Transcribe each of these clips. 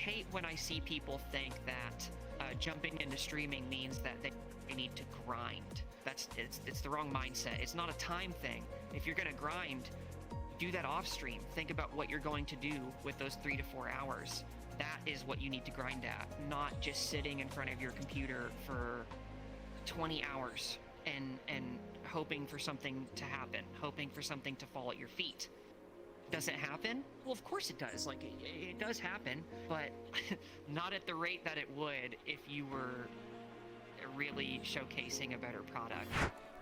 hate when I see people think that jumping into streaming means that they need to grind. It's the wrong mindset. It's not a time thing. If you're gonna grind, do that off stream. Think about what you're going to do with those 3 to 4 hours. That is what you need to grind at, not just sitting in front of your computer for 20 hours and hoping for something to happen, hoping for something to fall at your feet. Does it happen? Well, of course it does. Like, it does happen, but not at the rate that it would if you were really showcasing a better product.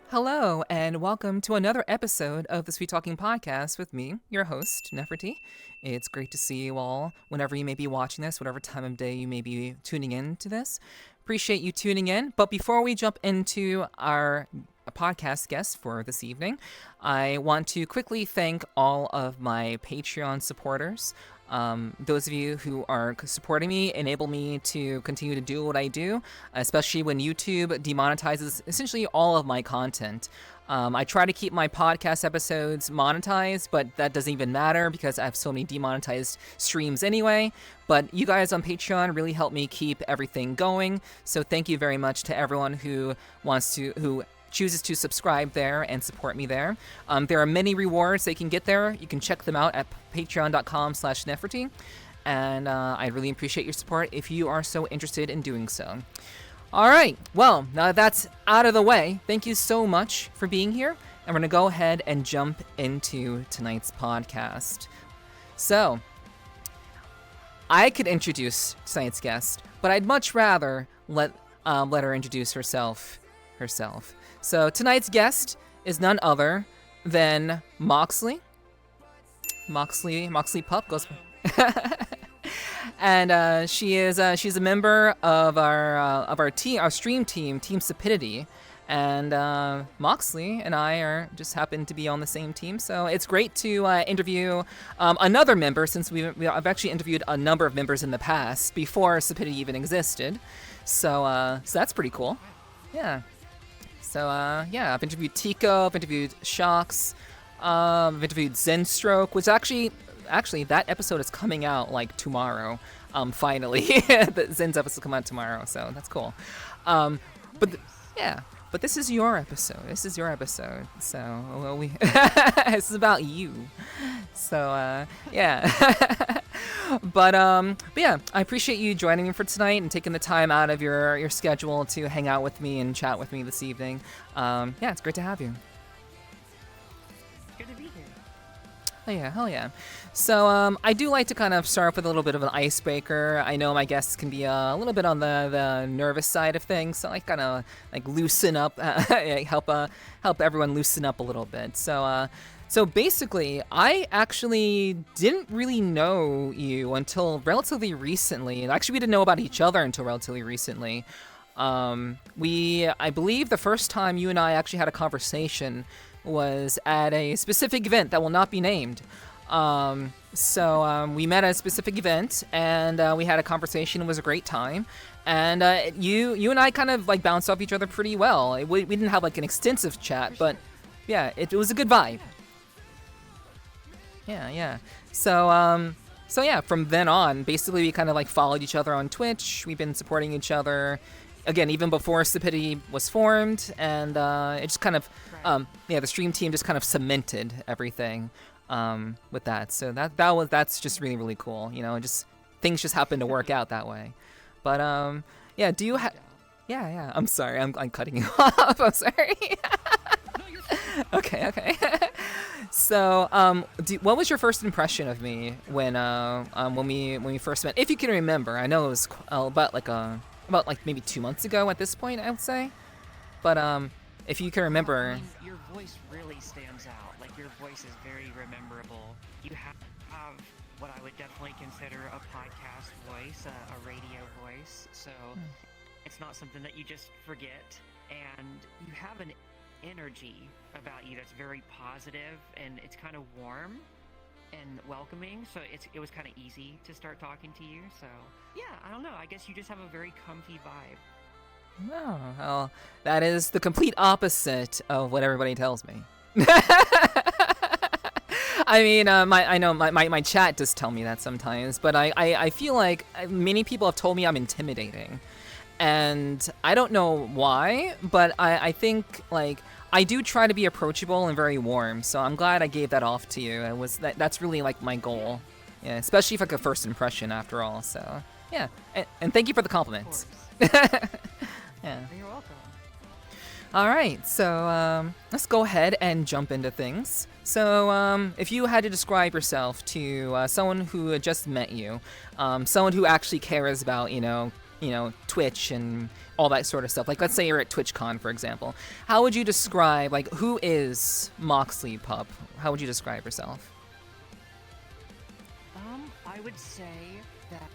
Hello, and welcome to another episode of the Sweet Talking Podcast with me, your host, Nepherti. It's great to see you all whenever you may be watching this, whatever time of day you may be tuning in to this. Appreciate you tuning in. But before we jump into our podcast guest for this evening, I want to quickly thank all of my Patreon supporters. Those of you who are supporting me enable me to continue to do what I do, especially when YouTube demonetizes essentially all of my content. I try to keep my podcast episodes monetized, but that doesn't even matter because I have so many demonetized streams anyway. But you guys on Patreon really help me keep everything going. So thank you very much to everyone who chooses to subscribe there and support me there. There are many rewards they can get there. You can check them out at patreon.com/Nepherti. And I really appreciate your support if you are so interested in doing so. All right, well, now that that's out of the way, thank you so much for being here. And we're going to go ahead and jump into tonight's podcast. So, I could introduce tonight's guest, but I'd much rather let her introduce herself. So tonight's guest is none other than Moxley. MoxleyPup goes. And she's a member of our team, our stream team, Team Stupidity. And Moxley and I just happen to be on the same team, so it's great to interview another member, since I've actually interviewed a number of members in the past before Stupidity even existed. So that's pretty cool. Yeah. So, I've interviewed Tico, I've interviewed Shocks, I've interviewed Zenstroke, which actually, that episode is coming out, like, tomorrow, finally. The Zen's episode come out tomorrow, so that's cool. But this is your episode. So, this is about you. So, yeah. But yeah, I appreciate you joining me for tonight and taking the time out of your schedule to hang out with me and chat with me this evening. Yeah, it's great to have you. Good to be here. Hell yeah. So I do like to kind of start off with a little bit of an icebreaker. I know my guests can be a little bit on the nervous side of things, so I kind of like loosen up, help everyone loosen up a little bit. So basically, I actually didn't really know you until relatively recently. And actually, we didn't know about each other until relatively recently. I believe the first time you and I actually had a conversation was at a specific event that will not be named. So we met at a specific event, and we had a conversation. It was a great time. And you and I kind of like bounced off each other pretty well. We didn't have like an extensive chat, but yeah, it was a good vibe. Yeah. So yeah, from then on, basically we kind of like followed each other on Twitch. We've been supporting each other, again, even before Stupidity was formed, and it just kind of, the stream team just kind of cemented everything with that. So that's just really, really cool. You know, things just happen to work out that way. But yeah, do you have? Yeah. I'm sorry, I'm cutting you off. I'm sorry. Okay. So, what was your first impression of me when we first met? If you can remember, I know it was about maybe 2 months ago at this point, I would say. But if you can remember, I mean, your voice really stands out. Like, your voice is very rememberable. You have what I would definitely consider a podcast voice, a radio voice. So it's not something that you just forget, and you have an energy about you that's very positive, and it's kind of warm and welcoming, so it was kind of easy to start talking to you. So yeah, I don't know, I guess you just have a very comfy vibe. No, well, that is the complete opposite of what everybody tells me. I mean, my chat does tell me that sometimes, but I feel like many people have told me I'm intimidating. And I don't know why, but I think, like, I do try to be approachable and very warm, so I'm glad I gave that off to you. That's really, like, my goal. Yeah, especially if, like, a first impression, after all, so, yeah. And thank you for the compliments. Yeah. You're welcome. All right, so let's go ahead and jump into things. So if you had to describe yourself to someone who had just met you, someone who actually cares about, Twitch and all that sort of stuff. Like, let's say you're at TwitchCon, for example. How would you describe, like, who is MoxleyPup? How would you describe yourself? I would say that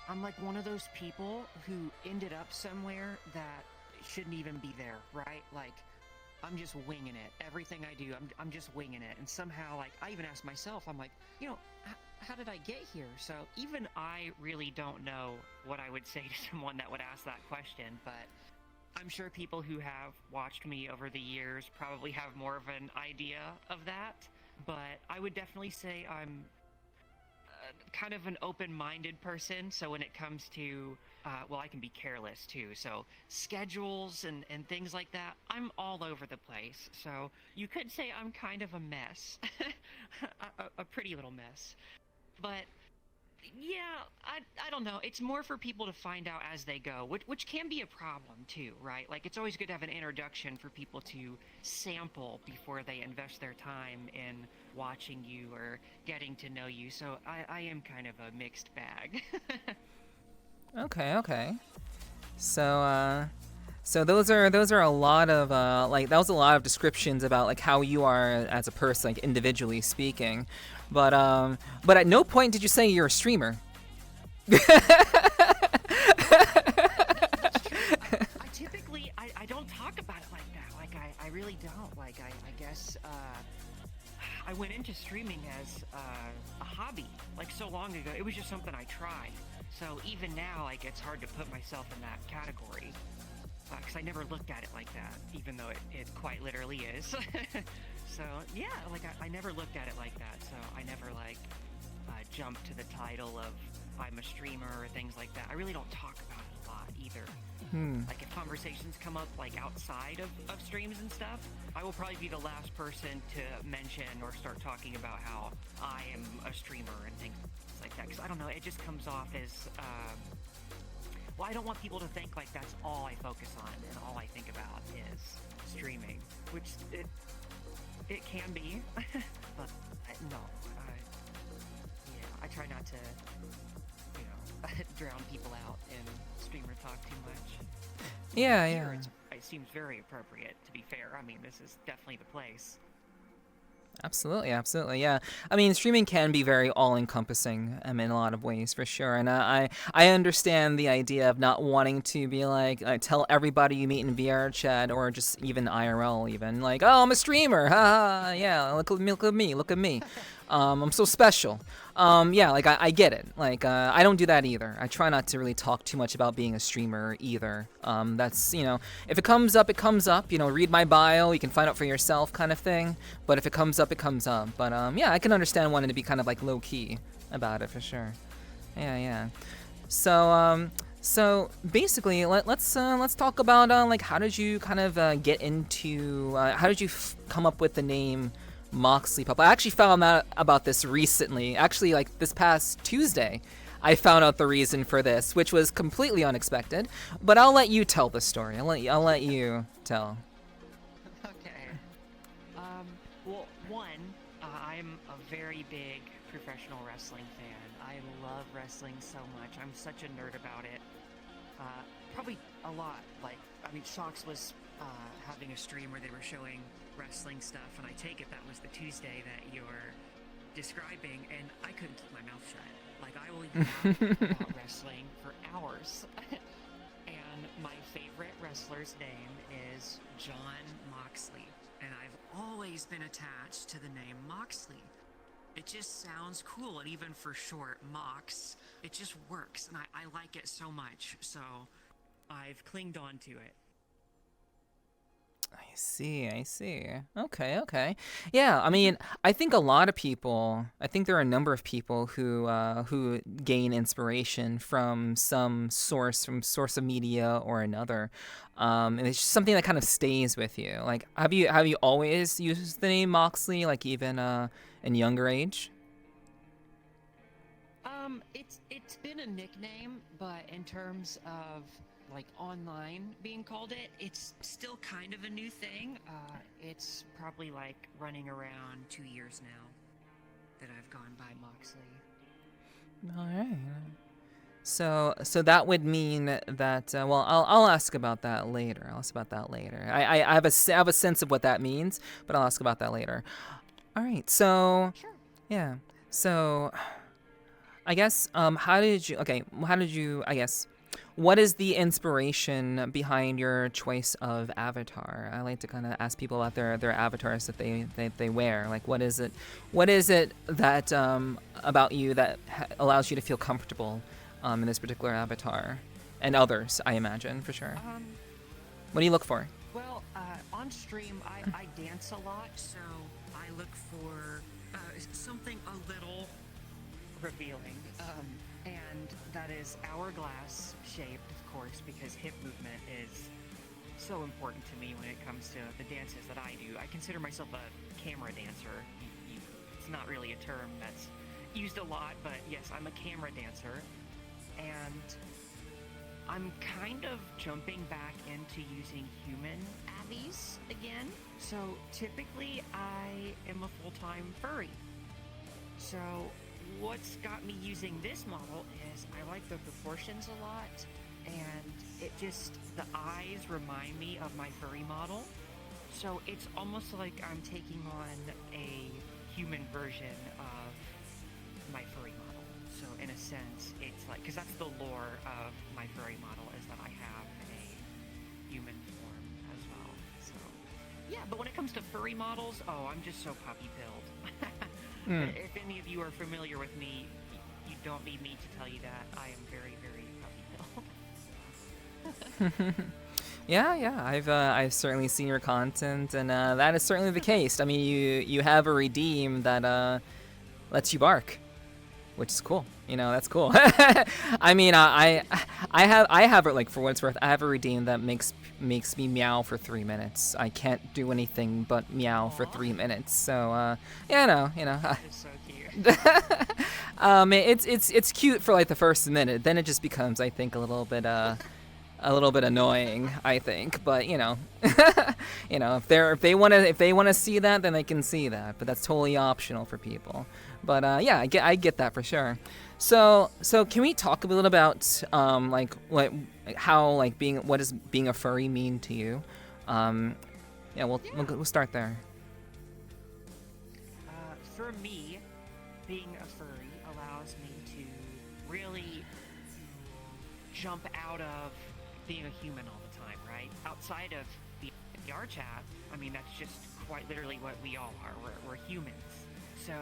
I'm like one of those people who ended up somewhere that shouldn't even be there, right? Like, I'm just winging it. Everything I do, I'm just winging it. And somehow, like, I even ask myself, I'm like, how did I get here? So even I really don't know what I would say to someone that would ask that question, but I'm sure people who have watched me over the years probably have more of an idea of that. But I would definitely say I'm kind of an open-minded person, so when it comes to I can be careless too, so schedules and things like that, I'm all over the place. So you could say I'm kind of a mess. a pretty little mess. But yeah, I don't know. It's more for people to find out as they go, which can be a problem too, right? Like, it's always good to have an introduction for people to sample before they invest their time in watching you or getting to know you. So I am kind of a mixed bag. Okay. So those are a lot of that was a lot of descriptions about, like, how you are as a person, like, individually speaking. But at no point did you say you're a streamer. I don't talk about it like that. Like, I really don't. Like, I guess I went into streaming as a hobby, like, so long ago. It was just something I tried. So even now, like, it's hard to put myself in that category. Because I never looked at it like that, even though it quite literally is. So, yeah, like, I never looked at it like that, so I never, like, jumped to the title of I'm a streamer or things like that. I really don't talk about it a lot, either. Like, if conversations come up, like, outside of streams and stuff, I will probably be the last person to mention or start talking about how I am a streamer and things like that. Because, I don't know, it just comes off as, well, I don't want people to think like that's all I focus on and all I think about is streaming, which it can be, but no, I try not to, drown people out in streamer talk too much. Yeah. It seems very appropriate, to be fair. I mean, this is definitely the place. Absolutely, yeah. I mean, streaming can be very all-encompassing in a lot of ways, for sure. And I understand the idea of not wanting to be like, tell everybody you meet in VRChat or just even IRL, even like, oh, I'm a streamer, haha, yeah, look at me. I'm so special. Yeah, like, I get it. Like, I don't do that either. I try not to really talk too much about being a streamer either. That's, if it comes up, it comes up. Read my bio, you can find out for yourself, kind of thing. But if it comes up, it comes up. But yeah, I can understand wanting to be kind of like low key about it, for sure. Yeah. So basically, let's talk about like, how did you kind of get into how did you come up with the name MoxleyPup? I actually found out about this recently. Actually, like, this past Tuesday, I found out the reason for this, which was completely unexpected. But I'll let you tell the story. I'll let you tell. Okay. Well, I'm a very big professional wrestling fan. I love wrestling so much. I'm such a nerd about it. Probably a lot. Like, I mean, Shox was having a stream where they were showing wrestling stuff, and I take it that was the Tuesday that you're describing, and I couldn't keep my mouth shut. Like, I will yap about wrestling for hours. And my favorite wrestler's name is John Moxley, and I've always been attached to the name Moxley. It just sounds cool, and even for short, Mox, it just works, and I like it so much, so I've clinged on to it. I see. Okay. Yeah, I mean, I think a lot of people, I think there are a number of people who gain inspiration from some source of media or another. And it's just something that kind of stays with you. Like, have you always used the name Moxley, like even in younger age? It's been a nickname, but in terms of like online being called it, it's still kind of a new thing. It's probably like running around 2 years now that I've gone by Moxley. All right. So that would mean that well, I'll ask about that later. I'll ask about that later. I have I have a sense of what that means, but I'll ask about that later. All right. So Sure. yeah. So I guess how did you I guess what is the inspiration behind your choice of avatar? I like to kind of ask people about their avatars that they wear. Like what is it that about you that allows you to feel comfortable in this particular avatar and others, I imagine, for sure. What do you look for? Well, on stream, I dance a lot, so I look for something a little revealing. And that is hourglass shaped, of course, because hip movement is so important to me when it comes to the dances that I do. I consider myself a camera dancer. It's not really a term that's used a lot, but yes, I'm a camera dancer. And I'm kind of jumping back into using human abbeys again. So typically I am a full-time furry. So what's got me using this model is I like the proportions a lot, and the eyes remind me of my furry model. So it's almost like I'm taking on a human version of my furry model. So in a sense, it's like, because that's the lore of my furry model, is that I have a human form as well. So yeah, but when it comes to furry models, I'm just so puppy-pilled. If any of you are familiar with me, you don't need me to tell you that I am very, very puppy-pilled. Yeah. I've certainly seen your content, and that is certainly the case. I mean, you have a redeem that lets you bark, which is cool. You know, that's cool. I mean, I have it, like, for what it's worth. I have a redeem that makes me meow for 3 minutes. I can't do anything but meow for 3 minutes. So yeah, you know. It's so cute. It's cute for like the first minute. Then it just becomes, I think, a little bit annoying, I think. But you know, if they want to see that, then they can see that. But that's totally optional for people. But yeah, I get that for sure. So can we talk a little about what does being a furry mean to you? Yeah, we'll start there. For me, being a furry allows me to really jump out of being a human all the time, right? Outside of the VRChat, I mean, that's just quite literally what we all are. We're humans. So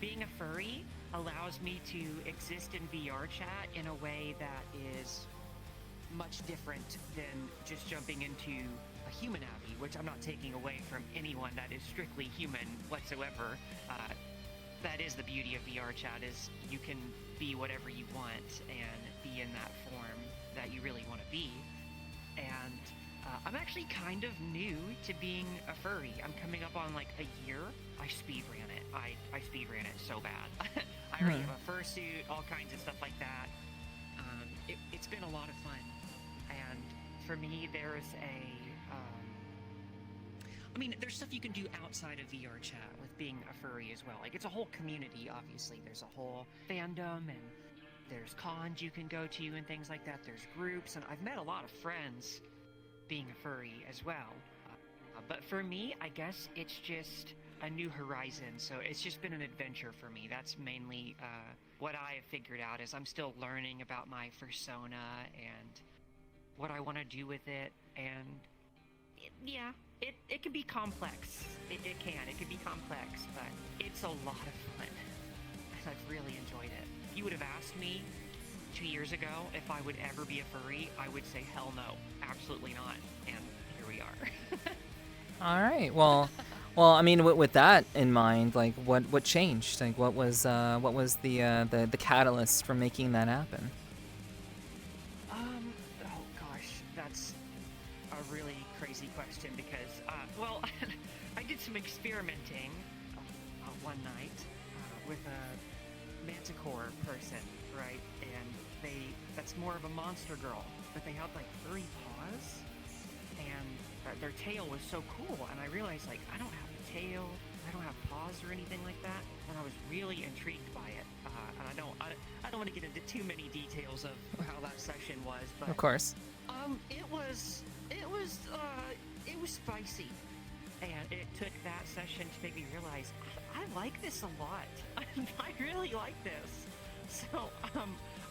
being a furry allows me to exist in VRChat in a way that is much different than just jumping into a human abbey, which I'm not taking away from anyone that is strictly human whatsoever. That is the beauty of VRChat, is you can be whatever you want and be in that form that you really want to be. And I'm actually kind of new to being a furry. I'm coming up on like a year. I speed ran it. I speed ran it so bad. I already have a fursuit, all kinds of stuff like that. It's been a lot of fun. And for me, there's there's stuff you can do outside of VRChat with being a furry as well. Like, it's a whole community, obviously. There's a whole fandom, and there's cons you can go to and things like that. There's groups, and I've met a lot of friends being a furry as well. But for me, I guess it's just a new horizon, so it's just been an adventure for me. That's mainly what I have figured out, is I'm still learning about my persona and what I want to do with it, and it can be complex. It can be complex, but it's a lot of fun, and I've really enjoyed it. If you would have asked me 2 years ago if I would ever be a furry, I would say hell no, absolutely not, and here we are. All right. Well, I mean, with that in mind, like, what changed? Like, what was the catalyst for making that happen? Oh gosh, that's a really crazy question because, well, I did some experimenting one night with a manticore person, right? And that's more of a monster girl, but they had like furry paws, and their tail was so cool, and I realized, like, I don't have a tail, I don't have paws or anything like that, and I was really intrigued by it. And I don't want to get into too many details of how that session was, but Of course. it was spicy, and it took that session to make me realize I like this a lot. I really like this. So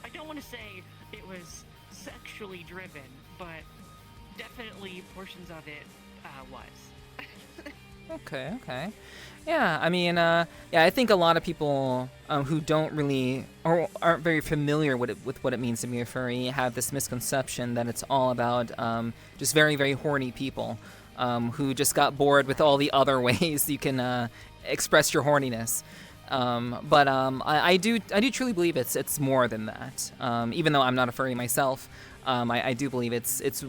I don't want to say it was sexually driven, but definitely portions of it was. Okay. Yeah, I mean, yeah, I think a lot of people who don't really or aren't very familiar with what it means to be a furry have this misconception that it's all about just very, very horny people who just got bored with all the other ways you can express your horniness. But I do truly believe it's more than that. Even though I'm not a furry myself, I do believe it's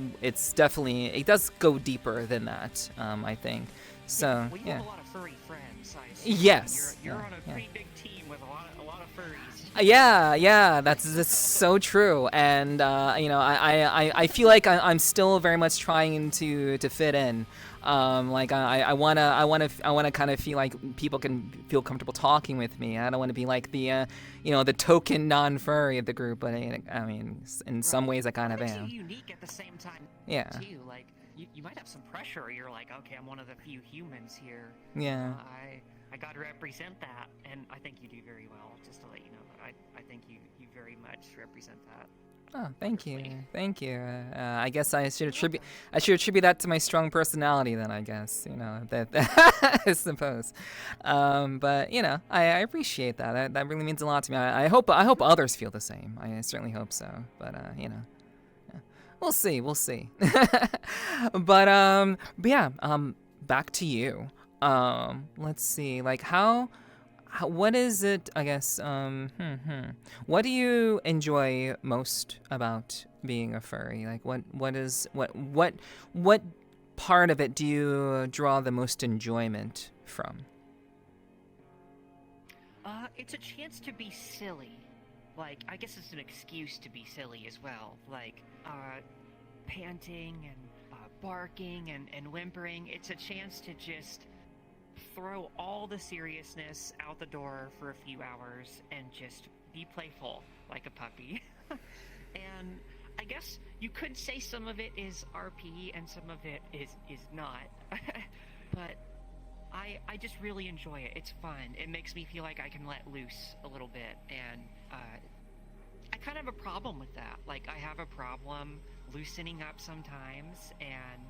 definitely, it does go deeper than that. I think. So yeah, well, you have a lot of furry friends. I assume. Yes. You're on a pretty big team with a lot of furries. Yeah, that's so true. And I feel like I'm still very much trying to fit in. Like I wanna kind of feel like people can feel comfortable talking with me. I don't want to be like the the token non-furry of the group. But I mean, in some ways I kind of am. Makes you unique at the same time. Yeah. Too, like you might have some pressure. You're like, okay, I'm one of the few humans here. Yeah. I got to represent that, and I think you do very well. Just to let you know, I think you very much represent that. Oh, thank you. I guess I should attribute that to my strong personality. Then I guess that I suppose. But I appreciate that. That really means a lot to me. I hope others feel the same. I certainly hope so. But yeah. We'll see. But yeah. Back to you. Let's see. Like how what is it? I guess. What do you enjoy most about being a furry? Like what part of it do you draw the most enjoyment from? It's a chance to be silly. Like, I guess it's an excuse to be silly as well. Like, panting and barking and whimpering. It's a chance to just throw all the seriousness out the door for a few hours and just be playful like a puppy. And I guess you could say some of it is RP and some of it is not. But I just really enjoy it. It's fun. It makes me feel like I can let loose a little bit, and I kind of have a problem with that. Like, I have a problem loosening up sometimes and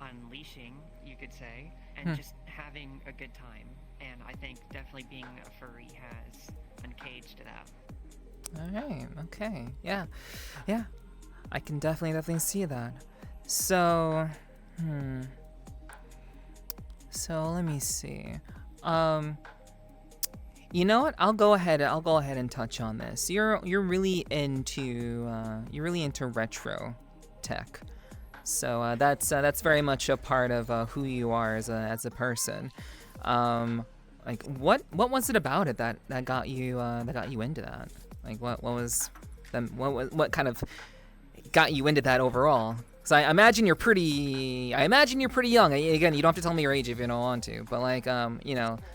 unleashing, you could say, and just having a good time. And I think definitely being a furry has uncaged that. All right. Okay. Yeah. I can definitely see that. So, So let me see. You know what? I'll go ahead and touch on this. You're really into retro tech. So that's very much a part of who you are as a person. Like what was it about it that got you into that? Like what kind of got you into that overall? Because I imagine you're pretty young. Again, you don't have to tell me your age if you don't want to. But like I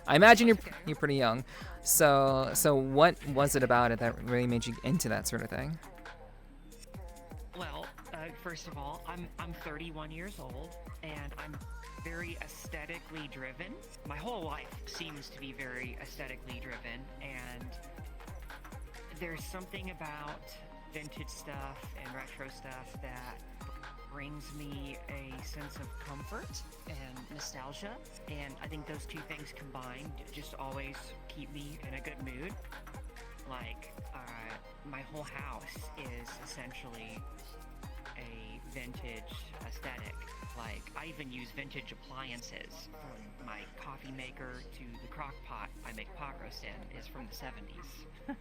imagine you're pretty young. So what was it about it that really made you into that sort of thing? Well, first of all, I'm 31 years old, and I'm very aesthetically driven. My whole life seems to be very aesthetically driven, and there's something about vintage stuff and retro stuff that brings me a sense of comfort and nostalgia, and I think those two things combined just always keep me in a good mood. Like, my whole house is essentially a vintage aesthetic. Like, I even use vintage appliances, from my coffee maker to the crock pot I make pot roast in is from the 70s.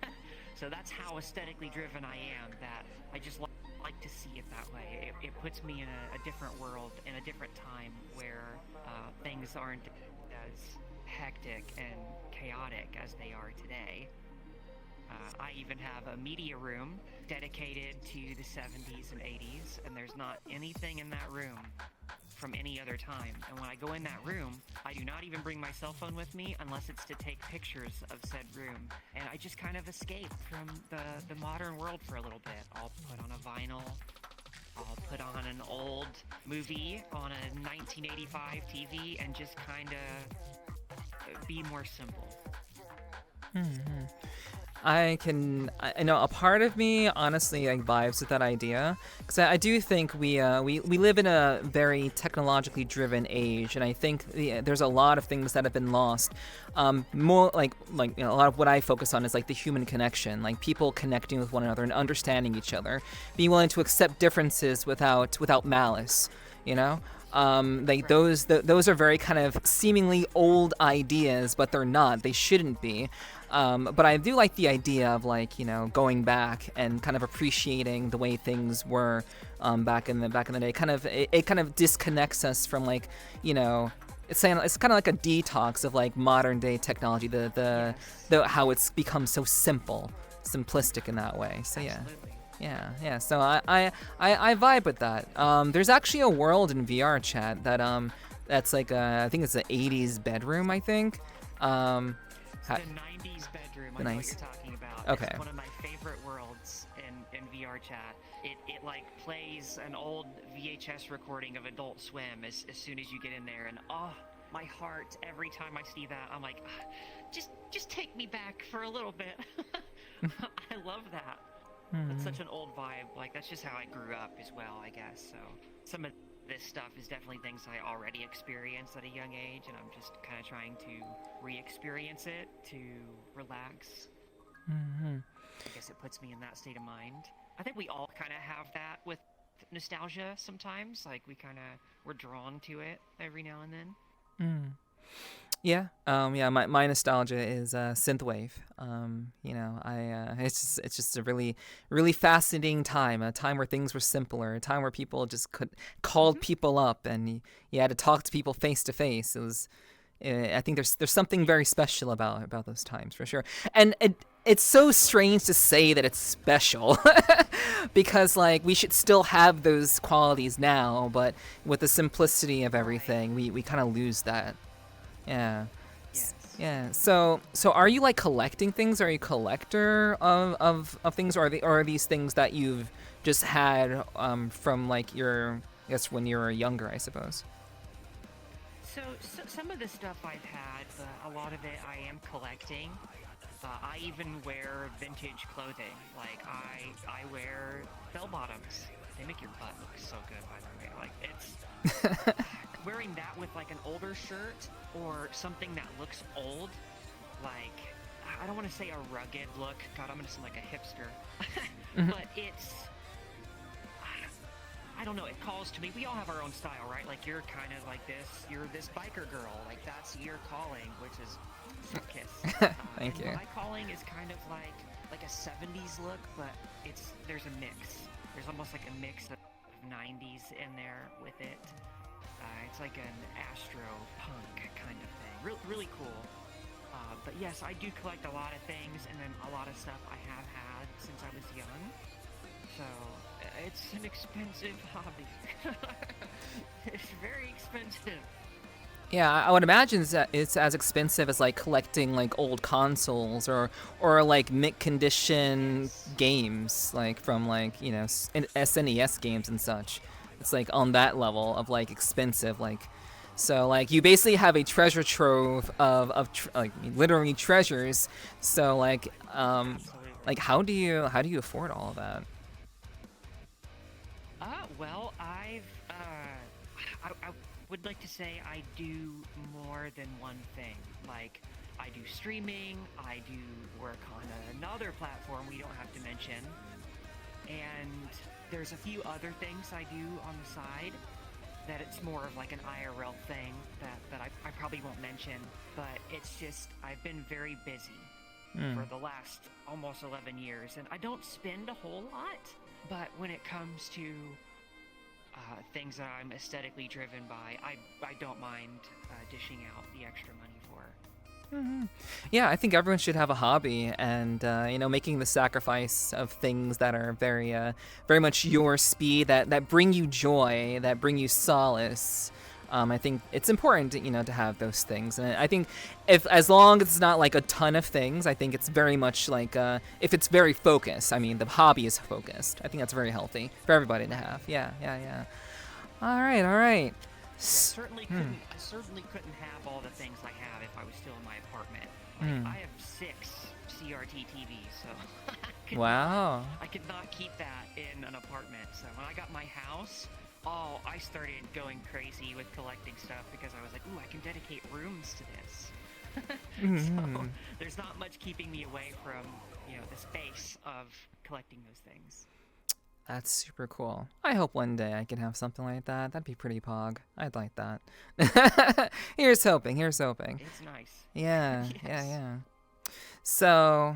So that's how aesthetically driven I am, that I just like to see it that way. It puts me in a different world, in a different time, where things aren't as hectic and chaotic as they are today. I even have a media room dedicated to the 70s and 80s, and there's not anything in that room from any other time. And when I go in that room, I do not even bring my cell phone with me unless it's to take pictures of said room. And I just kind of escape from the modern world for a little bit. I'll put on a vinyl, I'll put on an old movie on a 1985 TV and just kind of be more simple. Mm-hmm. I know a part of me honestly like vibes with that idea, because I do think we live in a very technologically driven age, and I think there's a lot of things that have been lost. More like a lot of what I focus on is like the human connection, like people connecting with one another and understanding each other, being willing to accept differences without malice, you know. Like those are very kind of seemingly old ideas, but they're not. They shouldn't be. But I do like the idea of like, you know, going back and kind of appreciating the way things were back in the day. It kind of disconnects us from like, you know, it's kind of like a detox of like modern day technology. The how it's become so simplistic in that way. So yeah. Absolutely. Yeah. So I vibe with that. There's actually a world in VRChat that's like I think it's an 80s bedroom, I think. The 90s bedroom, I know what you're talking about. Okay. It's one of my favorite worlds in VRChat. It like plays an old VHS recording of Adult Swim as soon as you get in there, and my heart, every time I see that, I'm like, just take me back for a little bit. I love that. Mm-hmm. It's such an old vibe. Like, that's just how I grew up as well, I guess. So some of this stuff is definitely things I already experienced at a young age, and I'm just kind of trying to re-experience it to relax. Mm-hmm. I guess it puts me in that state of mind. I think we all kind of have that with nostalgia sometimes. Like, we're drawn to it every now and then. Mm. Yeah. My nostalgia is synthwave. You know, it's just a really, really fascinating time. A time where things were simpler. A time where people just called people up, and you had to talk to people face to face. It was. I think there's something very special about those times for sure. And it's so strange to say that it's special because like we should still have those qualities now, but with the simplicity of everything, we kind of lose that. Yeah. Yes. Yeah. So are you like collecting things? Are you a collector of things, or are these things that you've just had from like I guess when you were younger, I suppose? So some of the stuff I've had, but a lot of it I am collecting. I even wear vintage clothing. Like I wear bell bottoms. They make your butt look so good, by the way. Like it's wearing that with like an older shirt or something that looks old. Like, I don't want to say a rugged look. God, I'm gonna sound like a hipster. But it's, I don't know, it calls to me. We all have our own style, right? Like, you're kind of like this, you're this biker girl. Like, that's your calling, which is circus. Thank you. My calling is kind of like a 70s look, but there's a mix. There's almost like a mix of 90s in there with it. It's like an astro punk kind of thing. Really cool. But yes, I do collect a lot of things, and then a lot of stuff I have had since I was young. So it's an expensive hobby. It's very expensive. Yeah, I would imagine that it's as expensive as like collecting like old consoles or like mint condition games, like from like, you know, SNES games and such. It's like on that level of like expensive, like, so like you basically have a treasure trove of like literally treasures. So like like how do you afford all of that? Well, I would like to say I do more than one thing. Like, I do streaming, I do work on another platform we don't have to mention. And there's a few other things I do on the side that it's more of like an IRL thing that I probably won't mention, but it's just I've been very busy for the last almost 11 years, and I don't spend a whole lot, but when it comes to things that I'm aesthetically driven by, I don't mind dishing out the extra money for. Yeah, I think everyone should have a hobby, and making the sacrifice of things that are very, very much your speed, that bring you joy, that bring you solace. I think it's important, to have those things, and I think as long as it's not like a ton of things, I think it's very much like if it's very focused. I mean, the hobby is focused. I think that's very healthy for everybody to have. Yeah. All right. I certainly couldn't have all the things I have if I was still in my apartment. Like, I have 6 CRT TVs, so I could not keep that in an apartment. So when I got my house, I started going crazy with collecting stuff because I was like, ooh, I can dedicate rooms to this. So there's not much keeping me away from, the space of collecting those things. That's super cool. I hope one day I can have something like that. That'd be pretty pog. I'd like that. Here's hoping. It's nice. Yeah, Yes. yeah. So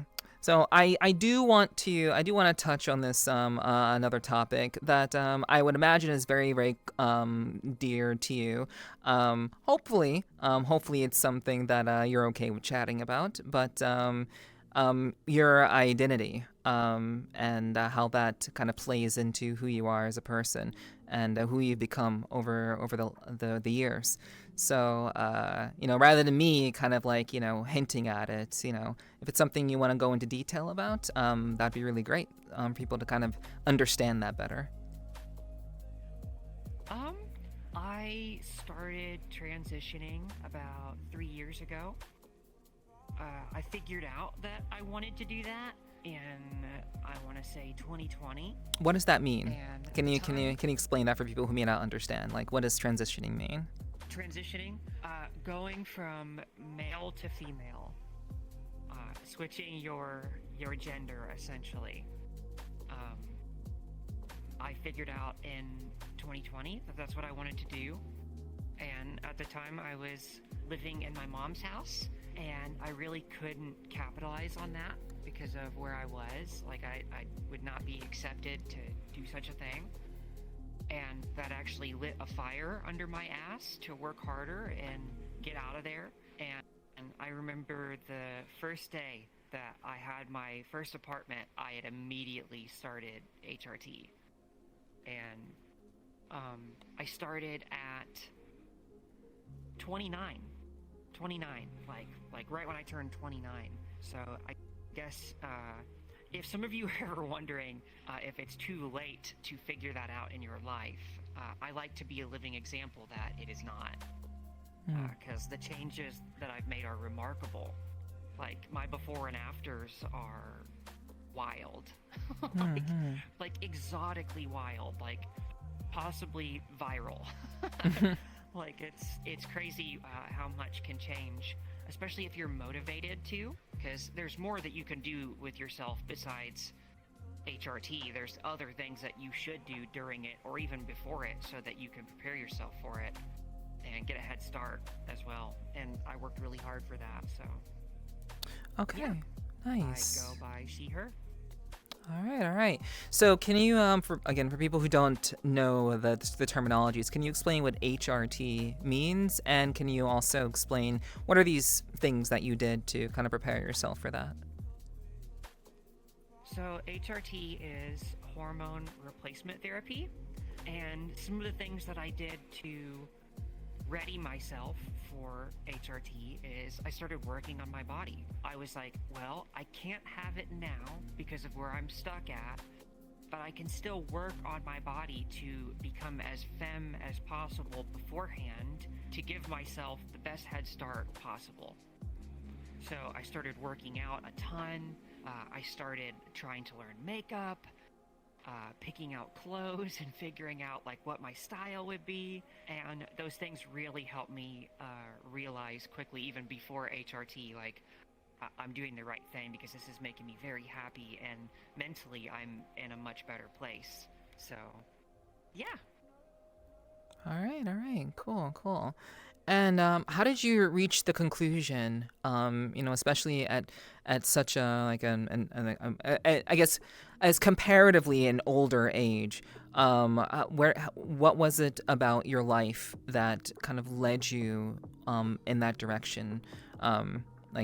I do want to touch on this another topic that I would imagine is very, very dear to you. Hopefully it's something that you're okay with chatting about, but your identity and how that kind of plays into who you are as a person and who you've become over the years. So rather than me kind of like hinting at it, if it's something you want to go into detail about, that'd be really great for people to kind of understand that better. I started transitioning about 3 years ago. I figured out that I wanted to do that in, I want to say 2020. What does that mean? And Can you explain that for people who may not understand? Like, what does transitioning mean? Transitioning, going from male to female, switching your gender essentially. I figured out in 2020 that that's what I wanted to do, and at the time I was living in my mom's house, and I really couldn't capitalize on that because of where I was. Like, I would not be accepted to do such a thing, and that actually lit a fire under my ass to work harder and get out of there. And I remember the first day that I had my first apartment, I had immediately started HRT. And I started at 29, like right when I turned 29. So I guess if some of you are ever wondering if it's too late to figure that out in your life, I like to be a living example that it is not. Because the changes that I've made are remarkable. Like, my before and afters are wild. like exotically wild, like possibly viral. Like, it's crazy how much can change, especially if you're motivated to, because there's more that you can do with yourself besides HRT. There's other things that you should do during it or even before it so that you can prepare yourself for it and get a head start as well. And I worked really hard for that, so. Okay, yeah. nice. I go by she, her. All right. So can you, for people who don't know the terminologies, can you explain what HRT means? And can you also explain what are these things that you did to kind of prepare yourself for that? So HRT is hormone replacement therapy. And some of the things that I did to ready myself for HRT is I started working on my body. I was like, well, I can't have it now because of where I'm stuck at, but I can still work on my body to become as femme as possible beforehand to give myself the best head start possible. So I started working out a ton. I started trying to learn makeup, picking out clothes and figuring out like what my style would be, and those things really helped me realize quickly, even before HRT, like I'm doing the right thing because this is making me very happy, and mentally I'm in a much better place. So, yeah. All right, cool. And how did you reach the conclusion? Especially at such a like I guess as comparatively an older age. What was it about your life that kind of led you in that direction?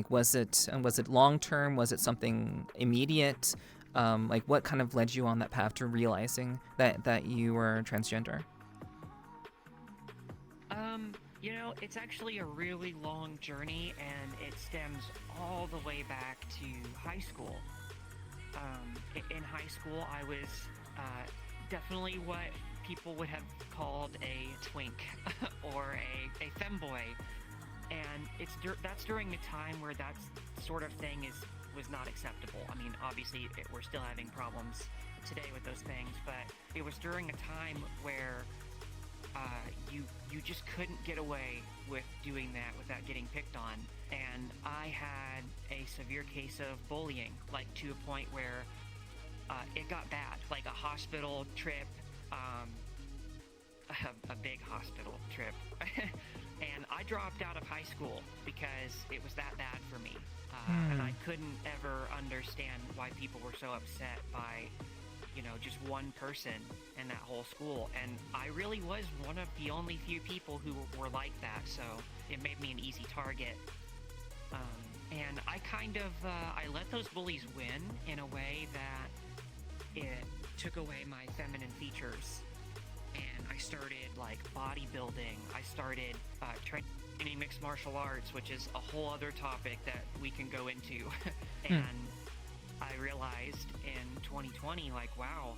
Was it long term? Was it something immediate? What kind of led you on that path to realizing that you were transgender? It's actually a really long journey, and it stems all the way back to high school. In high school, I was definitely what people would have called a twink or a femboy, and that's during a time where that sort of thing was not acceptable. I mean, obviously, we're still having problems today with those things, but it was during a time where you just couldn't get away with doing that without getting picked on. And I had a severe case of bullying, like to a point where it got bad, like a hospital trip, a big hospital trip. And I dropped out of high school because it was that bad for me. And I couldn't ever understand why people were so upset by just one person in that whole school. And I really was one of the only few people who were like that, so it made me an easy target. And I I let those bullies win in a way that it took away my feminine features. And I started bodybuilding. I started training mixed martial arts, which is a whole other topic that we can go into. And I realized in 2020, wow,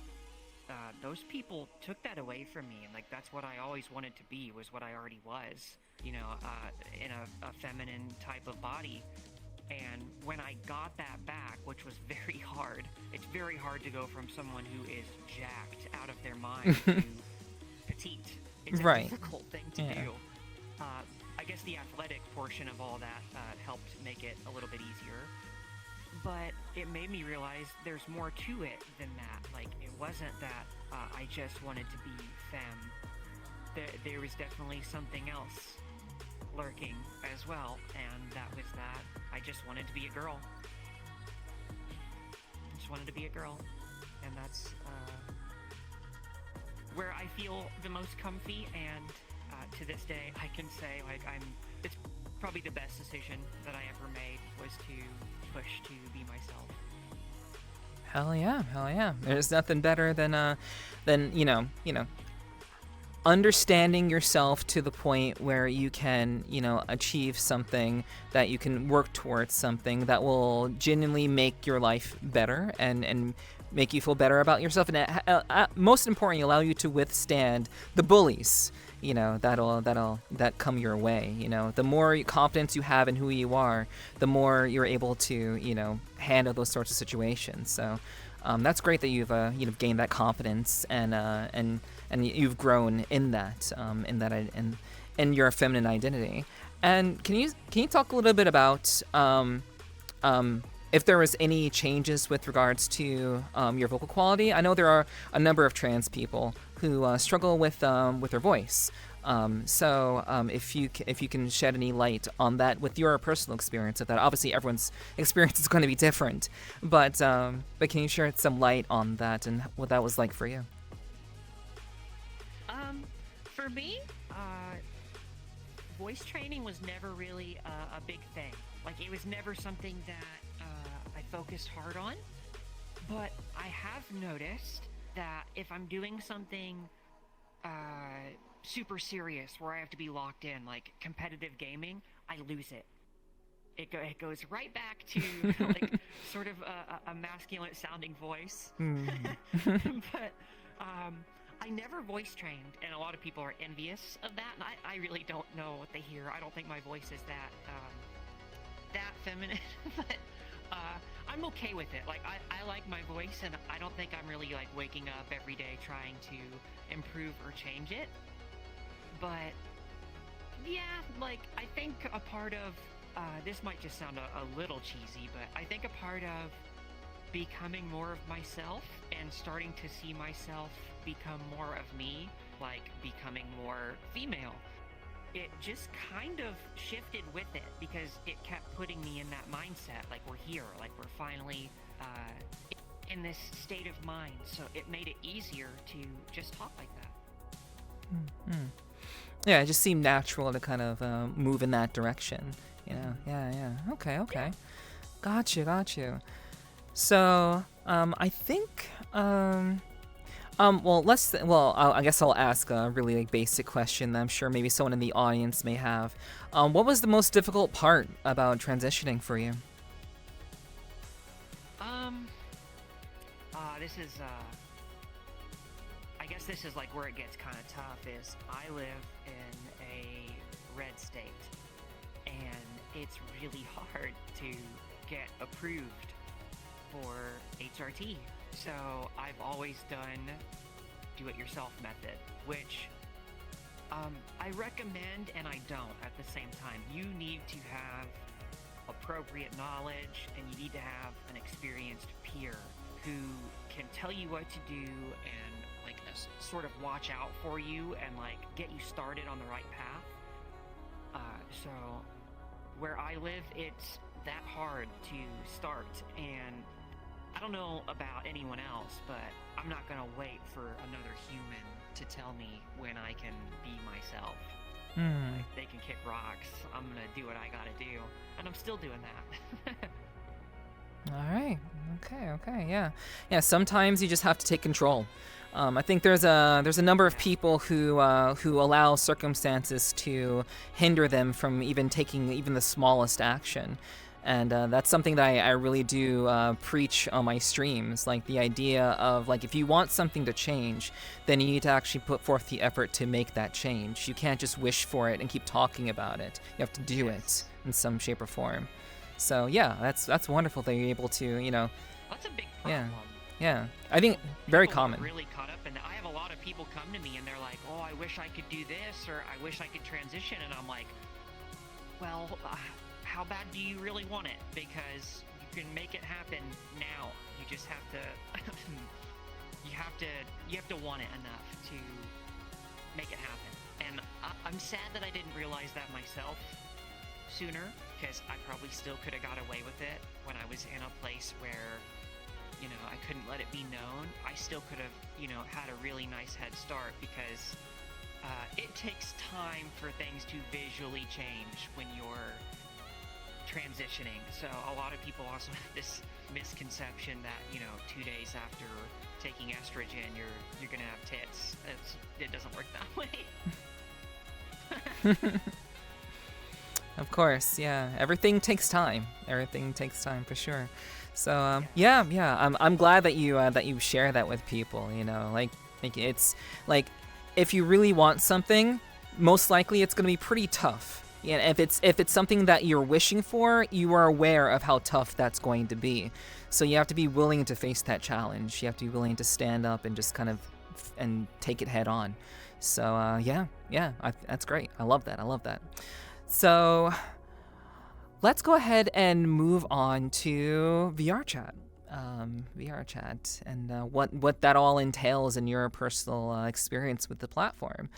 those people took that away from me, and that's what I always wanted to be, was what I already was, in a feminine type of body. And when I got that back, which was very hard, it's very hard to go from someone who is jacked out of their mind to petite. It's a difficult thing to do. I guess the athletic portion of all that helped make it a little bit easier. But it made me realize there's more to it than that. It wasn't that I just wanted to be femme. There was definitely something else lurking as well, and that was that I just wanted to be a girl. Just wanted to be a girl, and that's where I feel the most comfy, and to this day I can say it's probably the best decision that I ever made, was to push to be myself. Hell yeah. There's nothing better than understanding yourself to the point where you can, achieve something, that you can work towards something that will genuinely make your life better and make you feel better about yourself, and most importantly, allow you to withstand the bullies, that come your way. The more confidence you have in who you are, the more you're able to, handle those sorts of situations. So that's great that you've gained that confidence, and you've grown in that, in your feminine identity. And can you talk a little bit about if there was any changes with regards to your vocal quality? I know there are a number of trans people who struggle with their voice. So if you can shed any light on that with your personal experience of that. Obviously, everyone's experience is going to be different, but can you share some light on that and what that was like for you? For me, voice training was never really a big thing. It was never something that I focused hard on. But I have noticed that if I'm doing something super serious where I have to be locked in, like competitive gaming, I lose it. It goes right back to sort of a masculine sounding voice. But I never voice trained, and a lot of people are envious of that, and I really don't know what they hear. I don't think my voice is that feminine, but I'm okay with it. I like my voice, and I don't think I'm really waking up every day trying to improve or change it. But yeah, I think a part of this might just sound a little cheesy, but I think a part of becoming more of myself and starting to see myself become more of me, like becoming more female, it just kind of shifted with it because it kept putting me in that mindset, like we're here, like we're finally in this state of mind, so it made it easier to just talk like that. Mm-hmm. Yeah, it just seemed natural to kind of move in that direction. Yeah. Okay. Yeah. Got you. So, I think, I guess I'll ask a really like basic question that I'm sure maybe someone in the audience may have. What was the most difficult part about transitioning for you? I guess this is like where it gets kind of tough is I live in a red state and it's really hard to get approved for HRT. So I've always done do-it-yourself method, which I recommend and I don't at the same time. You need to have appropriate knowledge and you need to have an experienced peer who can tell you what to do and like sort of watch out for you and like get you started on the right path. So where I live, it's that hard to start, and I don't know about anyone else, but I'm not gonna wait for another human to tell me when I can be myself. Like, they can kick rocks, I'm gonna do what I gotta do, and I'm still doing that. All right. Okay. Yeah. Sometimes you just have to take control. I think there's a number of people who allow circumstances to hinder them from even taking even the smallest action, and that's something that I really do preach on my streams. Like the idea of like if you want something to change, then you need to actually put forth the effort to make that change. You can't just wish for it and keep talking about it. You have to do it in some shape or form. So yeah, that's wonderful that you're able to, That's a big problem. Yeah. I think very People common. are really caught up, and I have a lot of people come to me and they're like, "Oh, I wish I could do this," or "I wish I could transition," and I'm like, "Well, how bad do you really want it? Because you can make it happen now. You just have to, you have to want it enough to make it happen." And I'm sad that I didn't realize that myself sooner, because I probably still could have got away with it when I was in a place where, I couldn't let it be known. I still could have, had a really nice head start, because it takes time for things to visually change when you're transitioning. So a lot of people also have this misconception that, 2 days after taking estrogen, you're gonna have tits. It doesn't work that way. Of course, yeah. Everything takes time. Everything takes time for sure. So yeah. I'm glad that you share that with people. Like it's like if you really want something, most likely it's gonna be pretty tough. Yeah, if it's something that you're wishing for, you are aware of how tough that's going to be. So you have to be willing to face that challenge. You have to be willing to stand up and just kind of and take it head on. So that's great. I love that. So let's go ahead and move on to VRChat. VRChat and what that all entails in your personal experience with the platform.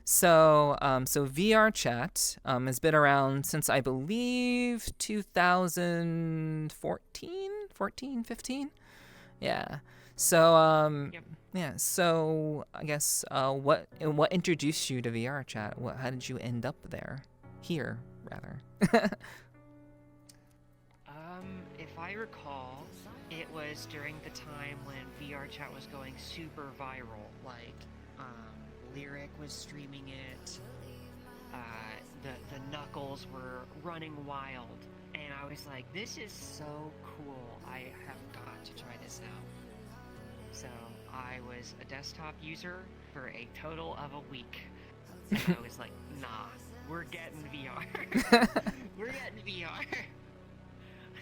So VRChat has been around since I believe 2014, 15? Yeah. So Yep. yeah. So I guess what introduced you to VRChat? How did you end up there? Here, rather. If I recall, it was during the time when VRChat was going super viral. Like, Lyric was streaming it. The Knuckles were running wild, and I was like, "This is so cool! I have got to try this out." So I was a desktop user for a total of a week. And I was like, "Nah, we're getting VR. We're getting VR."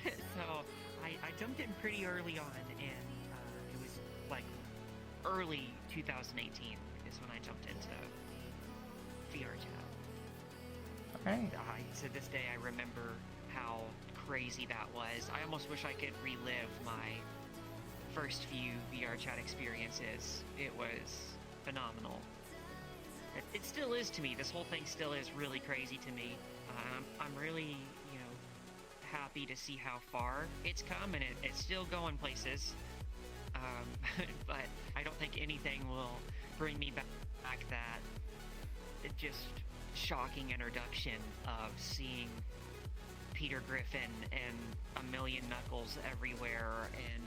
So I jumped in pretty early on, and it was like early 2018 is when I jumped into VRChat. All right. To this day, I remember how crazy that was. I almost wish I could relive my first few VRChat experiences. It was phenomenal. It still is to me. This whole thing still is really crazy to me. I'm really, happy to see how far it's come, and it's still going places. But I don't think anything will bring me back that just shocking introduction of seeing Peter Griffin and a million knuckles everywhere and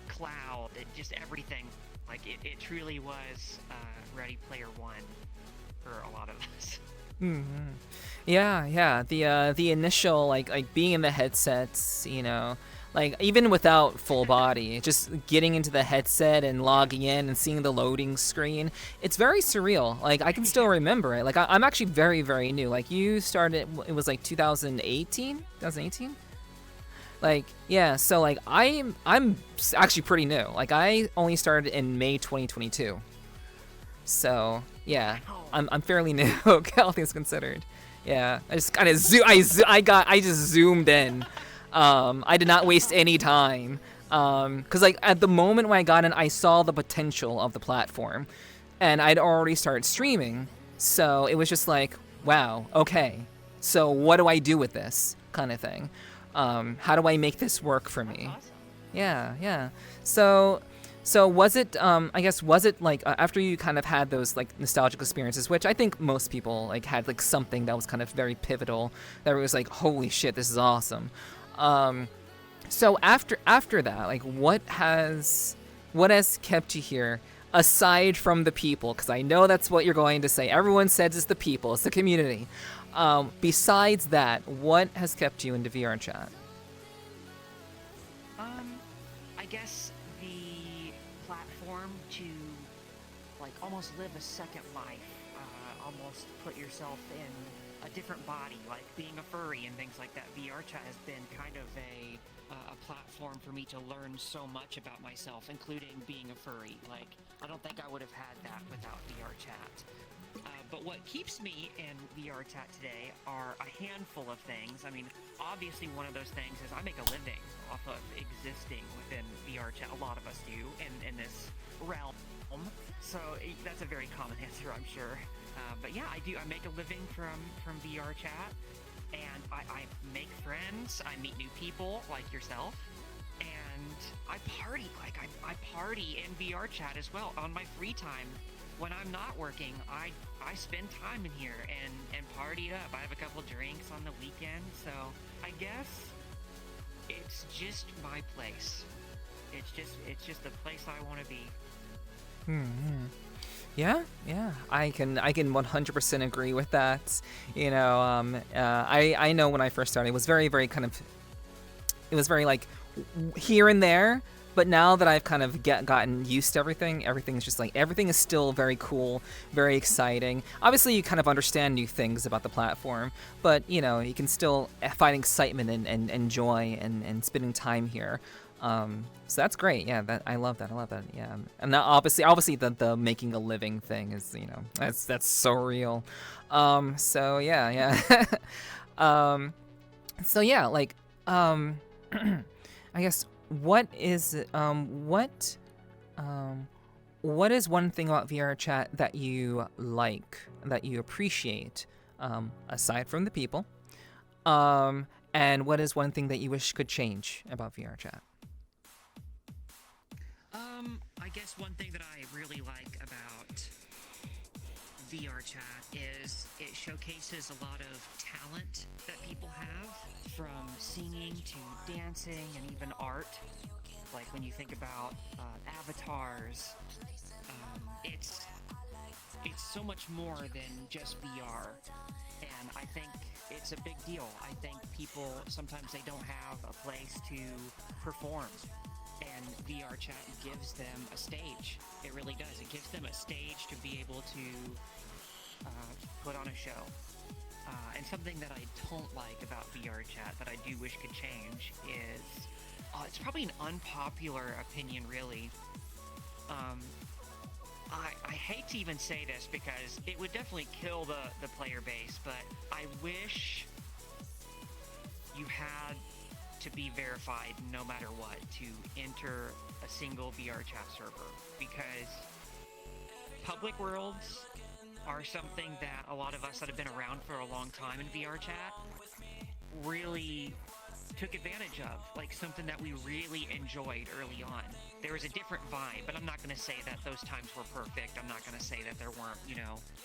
Cloud, just everything. Like it truly was Ready Player One for a lot of us. Mm-hmm. Yeah. The initial like being in the headsets, like even without full body, just getting into the headset and logging in and seeing the loading screen, it's very surreal. Like I can still remember it. Like I'm actually very, very new. Like you started, it was like 2018. Like yeah, so like I'm actually pretty new. Like I only started in May 2022. So yeah, I'm fairly new, all things considered. Yeah, I just kind of I just zoomed in. I did not waste any time. Cause like at the moment when I got in, I saw the potential of the platform, and I'd already started streaming. So it was just like, wow, okay. So what do I do with this kind of thing? How do I make this work for me? Awesome. Yeah. So was it, I guess, was it like after you kind of had those like nostalgic experiences, which I think most people like had like something that was kind of very pivotal, that it was like, holy shit, this is awesome. So after that, like what has kept you here aside from the people? Because I know that's what you're going to say. Everyone says it's the people, it's the community. Besides that, what has kept you into VRChat? I guess the platform to like almost live a second life, almost put yourself in a different body, like being a furry and things like that. VRChat has been kind of a platform for me to learn so much about myself, including being a furry. Like, I don't think I would have had that without VRChat. But what keeps me in VRChat today are a handful of things. I mean, obviously one of those things is I make a living off of existing within VRChat. A lot of us do in this realm. So that's a very common answer, I'm sure. But yeah, I do. I make a living from VRChat, and I make friends. I meet new people like yourself, and I party. Like I party in VRChat as well on my free time. When I'm not working, I spend time in here and party it up. I have a couple drinks on the weekend, so I guess it's just my place. It's just the place I want to be. Yeah, I can 100% agree with that. I know when I first started, it was very, very kind of, it was very like here and there. But now that I've kind of gotten used to everything's just like, everything is still very cool, very exciting. Obviously, you kind of understand new things about the platform, but you can still find excitement and joy and spending time here. So that's great. Yeah, I love that. Yeah, and now obviously the making a living thing is, that's so real. So yeah. So yeah, like, I guess. What is one thing about VRChat that you like, that you appreciate, aside from the people? And what is one thing that you wish could change about VRChat? I guess one thing that I really like about VRChat is it showcases a lot of talent that people have, from singing to dancing and even art. Like when you think about avatars, it's so much more than just VR, and I think it's a big deal. I think people sometimes they don't have a place to perform, and VRChat gives them a stage. It really does. It gives them a stage to be able to put on a show. And something that I don't like about VRChat that I do wish could change is, it's probably an unpopular opinion, really. I hate to even say this because it would definitely kill the player base, but I wish you had to be verified no matter what to enter a single VRChat server, because public worlds are something that a lot of us that have been around for a long time in VRChat really took advantage of, like something that we really enjoyed early on. There was a different vibe, but I'm not going to say that those times were perfect. I'm not going to say that there weren't,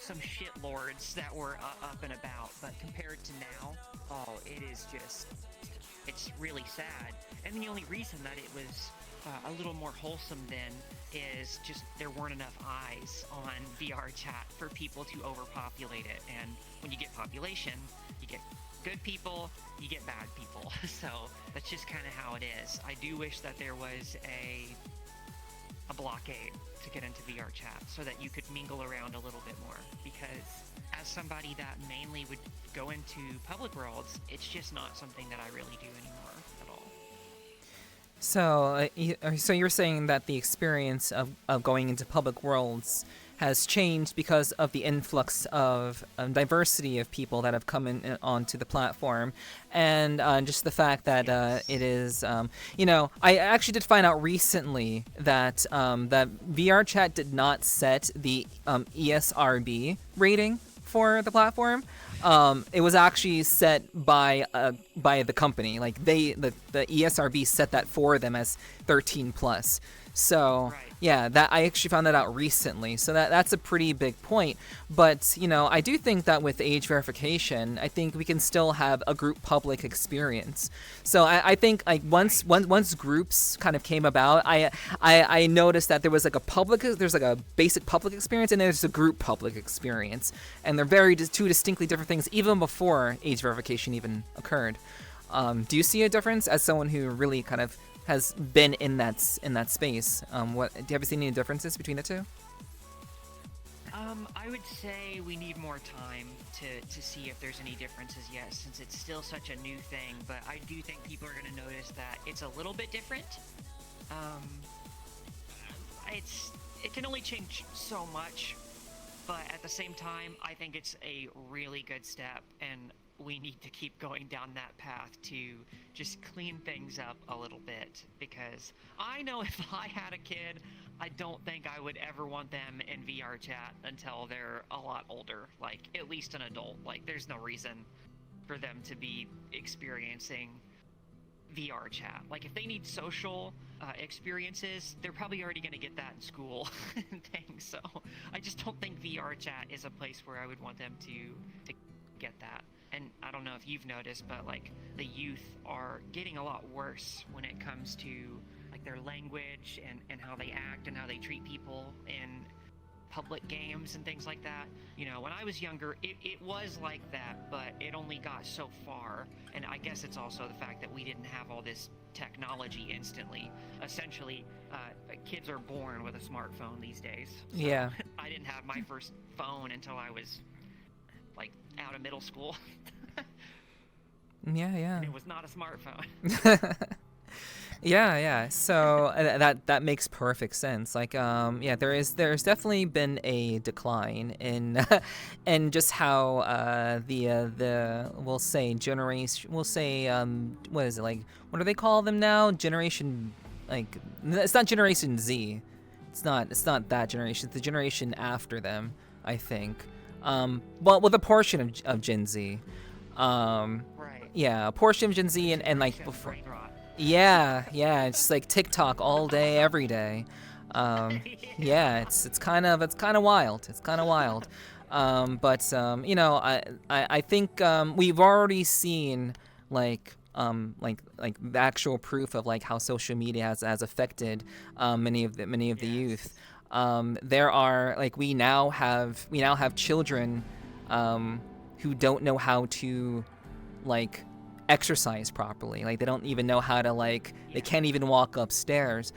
some shitlords that were up and about, but compared to now, oh, it's really sad. And the only reason that it was a little more wholesome then is just there weren't enough eyes on VRChat for people to overpopulate it. And when you get population, you get good people, you get bad people. So that's just kind of how it is. I do wish that there was a blockade to get into VRChat so that you could mingle around a little bit more, because as somebody that mainly would go into public worlds, it's just not something that I really do anymore at all. So you're saying that the experience of going into public worlds has changed because of the influx of diversity of people that have come onto the platform, and just the fact that it is, I actually did find out recently that that VRChat did not set the ESRB rating for the platform. It was actually set by the company. Like the ESRB set that for them as 13 plus. So Right. yeah, that I actually found that out recently. So that's a pretty big point. But I do think that with age verification, I think we can still have a group public experience. So I think like once groups kind of came about, I noticed that there was like there's like a basic public experience and there's a group public experience, and they're two distinctly different things even before age verification even occurred. Do you see a difference as someone who really kind of has been in that space? Do you ever see any differences between the two? I would say we need more time to see if there's any differences yet, since it's still such a new thing, but I do think people are going to notice that it's a little bit different. It can only change so much, but at the same time, I think it's a really good step, and we need to keep going down that path to just clean things up a little bit, because I know if I had a kid, I don't think I would ever want them in VRChat until they're a lot older, like at least an adult. Like there's no reason for them to be experiencing VRChat. Like if they need social experiences, they're probably already going to get that in school and things. So I just don't think VRChat is a place where I would want them to get that. And I don't know if you've noticed, but like the youth are getting a lot worse when it comes to like their language and how they act and how they treat people in public games and things like that. When I was younger, it was like that, but it only got so far. And I guess it's also the fact that we didn't have all this technology instantly. Essentially, kids are born with a smartphone these days. So Yeah. I didn't have my first phone until I was like out of middle school. Yeah. And it was not a smartphone. Yeah. So that makes perfect sense. Like, there's definitely been a decline in, and just how we'll say generation, what is it, like, what do they call them now? Generation, like, it's not Generation Z. It's not that generation. It's the generation after them, I think. Well, with a portion of Gen Z. Right. Yeah, a portion of Gen Z and like before. Brain rot. Yeah, it's like TikTok all day, every day. Yeah, it's kind of wild. It's kind of wild. But I think we've already seen like the actual proof of like how social media has affected many of the youth. There are like we now have children who don't know how to like exercise properly. Like they don't even know how to they can't even walk upstairs.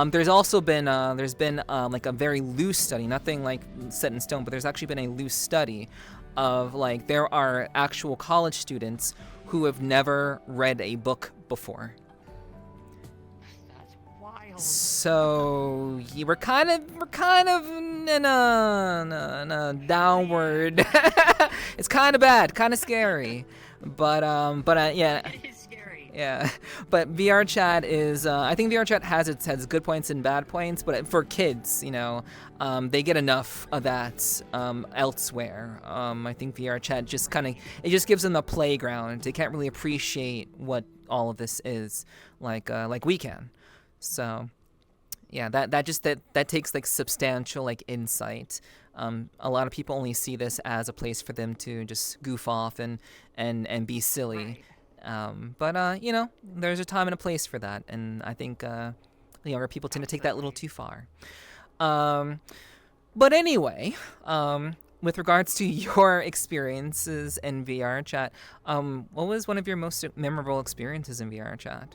There's also been like a very loose study, nothing like set in stone, but there's actually been a loose study of like there are actual college students who have never read a book before. That's wild. So we're kind of in a downward. It's kind of bad, kind of scary, but yeah. It is Yeah, but VRChat is. I think VRChat has good points and bad points, but for kids, they get enough of that elsewhere. I think VRChat just it just gives them a playground. They can't really appreciate what all of this is like we can. So, yeah, that takes like substantial like insight. A lot of people only see this as a place for them to just goof off and be silly. Right. But there's a time and a place for that, and I think younger people tend to take that a little too far. But anyway, with regards to your experiences in VRChat, what was one of your most memorable experiences in VRChat?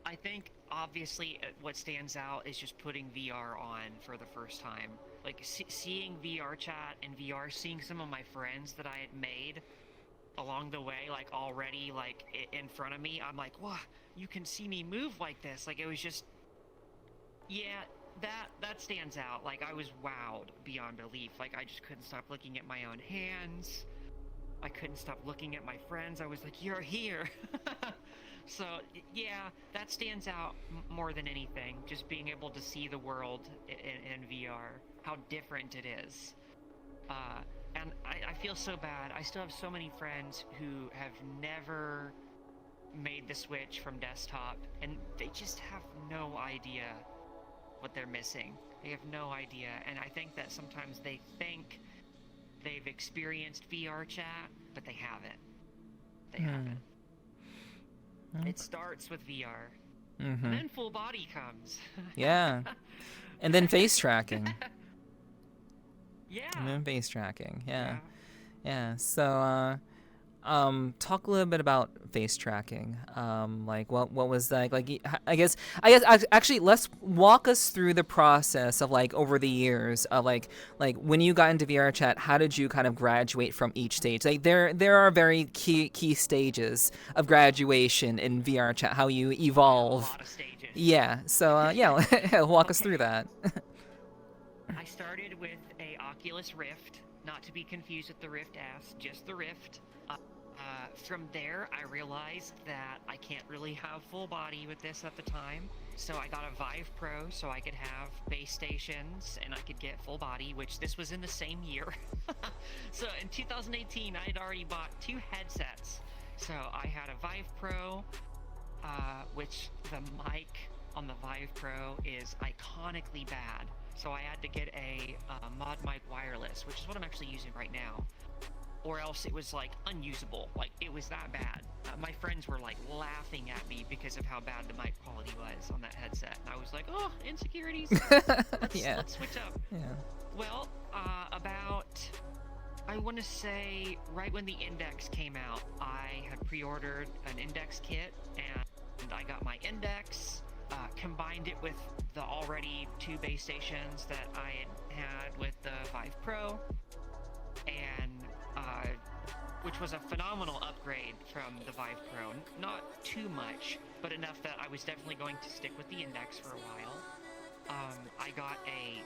I think obviously what stands out is just putting VR on for the first time. Like seeing VRChat and VR, seeing some of my friends that I had made along the way, like already like in front of me. I'm like, wow, you can see me move like this. Like it was just, yeah, that stands out. Like I was wowed beyond belief. Like I just couldn't stop looking at my own hands. I couldn't stop looking at my friends. I was like, you're here. So yeah, that stands out more than anything. Just being able to see the world in VR, how different it is. And I feel so bad. I still have so many friends who have never made the switch from desktop, and they just have no idea what they're missing. They have no idea, and I think that sometimes they think they've experienced VRChat, but they haven't. They haven't. It starts with VR, and then full body comes. Yeah, and then face tracking. Yeah. And then face tracking. Yeah. So, talk a little bit about face tracking. Like what was that? Like I guess actually let's walk us through the process of like over the years of like when you got into VRChat, how did you kind of graduate from each stage? Like there are very key stages of graduation in VRChat, how you evolve. A lot of stages. Yeah. So walk us through that. I started with a Oculus Rift, not to be confused with the Rift S, just the Rift. From there, I realized that I can't really have full body with this at the time, so I got a Vive Pro so I could have base stations and I could get full body, which this was in the same year. So in 2018, I had already bought 2 headsets. So I had a Vive Pro, which the mic on the Vive Pro is iconically bad. So I had to get a Mod Mic Wireless, which is what I'm actually using right now. Or else it was like unusable. Like it was that bad. My friends were like laughing at me because of how bad the mic quality was on that headset. And I was like, oh, insecurities. Let's switch up. Yeah. Well, I want to say right when the Index came out, I had pre-ordered an Index kit and I got my Index, combined it with the already 2 base stations that I had with the Vive Pro, and which was a phenomenal upgrade from the Vive Pro. Not too much, but enough that I was definitely going to stick with the Index for a while. I got a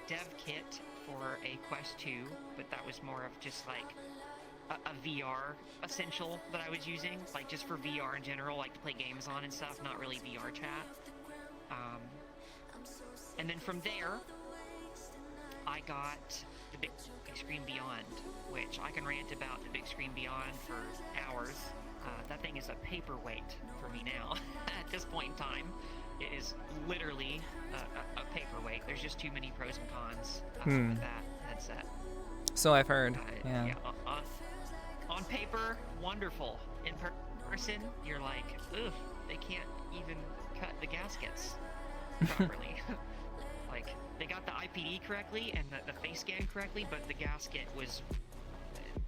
dev kit for a Quest 2, but that was more of just like a VR essential that I was using, like just for VR in general, like to play games on and stuff, not really VRChat. And then from there, I got the Big Screen Beyond, which I can rant about the Big Screen Beyond for hours. That thing is a paperweight for me now. At this point in time, it is literally a paperweight. There's just too many pros and cons with that headset. So I've heard. Yeah. On paper, wonderful. In person, you're like, ugh, they can't even cut the gaskets properly. Like, they got the IPD correctly and the face scan correctly, but the gasket was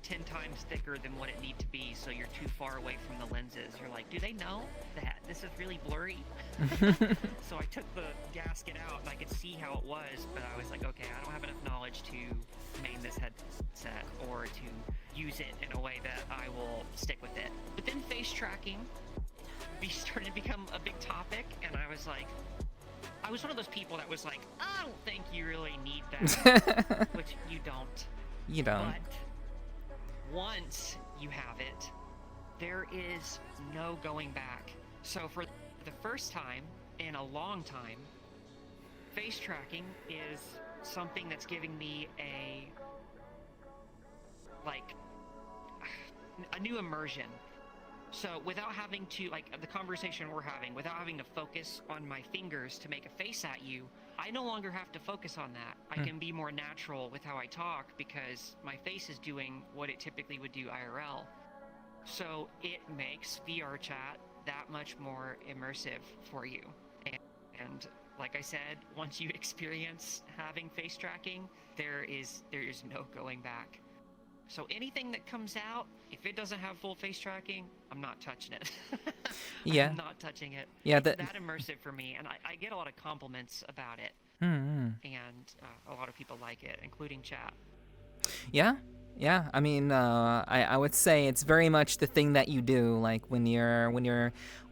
10 times thicker than what it needed to be, so you're too far away from the lenses. You're like, do they know that this is really blurry? So I took the gasket out and I could see how it was, but I was like, okay, I don't have enough knowledge to main this headset or to use it in a way that I will stick with it. But then face tracking started to become a big topic, and I was like, I was one of those people that was like, I don't think you really need that, which you don't. You don't. But once you have it, there is no going back. So for the first time in a long time, face tracking is something that's giving me a new immersion. So without having to, like the conversation we're having, without having to focus on my fingers to make a face at you, I no longer have to focus on that. I can be more natural with how I talk because my face is doing what it typically would do IRL. So it makes VRChat that much more immersive for you. And like I said, once you experience having face tracking, there is no going back. So anything that comes out, if it doesn't have full face tracking, I'm not touching it. Yeah. I'm not touching it. Yeah, It's that immersive for me, and I get a lot of compliments about it. And a lot of people like it, including chat. Yeah. I mean, I would say it's very much the thing that you do, like when you're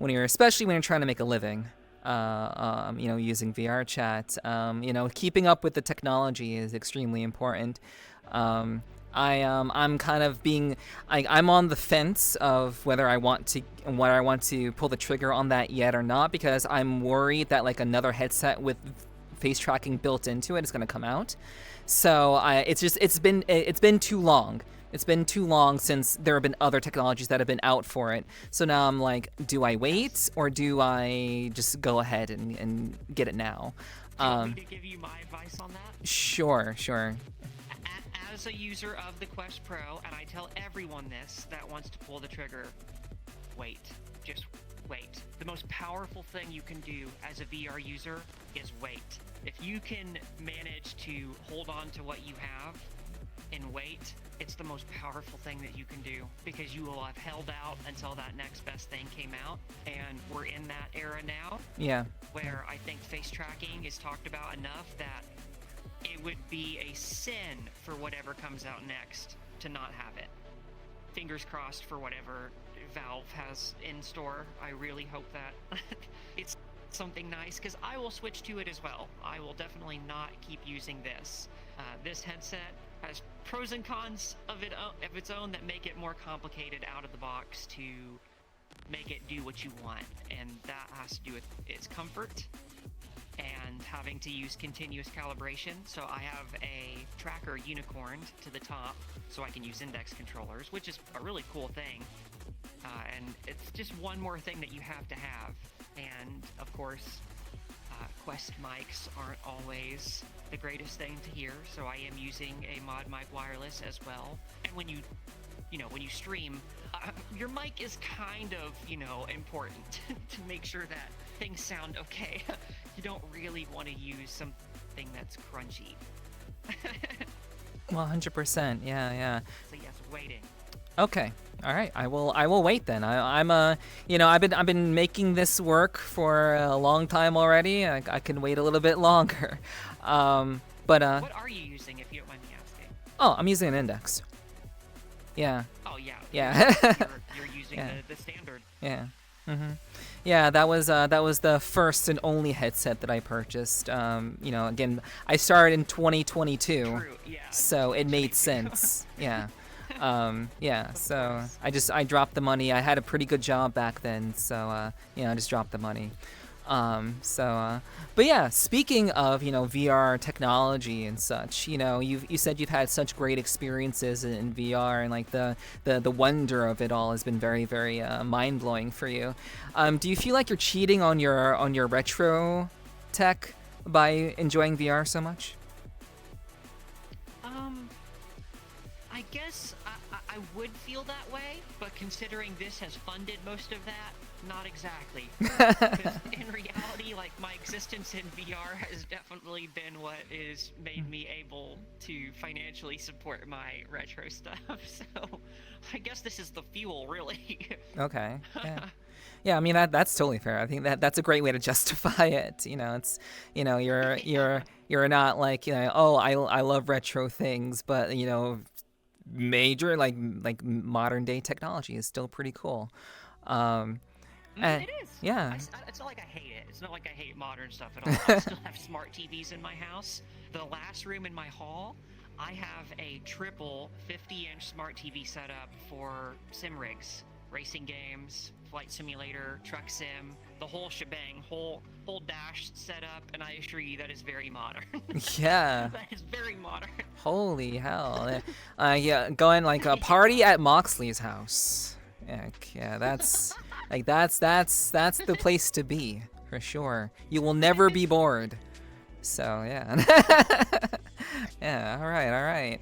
especially when you're trying to make a living. Using VRChat, keeping up with the technology is extremely important. I'm kind of I'm on the fence of whether I want to pull the trigger on that yet or not, because I'm worried that like another headset with face tracking built into it is going to come out. So it's been too long. It's been too long since there have been other technologies that have been out for it. So now I'm like, do I wait or do I just go ahead and get it now? Do you want me to give you my advice on that? Sure. As a user of the Quest Pro, and I tell everyone this that wants to pull the trigger, wait. Just wait. The most powerful thing you can do as a VR user is wait. If you can manage to hold on to what you have and wait, it's the most powerful thing that you can do, because you will have held out until that next best thing came out, and we're in that era now. Yeah. Where I think face tracking is talked about enough that it would be a sin for whatever comes out next to not have it. Fingers crossed for whatever Valve has in store. I really hope that it's something nice, because I will switch to it as well. I will definitely not keep using this. This headset has pros and cons of its own that make it more complicated out of the box to make it do what you want, and that has to do with its comfort and having to use continuous calibration. So I have a tracker unicorned to the top so I can use index controllers, which is a really cool thing. And it's just one more thing that you have to have. And of course, Quest mics aren't always the greatest thing to hear, so I am using a mod mic wireless as well. And when you stream, your mic is kind of, important to make sure that things sound okay. You don't really want to use something that's crunchy. Well, 100%. Yeah. So yes, waiting. Okay. All right. I will wait then. I've been making this work for a long time already. I can wait a little bit longer. But what are you using, if you don't mind me asking? Oh, I'm using an index. Yeah. Oh yeah. Yeah. You're using the standard. Yeah. Yeah, that was the first and only headset that I purchased. Again, I started in 2022. True, yeah. So it made sense. Yeah. So I dropped the money. I had a pretty good job back then, so I just dropped the money. But yeah, speaking of VR technology and such, you said you've had such great experiences in VR, and like the wonder of it all has been very, very mind blowing for you. Do you feel like you're cheating on your retro tech by enjoying VR so much? I guess I would feel that way, but considering this has funded most of that, not exactly. Because in reality, like, my existence in VR has definitely been what is made me able to financially support my retro stuff. So I guess this is the fuel, really. Okay. Yeah, I mean that's totally fair. I think that's a great way to justify it. It's you're not like I love retro things, but major like modern day technology is still pretty cool. It is. Yeah. It's not like I hate it. It's not like I hate modern stuff at all. I still have smart TVs in my house. The last room in my hall, I have a triple 50-inch smart TV set up for sim rigs. racing games, flight simulator, truck sim, the whole shebang, whole dash setup, and I assure you that is very modern. Yeah. That is very modern. Holy hell. Yeah, going like a party at Moxley's house. Yeah, that's like that's the place to be for sure. You will never be bored. So yeah. Yeah, all right.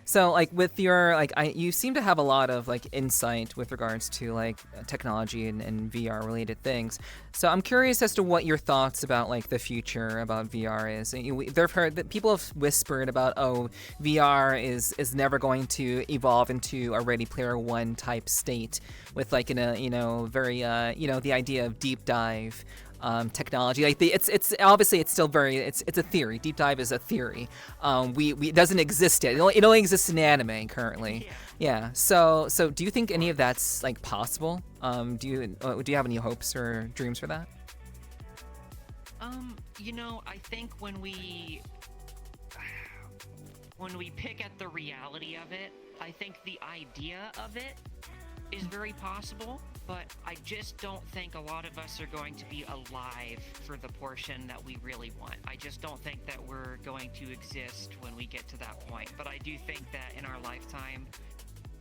So like with your you seem to have a lot of like insight with regards to like technology and VR related things. So I'm curious as to what your thoughts about like the future about VR is. They've heard that people have whispered about, oh, VR is never going to evolve into a Ready Player One type state with like in a very the idea of deep dive technology. Like it's obviously it's still very it's a theory. Deep dive is a theory. It doesn't exist yet. It only exists in anime currently. Yeah. So do you think any of that's like possible? Do you have any hopes or dreams for that? I think when we pick at the reality of it, I think the idea of it is very possible, but I just don't think a lot of us are going to be alive for the portion that we really want. I just don't think that we're going to exist when we get to that point. But I do think that in our lifetime,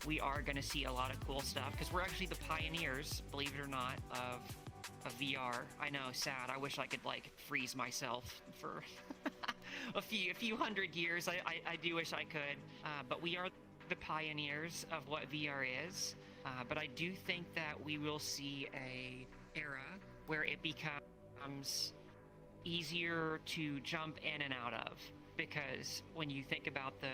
we are going to see a lot of cool stuff because we're actually the pioneers, believe it or not, of VR. I know, sad. I wish I could like freeze myself for a few hundred years. I do wish I could, but we are the pioneers of what VR is. But I do think that we will see a era where it becomes easier to jump in and out of, because when you think about the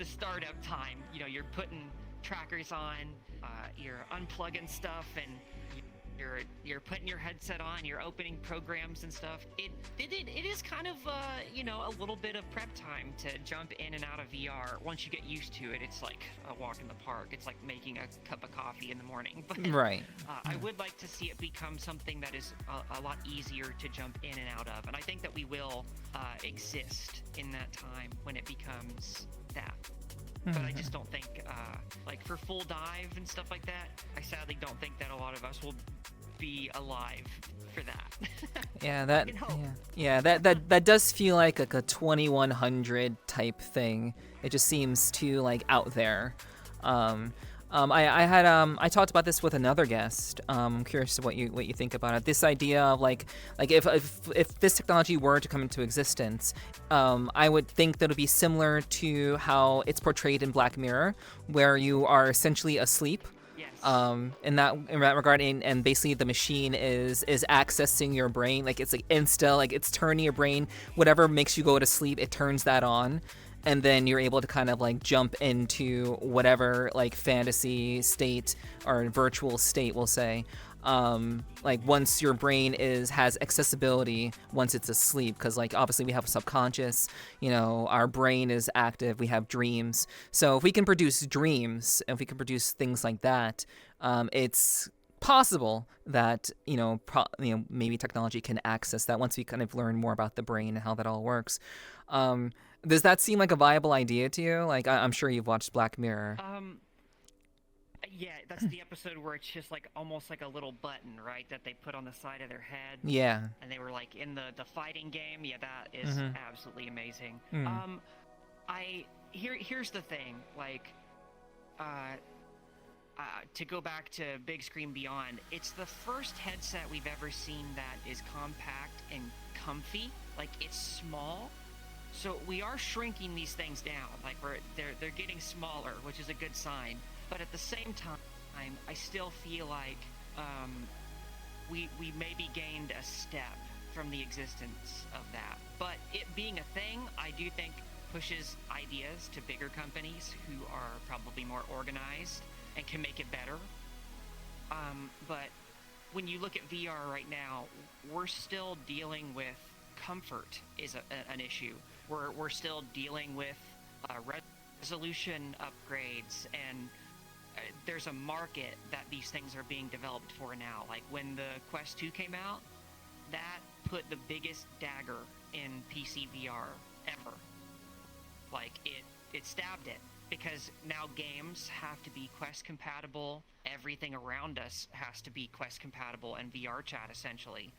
startup time, you're putting trackers on, you're unplugging stuff, and you're putting your headset on, you're opening programs and stuff. It is kind of a little bit of prep time to jump in and out of VR. Once you get used to it, it's like a walk in the park. It's like making a cup of coffee in the morning. But, right. I would like to see it become something that is a lot easier to jump in and out of, and I think that we will exist in that time when it becomes that. But I just don't think, like for full dive and stuff like that, I sadly don't think that a lot of us will be alive for that. Yeah, that does feel like a 2100 type thing. It just seems too like out there. I talked about this with another guest. I'm curious what you think about it. This idea of like if this technology were to come into existence, I would think that it would be similar to how it's portrayed in Black Mirror, where you are essentially asleep. Yes. In that regard, and basically the machine is accessing your brain, like it's like like it's turning your brain, whatever makes you go to sleep, it turns that on. And then you're able to kind of like jump into whatever like fantasy state or virtual state, we'll say. Like once your brain has accessibility once it's asleep, because like obviously we have a subconscious, our brain is active, we have dreams. So if we can produce dreams, if we can produce things like that, it's possible that maybe technology can access that once we kind of learn more about the brain and how that all works. Does that seem like a viable idea to you? Like, I'm sure you've watched Black Mirror. Yeah, that's the episode where it's just like almost like a little button, right, that they put on the side of their head. Yeah. And they were like in the fighting game. Yeah, that is absolutely amazing. Here's the thing, like, to go back to Big Screen Beyond, it's the first headset we've ever seen that is compact and comfy. Like, it's small. So we are shrinking these things down. Like they're getting smaller, which is a good sign. But at the same time, I still feel like we maybe gained a step from the existence of that. But it being a thing, I do think pushes ideas to bigger companies who are probably more organized and can make it better. But when you look at VR right now, we're still dealing with comfort is an issue. We're still dealing with resolution upgrades, and there's a market that these things are being developed for now. Like when the Quest 2 came out, that put the biggest dagger in PC VR ever. Like it stabbed it. because now games have to be Quest compatible. Everything around us has to be Quest compatible and VRChat essentially.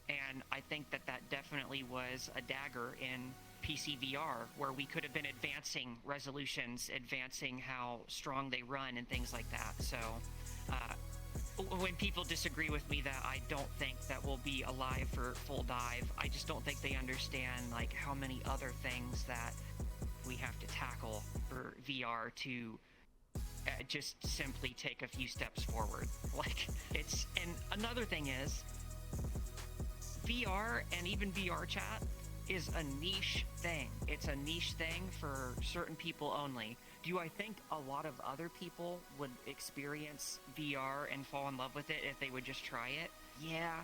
And I think that definitely was a dagger in PC VR, where we could have been advancing resolutions, advancing how strong they run and things like that. So when people disagree with me that I don't think that we'll be alive for full dive, I just don't think they understand like how many other things that we have to tackle for VR to just simply take a few steps forward. Like and another thing is VR and even VRChat is a niche thing. It's a niche thing for certain people only. Do I think a lot of other people would experience VR and fall in love with it if they would just try it? Yeah,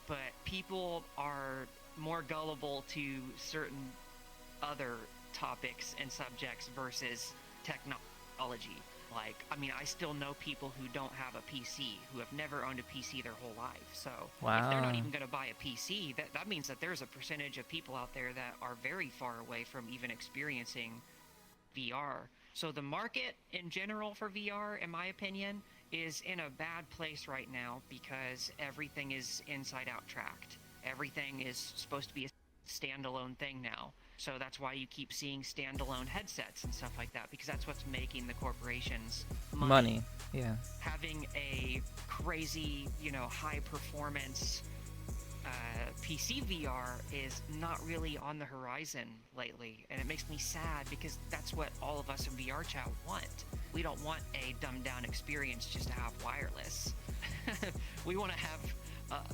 but people are more gullible to certain other topics and subjects versus technology. Like, I mean, I still know people who don't have a PC, who have never owned a PC their whole life. So if they're not even going to buy a PC, that means that there's a percentage of people out there that are very far away from even experiencing VR. So the market in general for VR, in my opinion, is in a bad place right now because everything is inside out tracked. Everything is supposed to be a standalone thing now. So that's why you keep seeing standalone headsets and stuff like that, because that's what's making the corporations money. Yeah. Having a crazy, high performance PC VR is not really on the horizon lately, and it makes me sad because that's what all of us in VRChat want. We don't want a dumbed down experience just to have wireless. We want to have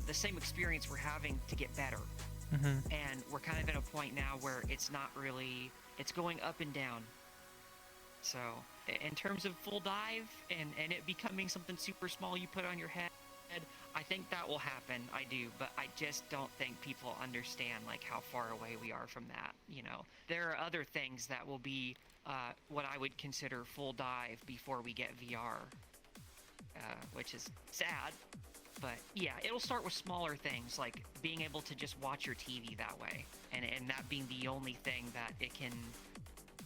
the same experience we're having to get better. Mm-hmm. And we're kind of in a point now where it's not really, it's going up and down. So in terms of full dive and it becoming something super small you put on your head, I think that will happen. I do, but I just don't think people understand like how far away we are from that. There are other things that will be what I would consider full dive before we get VR, which is sad. But yeah, it'll start with smaller things, like being able to just watch your TV that way, and that being the only thing that it can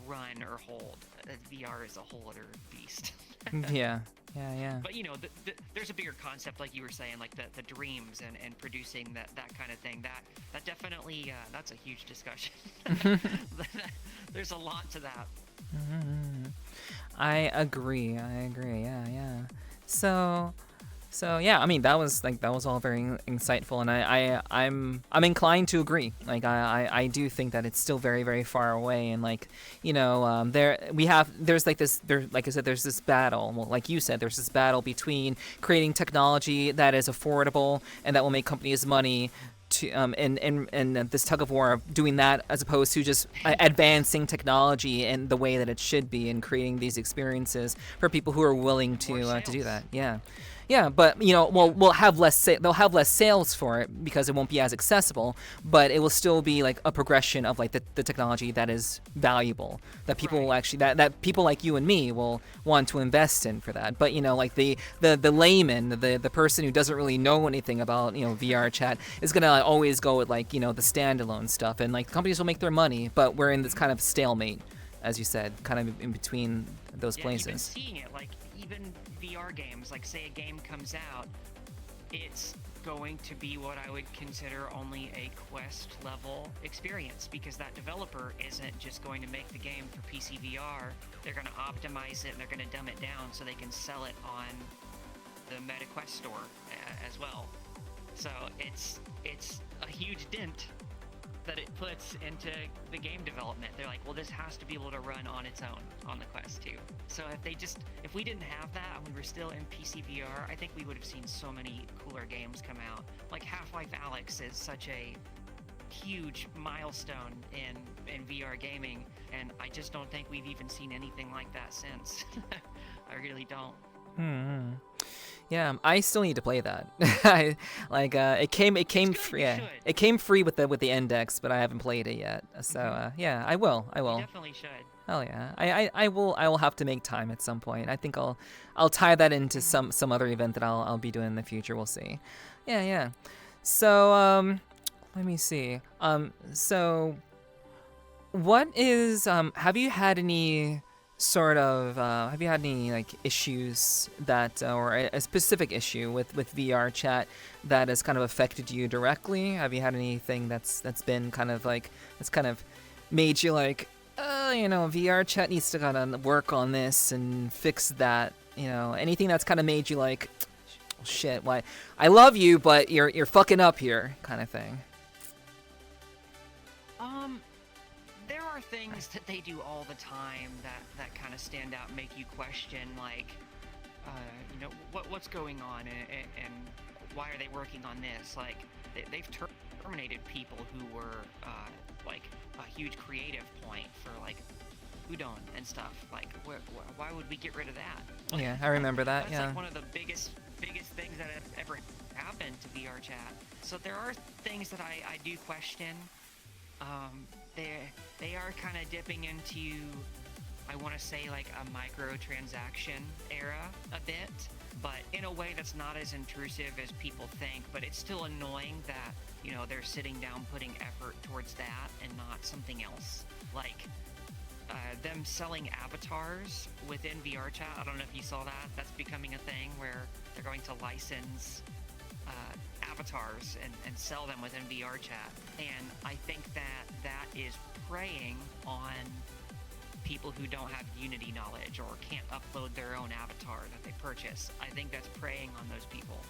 run or hold. VR is a whole other beast. Yeah. But there's a bigger concept, like you were saying, like the dreams and producing that kind of thing. That definitely that's a huge discussion. There's a lot to that. Mm-hmm. I agree. Yeah. So yeah, I mean that was all very insightful, and I'm inclined to agree. Like I do think that it's still very, very far away, and like there's like I said, there's this battle. Well, like you said, there's this battle between creating technology that is affordable and that will make companies money, to and this tug of war of doing that as opposed to just advancing technology in the way that it should be and creating these experiences for people who are willing to do that. Yeah, but they'll have less sales for it because it won't be as accessible, but it will still be like a progression of like the technology that is valuable, that people will actually that people like you and me will want to invest in for that. But like the layman, the person who doesn't really know anything about VRChat is gonna always go with like the standalone stuff, and like companies will make their money, but we're in this kind of stalemate, as you said, kind of in between those places. You've been seeing it, like even VR games, like say a game comes out, it's going to be what I would consider only a Quest level experience, because that developer isn't just going to make the game for PC VR. They're going to optimize it and they're going to dumb it down so they can sell it on the MetaQuest store as well. So it's a huge dent that it puts into the game development. They're like, well, this has to be able to run on its own on the Quest 2. So if we didn't have that and we were still in PC VR, I think we would have seen so many cooler games come out. Like Half-Life Alyx is such a huge milestone in VR gaming, and I just don't think we've even seen anything like that since. I really don't. Hmm. Yeah, I still need to play that. It came free. Yeah, it came free with the index, but I haven't played it yet. So yeah, I will. You definitely should. Oh yeah, I will have to make time at some point. I think I'll tie that into some other event that I'll be doing in the future. We'll see. Yeah. So let me see. So what is have you had any sort of have you had any like issues that or a specific issue with VRChat that has kind of affected you directly? Have you had anything that's been kind of like that's kind of made you like, VRChat needs to kind of work on this and fix that? Anything that's kind of made you like, shit, why? I love you, but you're fucking up here, kind of thing. There are things that they do all the time that kind of stand out and make you question, like, what's going on and why are they working on this? Like, they've terminated people who were, like, a huge creative point for, like, udon and stuff. Like, why would we get rid of that? Yeah, I remember that. That's yeah. like one of the biggest things that have ever happened to VRChat. So there are things that I do question. They are kind of dipping into, I want to say, like a microtransaction era a bit, but in a way that's not as intrusive as people think. But it's still annoying that they're sitting down putting effort towards that and not something else. Like them selling avatars within VRChat. I don't know if you saw that. That's becoming a thing where they're going to license avatars and sell them within VRChat. And I think that is preying on people who don't have Unity knowledge or can't upload their own avatar that they purchase. I think that's preying on those people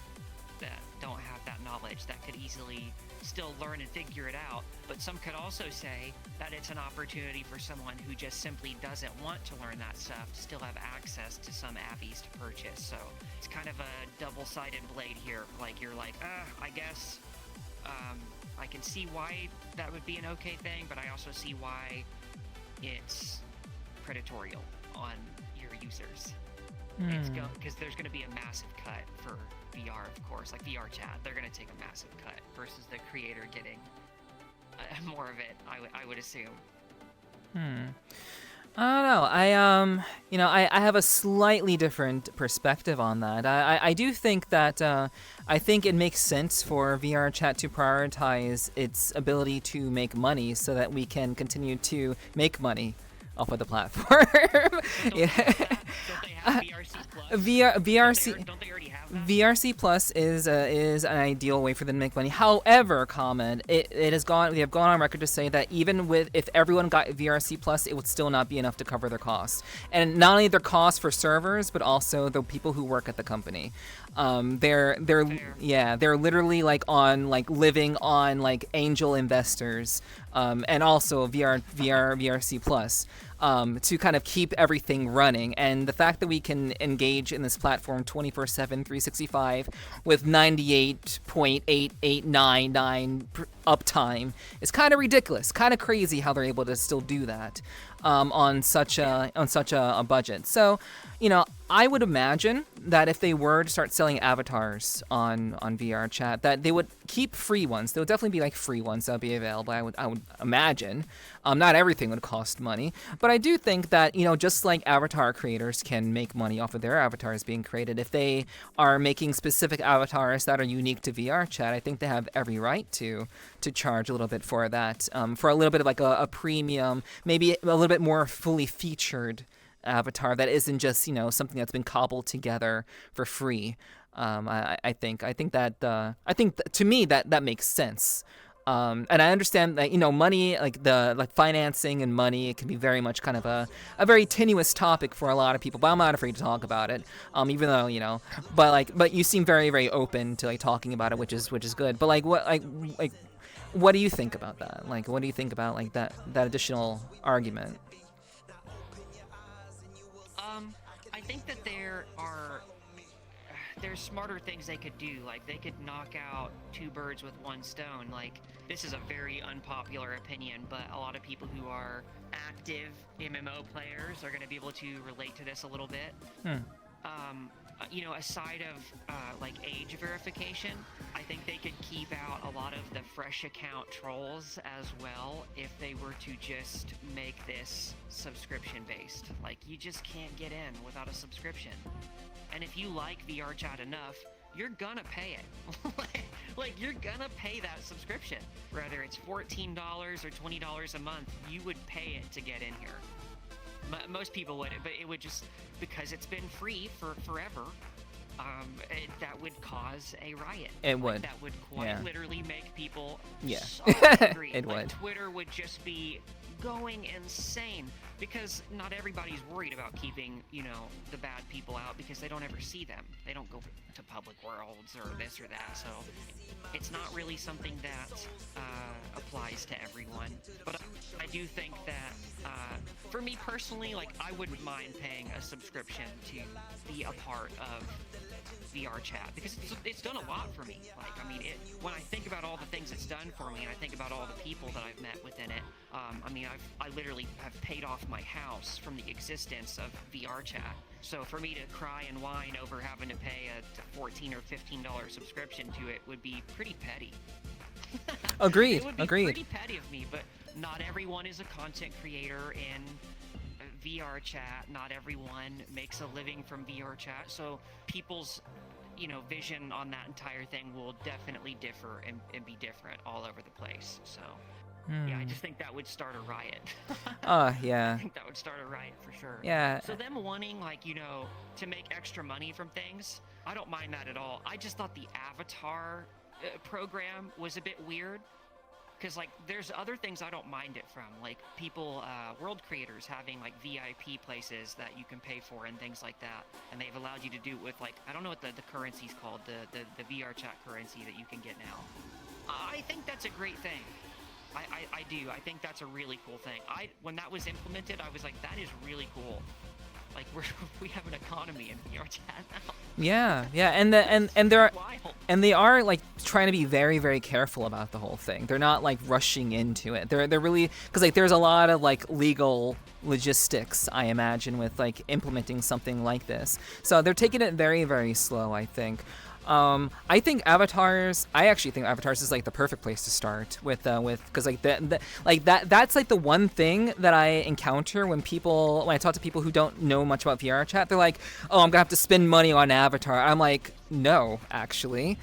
that don't have that knowledge, that could easily still learn and figure it out. But some could also say that it's an opportunity for someone who just simply doesn't want to learn that stuff to still have access to some avies to purchase. So it's kind of a double-sided blade here. Like, you're like, I guess I can see why that would be an okay thing, but I also see why it's predatorial on your users. It's because there's going to be a massive cut for VR, of course, like VRChat. They're going to take a massive cut versus the creator getting more of it. I would assume. I don't know. I have a slightly different perspective on that. I do think that I think it makes sense for VRChat to prioritize its ability to make money so that we can continue to make money off of the platform. Don't they have VRC Plus? Don't they already have that? VRC Plus is an ideal way for them to make money. However, they have gone on record to say that even if everyone got VRC Plus, it would still not be enough to cover their costs, and not only their costs for servers, but also the people who work at the company. They're literally living on like angel investors, and also VRC Plus, to kind of keep everything running. And the fact that we can engage in this platform 24/7, 365 with 98.8899 uptime is kind of ridiculous, kind of crazy how they're able to still do that on such a budget. So, I would imagine that if they were to start selling avatars on VRChat, that they would keep free ones. There would definitely be like free ones that would be available. I would imagine. Not everything would cost money, but I do think that just like avatar creators can make money off of their avatars being created, if they are making specific avatars that are unique to VRChat, I think they have every right to charge a little bit for that, for a little bit of like a premium, maybe a little bit more fully featured avatar that isn't just something that's been cobbled together for free. I think to me that makes sense. And I understand that money, like financing and money, it can be very much kind of a very tenuous topic for a lot of people. But I'm not afraid to talk about it, even though but you seem very, very open to like talking about it, which is good. But what do you think about that? Like, what do you think about like that additional argument? I think that there's smarter things they could do. Like, they could knock out two birds with one stone. Like, this is a very unpopular opinion, but a lot of people who are active MMO players are going to be able to relate to this a little bit. Aside of like age verification, I think they could keep out a lot of the fresh account trolls as well if they were to just make this subscription based. Like, you just can't get in without a subscription. And if you like VRChat enough, you're gonna pay it. like you're gonna pay that subscription. Whether it's $14 or $20 a month, you would pay it to get in here. Most people wouldn't, but it would just, because it's been free for forever, that would cause a riot. It would. That would quite literally make people so angry. It would. Twitter would just be going insane, because not everybody's worried about keeping, the bad people out, because they don't ever see them. They don't go to public worlds or this or that, so it's not really something that applies to everyone. But I do think that, for me personally, I wouldn't mind paying a subscription to be a part of VRChat, because it's done a lot for me. When I think about all the things it's done for me, and I think about all the people that I've met within it, I literally have paid off my house from the existence of VRChat. So for me to cry and whine over having to pay a $14 or $15 subscription to it would be pretty petty. Agreed. It would be Agreed. pretty petty of me, but not everyone is a content creator in VRChat. Not everyone makes a living from VRChat. So people's, vision on that entire thing will definitely differ and be different all over the place. So, yeah, I just think that would start a riot. Yeah. I think that would start a riot for sure. Yeah. So them wanting, to make extra money from things, I don't mind that at all. I just thought the avatar program was a bit weird, because there's other things I don't mind it from, people, world creators having VIP places that you can pay for and things like that, and they've allowed you to do it with I don't know what the currency's called, the VRChat currency that you can get now. I think that's a great thing. I do. I think that's a really cool thing. When that was implemented, I was like, that is really cool. We have an economy in VRChat now. Yeah, and they are trying to be very, very careful about the whole thing. They're not rushing into it. They're really, because there's a lot of legal logistics, I imagine, with implementing something like this. So they're taking it very, very slow, I think. I actually think avatars is the perfect place to start with because that's the one thing that I encounter when I talk to people who don't know much about VRChat. They're like, oh, I'm gonna have to spend money on avatar. I'm like, no, actually,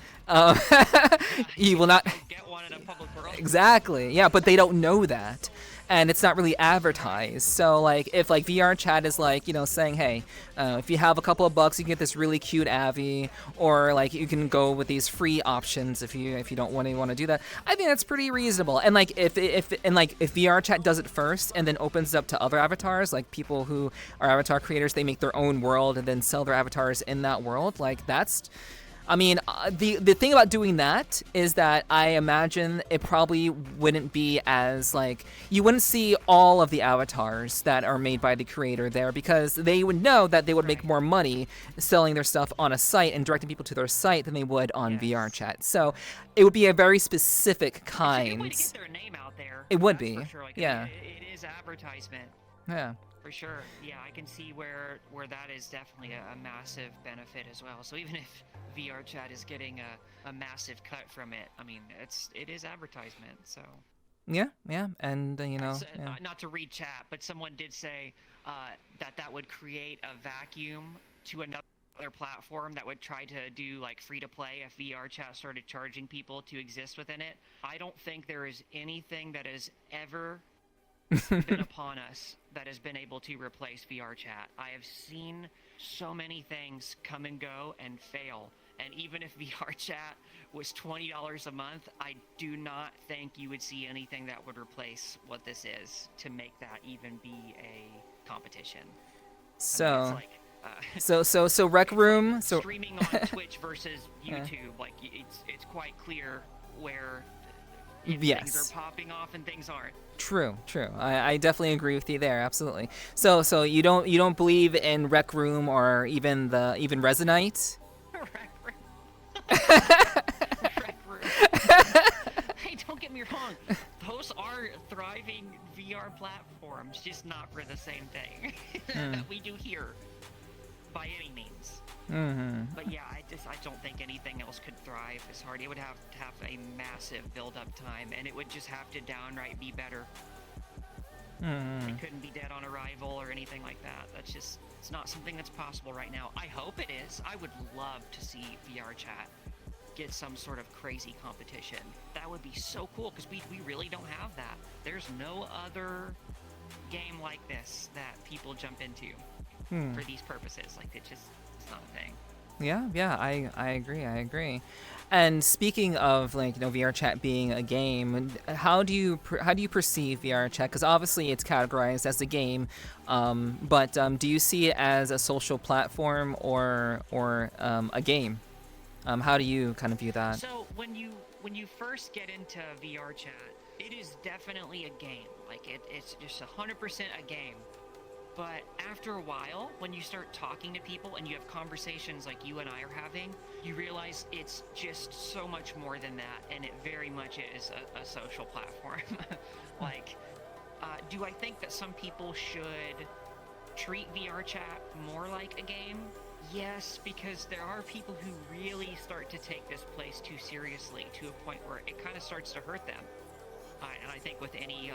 you will not get one in a public world. Exactly, yeah, but they don't know that. And it's not really advertised. So if VRChat is saying, hey, if you have a couple of bucks, you can get this really cute Avi, or you can go with these free options if you don't want to do that. I think that's pretty reasonable. And if VRChat does it first and then opens it up to other avatars, people who are avatar creators, they make their own world and then sell their avatars in that world. That's. The thing about doing that is that I imagine it probably wouldn't be as you wouldn't see all of the avatars that are made by the creator there, because they would know that they would make more money selling their stuff on a site and directing people to their site than they would on VRChat. So it would be a very specific kind. It's a good way to get their name out there. It would be. For sure. Yeah. It is advertisement. Yeah. For sure. Yeah, I can see where that is definitely a massive benefit as well. So even if VRChat is getting a massive cut from it, it is advertisement. So yeah, and not to read chat, but someone did say that would create a vacuum to another platform that would try to do free to play if VRChat started charging people to exist within it. I don't think there is anything that has ever been upon us that has been able to replace VRChat. I have seen so many things come and go and fail, and even if VRChat was $20 a month, I do not think you would see anything that would replace what this is to make that even be a competition. So so Rec Room, so streaming on Twitch versus YouTube, it's quite clear where things are popping off and things aren't. True. I definitely agree with you there. Absolutely. So you don't believe in Rec Room or even Resonite? Rec Room. Hey, don't get me wrong. Those are thriving VR platforms, just not for the same thing that we do here, by any means. Mm-hmm. But yeah, I don't think anything else could thrive as hard. It would have to have a massive build-up time, and it would just have to downright be better. It couldn't be dead on arrival or anything like that. It's not something that's possible right now. I hope it is. I would love to see VRChat get some sort of crazy competition. That would be so cool, because we really don't have that. There's no other game like this that people jump into for these purposes. Like, it's not a thing. Yeah, I agree. And speaking of, like, VRChat being a game, how do you perceive VRChat? Because obviously it's categorized as a game, but do you see it as a social platform or a game? How do you kind of view that? So when you first get into VRChat, it is definitely a game. Like, it's just 100% a game. But after a while, when you start talking to people and you have conversations like you and I are having, you realize it's just so much more than that, and it very much is a social platform. Like, do I think that some people should treat VRChat more like a game? Yes, because there are people who really start to take this place too seriously, to a point where it kind of starts to hurt them. And I think with any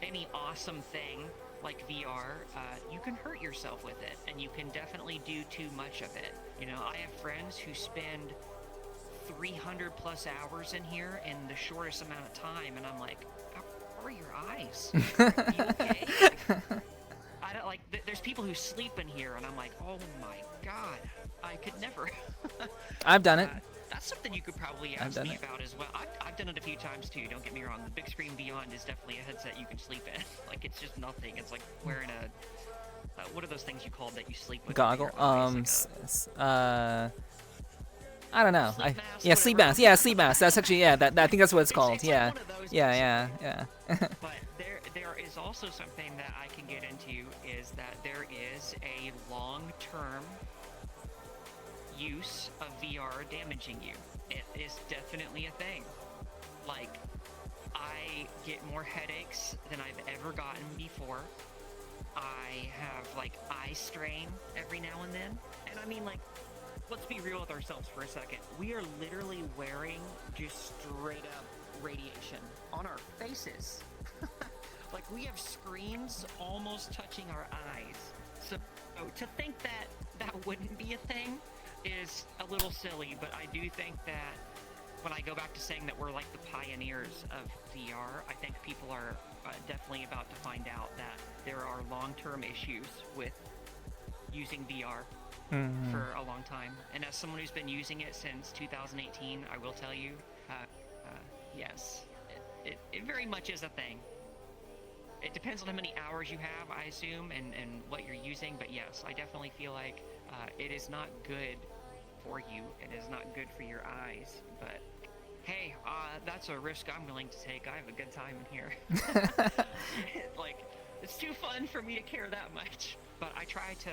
any awesome thing like VR, you can hurt yourself with it, and you can definitely do too much of it. I have friends who spend 300 plus hours in here in the shortest amount of time, and I'm like, how are your eyes? Are you okay? I don't like. There's people who sleep in here, and I'm like, oh my god, I could never. I've done it. That's something you could probably ask me about as well. I've done it a few times too, don't get me wrong. The Big Screen Beyond is definitely a headset you can sleep in. Like, it's just nothing. It's like wearing a what are those things you called that you sleep with? Goggle. I don't know. Sleep mask. Yeah, sleep mask. That's actually, I think that's what it's called. Yeah. Like Yeah. But there is also something that I can get into, is that there is a long-term use of VR damaging you. It is definitely a thing. Like, I get more headaches than I've ever gotten before. I have, like, eye strain every now and then. And I mean, like, let's be real with ourselves for a second. We are literally wearing just straight up radiation on our faces. Like, we have screens almost touching our eyes. So to think that wouldn't be a thing is a little silly, but I do think that when I go back to saying that we're like the pioneers of VR, I think people are definitely about to find out that there are long-term issues with using VR for a long time. And as someone who's been using it since 2018, I will tell you, yes, it very much is a thing. It depends on how many hours you have, I assume, and what you're using, but yes, I definitely feel like it is not good for you. It is not good for your eyes, but hey, that's a risk I'm willing to take. I have a good time in here. Like, it's too fun for me to care that much. But I try to,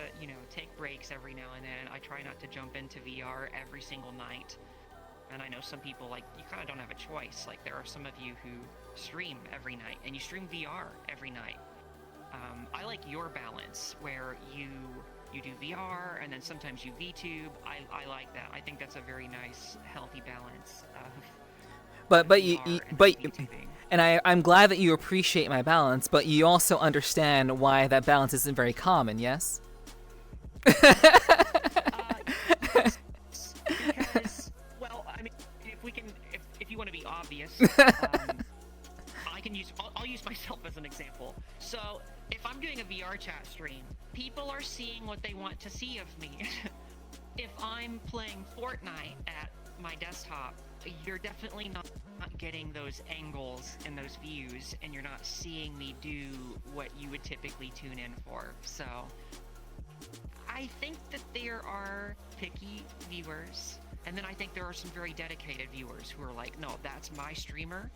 take breaks every now and then. I try not to jump into VR every single night. And I know some people, like, you kind of don't have a choice. Like, there are some of you who stream every night, and you stream VR every night. I like your balance, where you do VR, and then sometimes you VTube. I like that. I think that's a very nice, healthy balance of and I'm glad that you appreciate my balance, but you also understand why that balance isn't very common, yes? Yes, because, well, I mean, if you want to be obvious, I'll use myself as an example. So, if I'm doing a VRChat stream, people are seeing what they want to see of me. If I'm playing Fortnite at my desktop, you're definitely not getting those angles and those views, and you're not seeing me do what you would typically tune in for. So I think that there are picky viewers, and then I think there are some very dedicated viewers who are like, no, that's my streamer.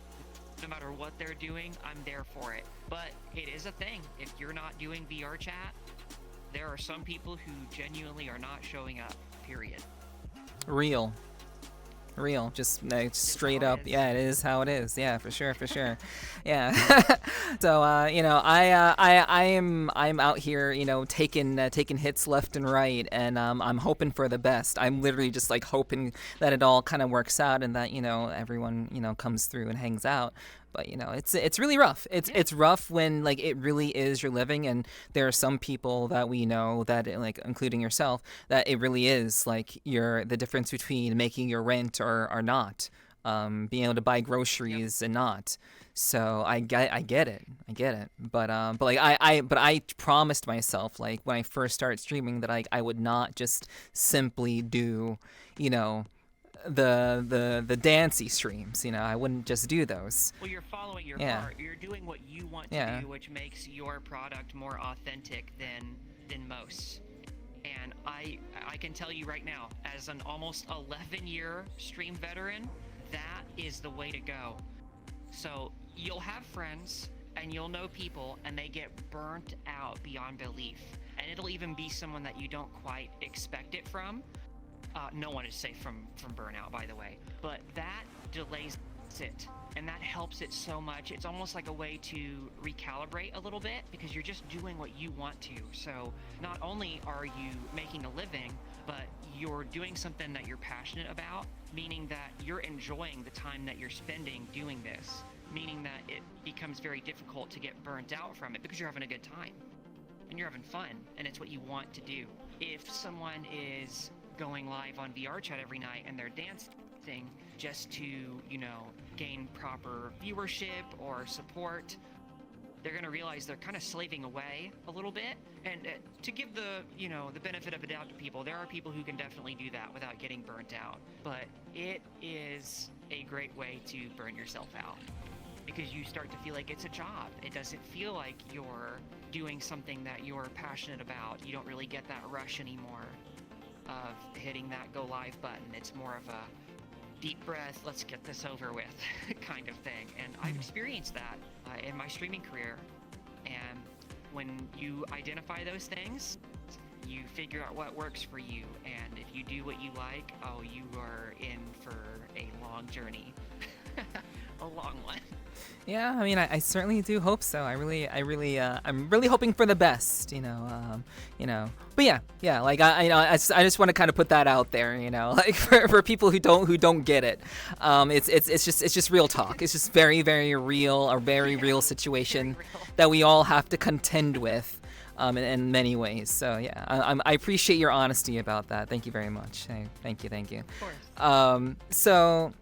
No matter what they're doing, I'm there for it. But it is a thing. If you're not doing VRChat, there are some people who genuinely are not showing up, period. Real, just straight up. Yeah, it is how it is. Yeah, for sure. Yeah. So I'm out here, taking hits left and right, and I'm hoping for the best. I'm literally just like hoping that it all kind of works out, and that everyone comes through and hangs out. But it's really rough. It's rough when, like, it really is your living, and there are some people that we know that, like, including yourself, that it really is like the difference between making your rent or not. being able to buy groceries and not. So I get it, but like I promised myself, like when I first started streaming, that I would not just simply do, you know, the dancey streams. You know, I wouldn't just do those. Well, you're following your Yeah. heart. You're doing what you want to Yeah. do, which makes your product more authentic than most. And I can tell you right now, as an almost 11-year stream veteran, that is the way to go. So you'll have friends and you'll know people, and they get burnt out beyond belief. And it'll even be someone that you don't quite expect it from. No one is safe from burnout, by the way. But that delays it, and that helps it so much. It's almost like a way to recalibrate a little bit, because you're just doing what you want to. So not only are you making a living, but you're doing something that you're passionate about, meaning that you're enjoying the time that you're spending doing this, meaning that it becomes very difficult to get burnt out from it, because you're having a good time and you're having fun, and it's what you want to do. If someone is going live on VRChat every night and they're dancing just to, you know, gain proper viewership or support, they're going to realize they're kind of slaving away a little bit. And to give the, you know, the benefit of the doubt to people, there are people who can definitely do that without getting burnt out. But it is a great way to burn yourself out, because you start to feel like it's a job. It doesn't feel like you're doing something that you're passionate about. You don't really get that rush anymore of hitting that go live button. It's more of a deep breath, let's get this over with kind of thing. And I've experienced that in my streaming career. And when you identify those things, you figure out what works for you. And if you do what you like, oh, you are in for a long journey. A long one. Yeah, I mean, I certainly do hope so. I'm really hoping for the best, you know. But yeah, like I just want to kind of put that out there, you know, like for people who don't get it. It's just real talk. It's just very, very real, a very real situation that we all have to contend with, in many ways. So yeah, I appreciate your honesty about that. Thank you very much. Thank you. Of course.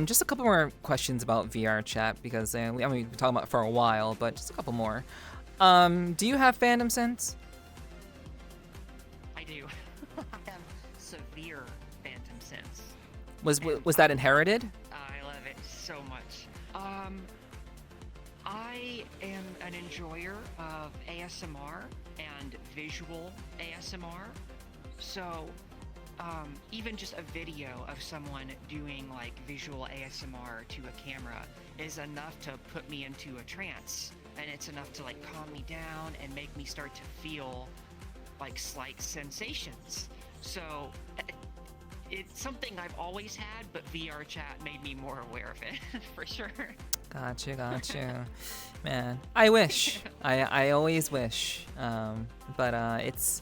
Just a couple more questions about VRChat, because we've been talking about it for a while, but just a couple more. Do you have fandom sense? I do. I have severe phantom sense. Was that inherited? I love it so much. I am an enjoyer of ASMR and visual ASMR. So even just a video of someone doing like visual ASMR to a camera is enough to put me into a trance, and it's enough to like calm me down and make me start to feel like slight sensations. So it's something I've always had, but VRChat made me more aware of it for sure. Gotcha. Man, I wish. I always wish. But it's,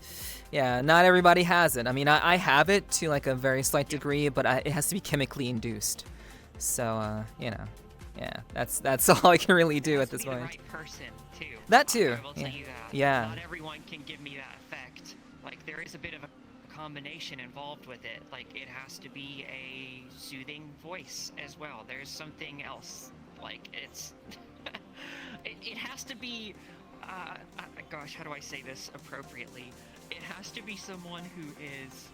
yeah, not everybody has it. I mean, I have it to like a very slight degree, but it has to be chemically induced. So, you know, yeah, that's all I can really do at this point. The right person too. That too. I will tell you that. Yeah. Not everyone can give me that effect. Like there is a bit of a combination involved with it. Like it has to be a soothing voice as well. There's something else. Like it's it has to be gosh, how do I say this appropriately? It has to be someone who is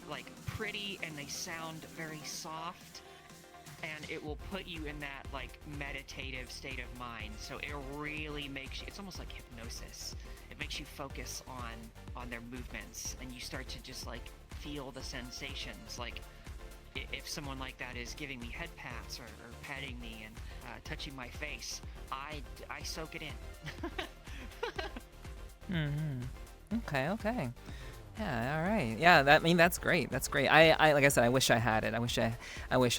like pretty and they sound very soft, and it will put you in that like meditative state of mind. So it really makes you, it's almost like hypnosis. It makes you focus on their movements, and you start to just like feel the sensations. Like if someone like that is giving me head pats or patting me and touching my face, I soak it in. Okay. Yeah, all right. Yeah, that's great. I like I said, I wish I had it. I wish I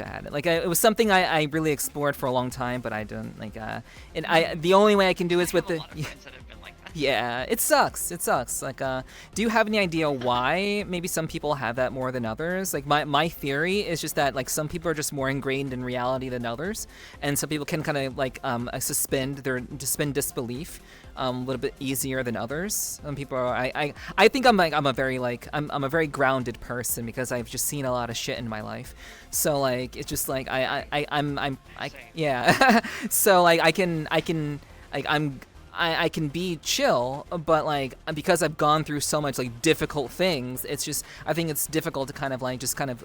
had it. Like it was something I really explored for a long time, but I didn't like. And the only way I can do is with the. I have a lot of friends that have been like Yeah, it sucks. It sucks. Like, do you have any idea why maybe some people have that more than others? Like, my theory is just that, like, some people are just more ingrained in reality than others, and some people can kind of, like, suspend disbelief a little bit easier than others. Some people are, I think I'm a very grounded person because I've just seen a lot of shit in my life. So, like, it's just, like, yeah. So, like, I can be chill, but like because I've gone through so much like difficult things, it's just I think it's difficult to kind of like just kind of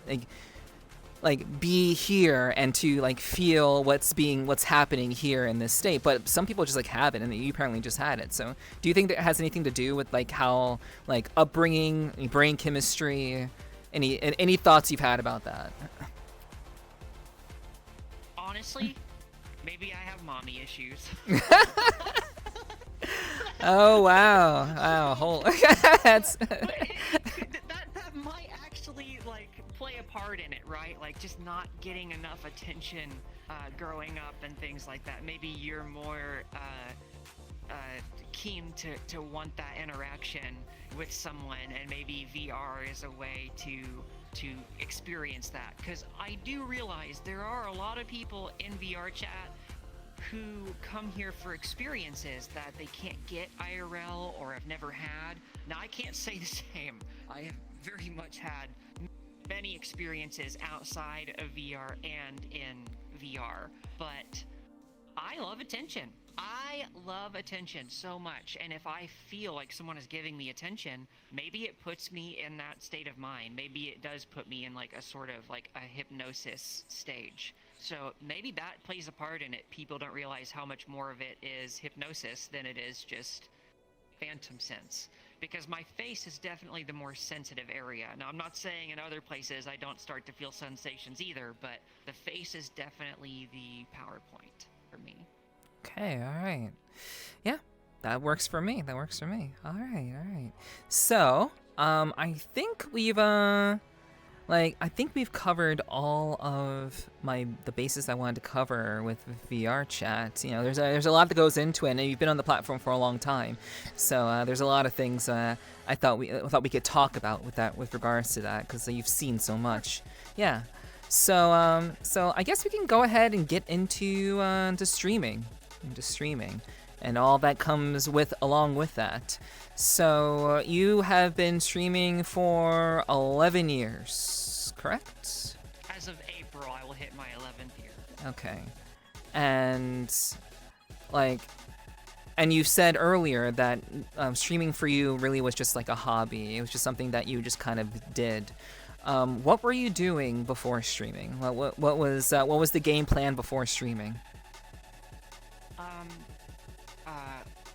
like be here and to like feel what's happening here in this state. But some people just like have it, and you apparently just had it. So do you think that has anything to do with like how like upbringing, brain chemistry, any thoughts you've had about that? Honestly, maybe I have mommy issues. Oh wow! That's that might actually like play a part in it, right? Like just not getting enough attention growing up and things like that. Maybe you're more keen to want that interaction with someone, and maybe VR is a way to experience that. Because I do realize there are a lot of people in VRChat who come here for experiences that they can't get IRL or have never had. Now, I can't say the same. I have very much had many experiences outside of VR and in VR, but I love attention. I love attention so much, and if I feel like someone is giving me attention, maybe it puts me in that state of mind. Maybe it does put me in like a sort of like a hypnosis stage. So maybe that plays a part in it. People don't realize how much more of it is hypnosis than it is just phantom sense. Because my face is definitely the more sensitive area. Now, I'm not saying in other places I don't start to feel sensations either, but the face is definitely the PowerPoint for me. Okay, all right. Yeah, that works for me. All right. So, I think we've covered all of the bases I wanted to cover with VRChat. You know, there's a lot that goes into it, and you've been on the platform for a long time, so there's a lot of things I thought we could talk about with regards to that, because you've seen so much. Yeah. So I guess we can go ahead and get into streaming, and all that comes along with that. So you have been streaming for 11 years, correct? As of April, I will hit my 11th year. Okay. And you said earlier that streaming for you really was just like a hobby. It was just something that you just kind of did. What were you doing before streaming? What was the game plan before streaming?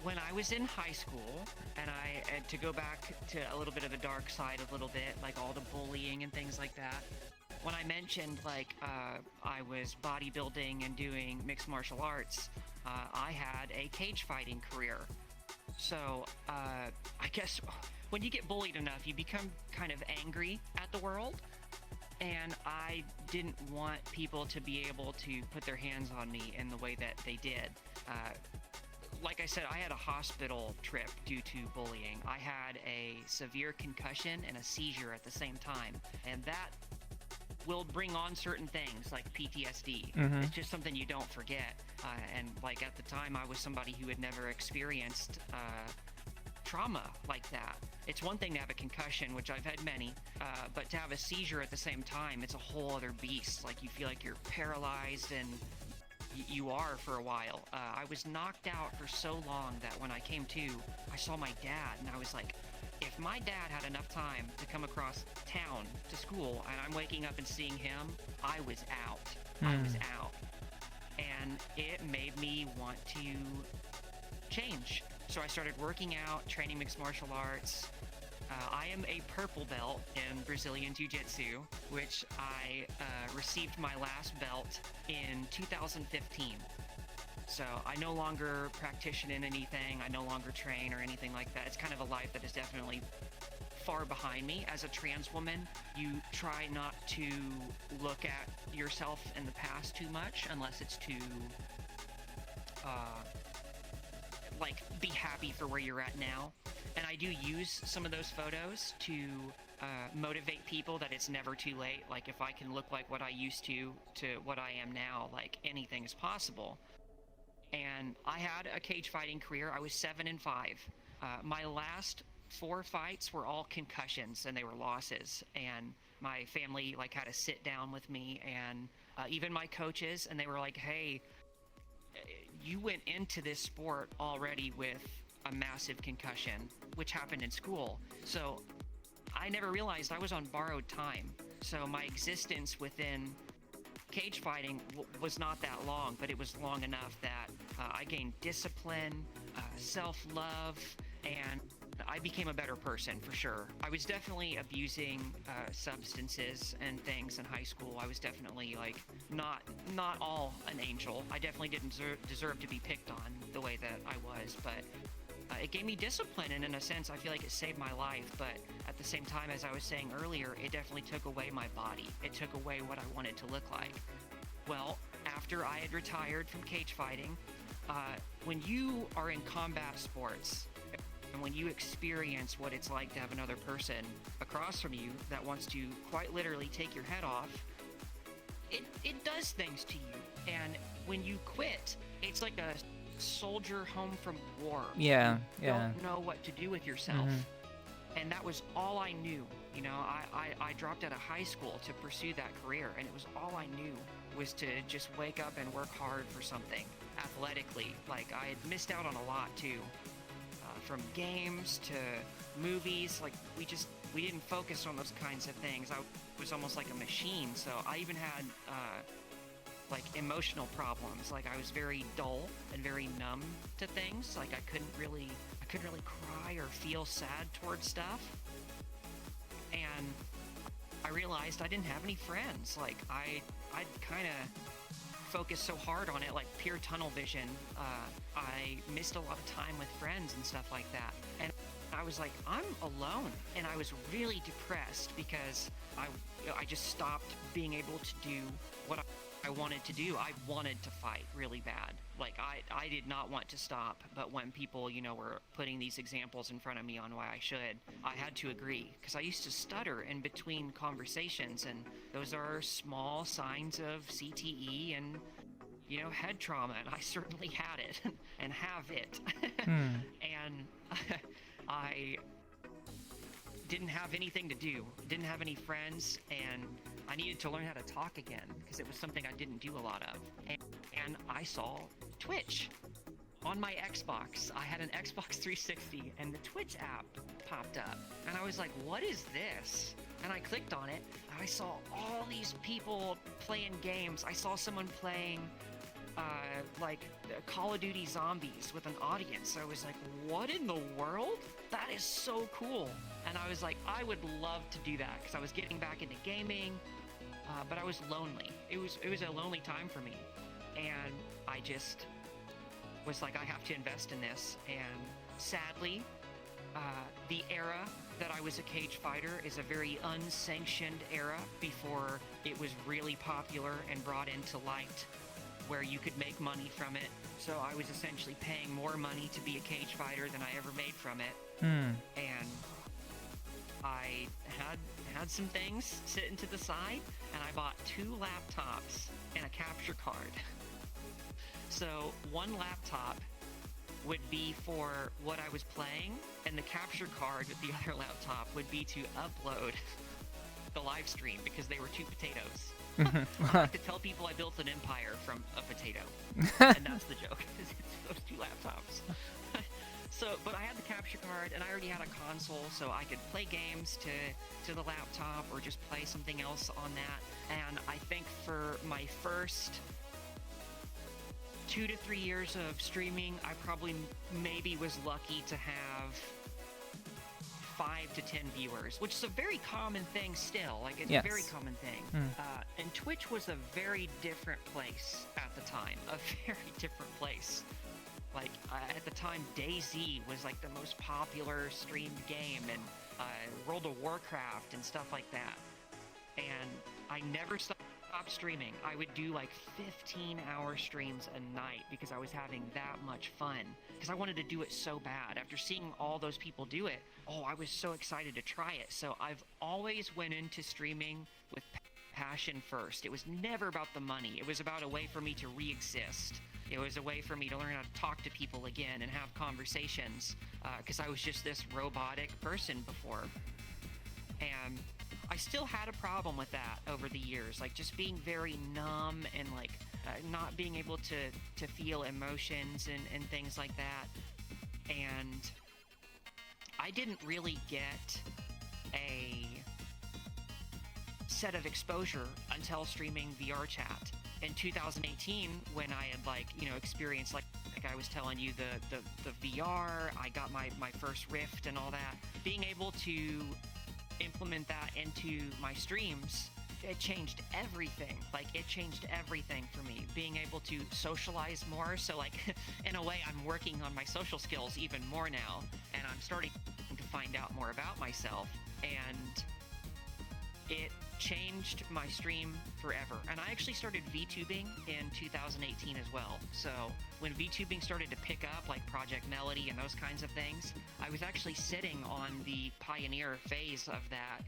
When I was in high school, and to go back to a little bit of the dark side a little bit, like all the bullying and things like that, when I mentioned like I was bodybuilding and doing mixed martial arts, I had a cage fighting career. So I guess when you get bullied enough, you become kind of angry at the world. And I didn't want people to be able to put their hands on me in the way that they did. Like I said, I had a hospital trip due to bullying. I had a severe concussion and a seizure at the same time. And that will bring on certain things like PTSD. Mm-hmm. It's just something you don't forget. And like at the time, I was somebody who had never experienced trauma like that. It's one thing to have a concussion, which I've had many, but to have a seizure at the same time, it's a whole other beast. Like you feel like you're paralyzed, and you are for a while. I was knocked out for so long that when I came to, I saw my dad, and I was like, if my dad had enough time to come across town to school, and I'm waking up and seeing him, I was out. I was out. And it made me want to change. So I started working out, training mixed martial arts. I am a purple belt in Brazilian Jiu-Jitsu, which I received my last belt in 2015. So I no longer practice in anything, I no longer train or anything like that. It's kind of a life that is definitely far behind me. As a trans woman, you try not to look at yourself in the past too much, unless it's to like be happy for where you're at now. And I do use some of those photos to motivate people that it's never too late. Like if I can look like what I used to what I am now, like anything is possible. And I had a cage fighting career. I was 7-5. My last 4 fights were all concussions, and they were losses. And my family like had to sit down with me, and even my coaches, and they were like, "Hey, you went into this sport already with a massive concussion," which happened in school. So I never realized I was on borrowed time. So my existence within cage fighting was not that long, but it was long enough that I gained discipline, self-love, and I became a better person for sure. I was definitely abusing substances and things in high school. I was definitely like not all an angel. I definitely didn't deserve to be picked on the way that I was, but it gave me discipline, and in a sense I feel like it saved my life. But at the same time, as I was saying earlier, it definitely took away my body. It took away what I wanted to look like. Well, after I had retired from cage fighting, when you are in combat sports, and when you experience what it's like to have another person across from you that wants to quite literally take your head off, it does things to you. And when you quit, it's like a soldier home from war. Yeah, you don't know what to do with yourself. And that was all I knew. You know, I dropped out of high school to pursue that career, and it was all I knew was to just wake up and work hard for something athletically. Like I had missed out on a lot too. From games to movies, like we didn't focus on those kinds of things. I was almost like a machine. So I even had like emotional problems. Like I was very dull and very numb to things. Like I couldn't really cry or feel sad towards stuff. And I realized I didn't have any friends. Like I'd kind of focused so hard on it, like pure tunnel vision. I missed a lot of time with friends and stuff like that. And I was like, I'm alone. And I was really depressed because I just stopped being able to do what I wanted to do. I wanted to fight really bad. Like I did not want to stop, but when people, you know, were putting these examples in front of me on why I should, I had to agree, because I used to stutter in between conversations, and those are small signs of CTE and, you know, head trauma, and I certainly had it and have it. And I didn't have anything to do, didn't have any friends, and I needed to learn how to talk again because it was something I didn't do a lot of. And I saw Twitch on my Xbox. I had an Xbox 360 and the Twitch app popped up, and I was like, what is this? And I clicked on it, and I saw all these people playing games. I saw someone playing like Call of Duty Zombies with an audience. I was like, what in the world? That is so cool. And I was like, I would love to do that, because I was getting back into gaming, but I was lonely. It was a lonely time for me, and I just was like, I have to invest in this. And sadly, the era that I was a cage fighter is a very unsanctioned era before it was really popular and brought into light, where you could make money from it. So I was essentially paying more money to be a cage fighter than I ever made from it. And I had some things sitting to the side, and I bought 2 laptops and a capture card. So one laptop would be for what I was playing, and the capture card with the other laptop would be to upload the live stream, because they were 2 potatoes. I like to tell people I built an empire from a potato, and that's the joke. It's those 2 laptops. So, but I had the capture card, and I already had a console, so I could play games to the laptop or just play something else on that. And I think for my first 2 to 3 years of streaming, I probably maybe was lucky to have 5 to 10 viewers, which is a very common thing still. Like, it's a very common thing. And Twitch was a very different place at the time. A very different place. Like, at the time, DayZ was like the most popular streamed game, and World of Warcraft and stuff like that. And I never stopped stopped streaming, I would do like 15-hour streams a night because I was having that much fun. Because I wanted to do it so bad. After seeing all those people do it, I was so excited to try it. So I've always went into streaming with passion first. It was never about the money. It was about a way for me to re-exist. It was a way for me to learn how to talk to people again and have conversations, because I was just this robotic person before. And I still had a problem with that over the years, like just being very numb and like not being able to feel emotions and things like that. And I didn't really get a set of exposure until streaming VRChat in 2018, when I had experienced like I was telling you the VR. I got my first Rift and all that. Being able to implement that into my streams, it changed everything. Like, it changed everything for me. Being able to socialize more. So like in a way, I'm working on my social skills even more now, and I'm starting to find out more about myself, and it changed my stream forever. And I actually started VTubing in 2018 as well. So when VTubing started to pick up, like Project Melody and those kinds of things, I was actually sitting on the pioneer phase of that,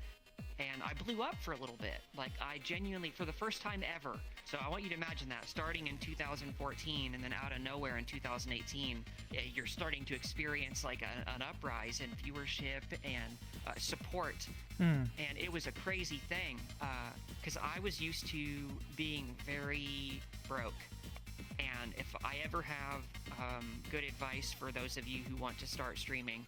and I blew up for a little bit. Like, I genuinely, for the first time ever, so I want you to imagine that, starting in 2014 and then out of nowhere in 2018, you're starting to experience like an uprise in viewership and support. And it was a crazy thing, because I was used to being very broke. And if I ever have good advice for those of you who want to start streaming,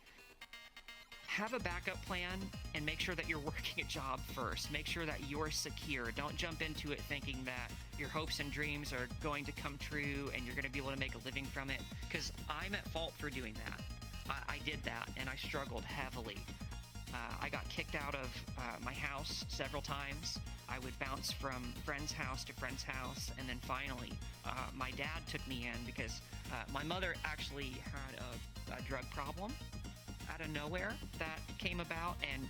have a backup plan and make sure that you're working a job first. Make sure that you're secure. Don't jump into it thinking that your hopes and dreams are going to come true and you're going to be able to make a living from it, because I'm at fault for doing that. I did that, and I struggled heavily. I got kicked out of my house several times. I would bounce from friend's house to friend's house, and then finally my dad took me in because my mother actually had a drug problem out of nowhere that came about, and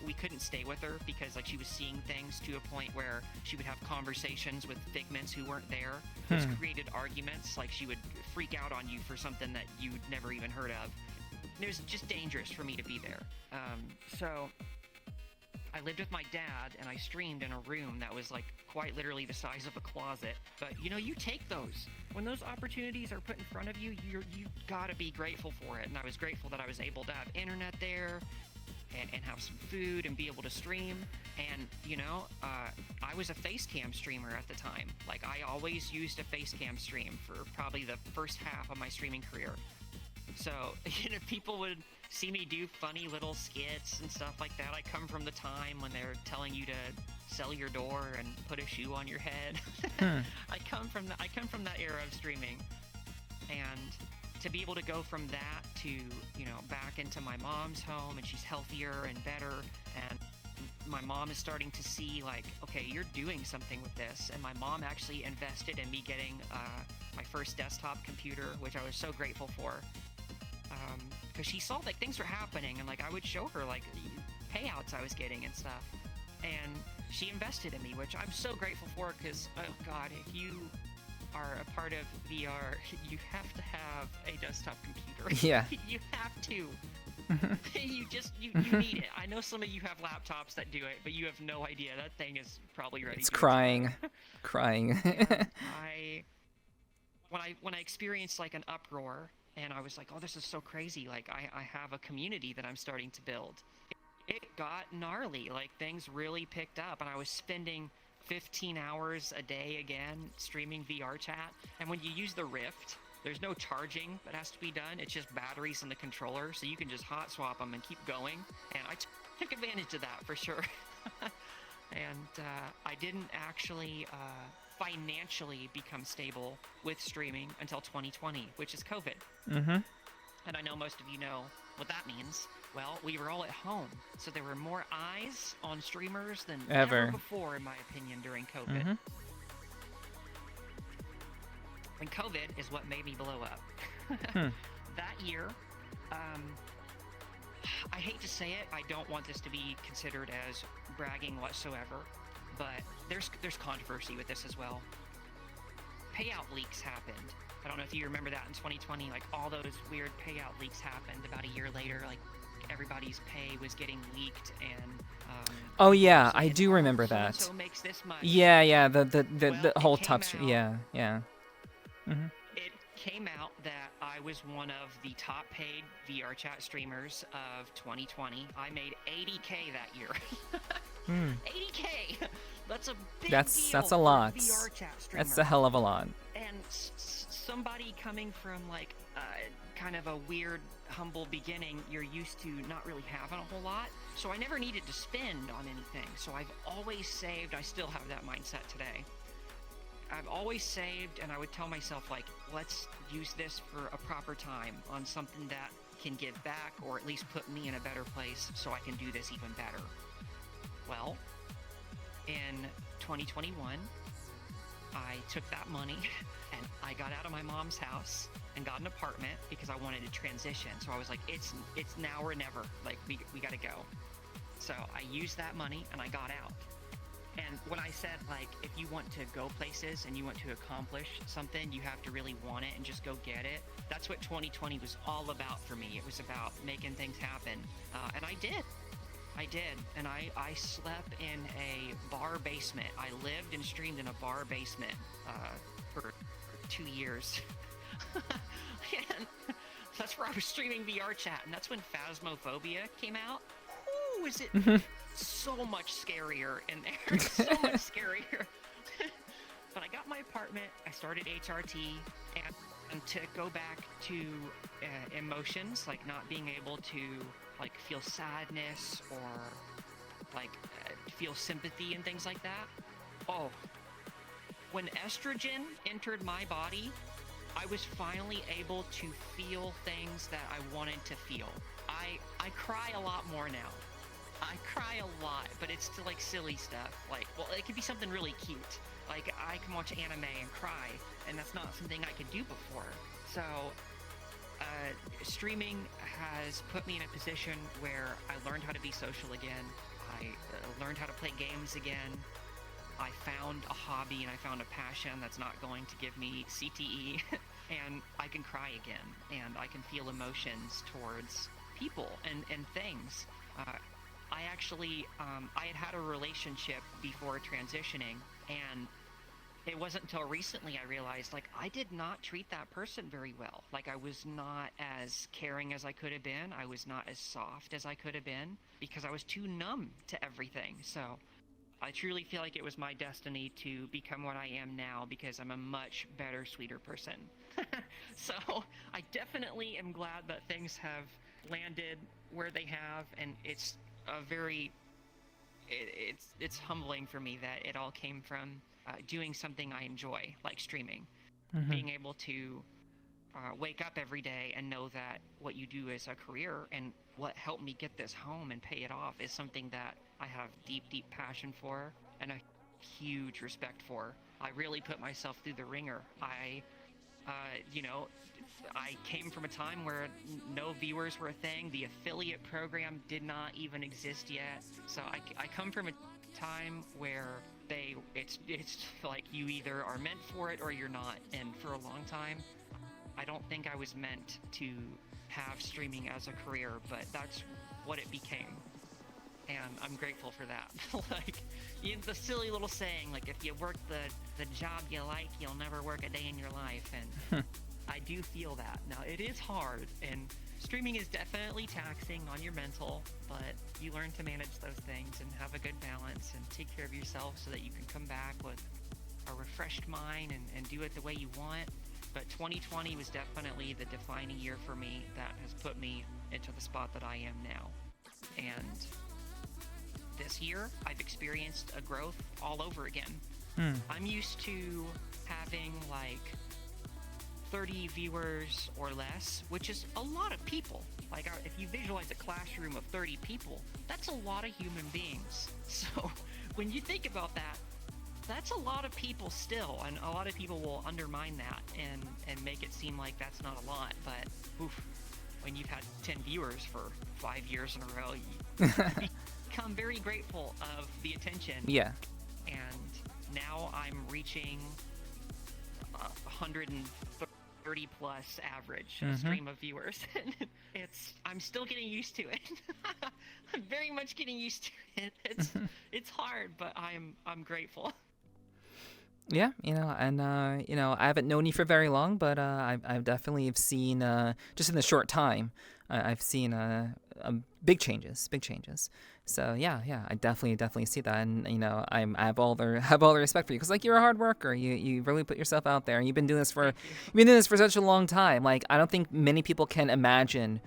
we couldn't stay with her because like she was seeing things to a point where she would have conversations with figments who weren't there, which created arguments. Like, she would freak out on you for something that you'd never even heard of. It was just dangerous for me to be there. So I lived with my dad, and I streamed in a room that was like quite literally the size of a closet. But you take those. When those opportunities are put in front of you, you gotta be grateful for it. And I was grateful that I was able to have internet there and have some food and be able to stream. And I was a face cam streamer at the time. Like, I always used a face cam stream for probably the first half of my streaming career. So, people would see me do funny little skits and stuff like that. I come from the time when they're telling you to sell your door and put a shoe on your head. I come from that era of streaming, and to be able to go from that to back into my mom's home, and she's healthier and better, and my mom is starting to see like, okay, you're doing something with this. And my mom actually invested in me getting my first desktop computer, which I was so grateful for. Because she saw like things were happening, and like I would show her like payouts I was getting and stuff, and she invested in me, which I'm so grateful for. Because oh god, if you are a part of VR, you have to have a desktop computer. Yeah. You have to. You need it. I know some of you have laptops that do it, but you have no idea. That thing is probably ready. It's crying. When I experienced like an uproar, and I was like, oh, this is so crazy. Like, I have a community that I'm starting to build. It got gnarly. Like, things really picked up, and I was spending 15 hours a day again streaming VRChat. And when you use the Rift, there's no charging that has to be done. It's just batteries in the controller, so you can just hot swap them and keep going. And I took advantage of that for sure. And I didn't actually financially become stable with streaming until 2020, which is COVID. And I know most of you know what that means. Well, we were all at home, so there were more eyes on streamers than ever before, in my opinion, during COVID. And COVID is what made me blow up. That year, I hate to say it, I don't want this to be considered as bragging whatsoever, but there's controversy with this as well. Payout leaks happened. I don't know if you remember that in 2020, like all those weird payout leaks happened about a year later, like everybody's pay was getting leaked and oh yeah, I do remember that. So makes this much. Yeah, the Well, whole top yeah. Mm-hmm. It came out that I was one of the top paid VRChat streamers of 2020. I made 80K that year. 80K. That's a big deal. That's a lot. For a VRChat streamer. That's a hell of a lot. And somebody coming from like kind of a weird, humble beginning, you're used to not really having a whole lot. So I never needed to spend on anything. So I've always saved. I still have that mindset today. I've always saved, and I would tell myself, like, let's use this for a proper time on something that can give back or at least put me in a better place so I can do this even better. Well, in 2021, I took that money and I got out of my mom's house and got an apartment because I wanted to transition. So I was like, it's now or never. Like, we got to go. So I used that money and I got out. And when I said, like, if you want to go places and you want to accomplish something, you have to really want it and just go get it. That's what 2020 was all about for me. It was about making things happen. And I did. And I slept in a bar basement. I lived and streamed in a bar basement for 2 years. And that's where I was streaming VRChat. And that's when Phasmophobia came out. Ooh, is it so much scarier in there? So much scarier. But I got my apartment. I started HRT. And to go back to emotions, like not being able to like feel sadness or like feel sympathy and things like that. Oh, when estrogen entered my body, I was finally able to feel things that I wanted to feel. I cry a lot more now. I cry a lot, but it's still like silly stuff. Like, well, it could be something really cute. Like, I can watch anime and cry, and that's not something I could do before. So, streaming has put me in a position where I learned how to be social again. I learned how to play games again. I found a hobby and I found a passion that's not going to give me CTE. And I can cry again, and I can feel emotions towards people and things. I actually, I had a relationship before transitioning, and it wasn't until recently I realized, like, I did not treat that person very well. Like, I was not as caring as I could have been. I was not as soft as I could have been because I was too numb to everything. So I truly feel like it was my destiny to become what I am now because I'm a much better, sweeter person. So I definitely am glad that things have landed where they have, and it's a very, it's humbling for me that it all came from doing something I enjoy, like streaming. Being able to wake up every day and know that what you do is a career, and what helped me get this home and pay it off is something that I have deep, deep passion for and a huge respect for. I really put myself through the ringer. I came from a time where no viewers were a thing. The affiliate program did not even exist yet. So I come from a time where it's like you either are meant for it or you're not. And for a long time, I don't think I was meant to have streaming as a career, but that's what it became. And I'm grateful for that. Like, the silly little saying, like, if you work the job you like, you'll never work a day in your life. And I do feel that. Now, it is hard, and streaming is definitely taxing on your mental, but you learn to manage those things and have a good balance and take care of yourself so that you can come back with a refreshed mind and do it the way you want. But 2020 was definitely the defining year for me that has put me into the spot that I am now. And this year, I've experienced a growth all over again. I'm used to having like 30 viewers or less, which is a lot of people. Like, if you visualize a classroom of 30 people, that's a lot of human beings. So when you think about that, that's a lot of people still, and a lot of people will undermine that and make it seem like that's not a lot. But when you've had 10 viewers for 5 years in a row, you become very grateful of the attention. Yeah. and now I'm reaching 130 plus average stream of viewers. I'm still getting used to it. I'm very much getting used to it. It's hard, but I'm grateful. Yeah, and I haven't known you for very long, but I've definitely seen just in the short time, I've seen big changes. So yeah, I definitely see that, and I have all the respect for you, because like, you're a hard worker. You really put yourself out there, and you've been doing this for such a long time. Like, I don't think many people can imagine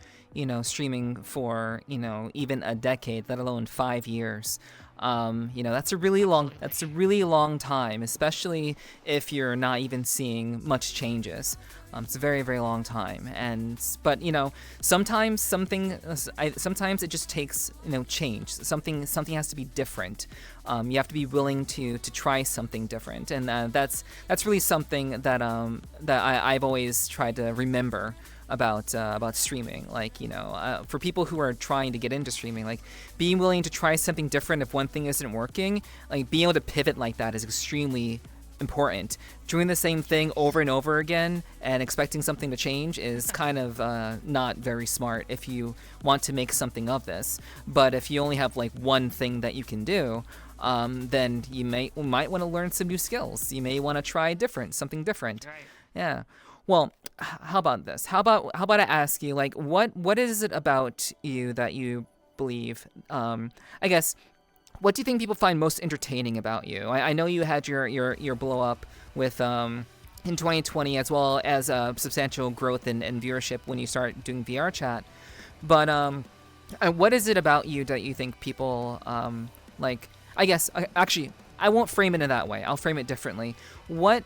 streaming for even a decade, let alone 5 years. That's a really long time, especially if you're not even seeing much changes. It's a very, very long time, but sometimes sometimes it just takes change. Something has to be different. You have to be willing to try something different, and that's really something that I've always tried to remember about streaming. Like, for people who are trying to get into streaming, like, being willing to try something different if one thing isn't working, like, being able to pivot like that is extremely important. Doing the same thing over and over again and expecting something to change is kind of not very smart if you want to make something of this. But if you only have like one thing that you can do, then you might want to learn some new skills. You may want to try something different. Right. Yeah. Well, how about this? How about I ask you, like, what is it about you that you believe? I guess, what do you think people find most entertaining about you? I know you had your blow up with in 2020, as well as substantial growth in viewership when you start doing VRChat. But what is it about you that you think people like? I guess actually, I won't frame it in that way. I'll frame it differently. What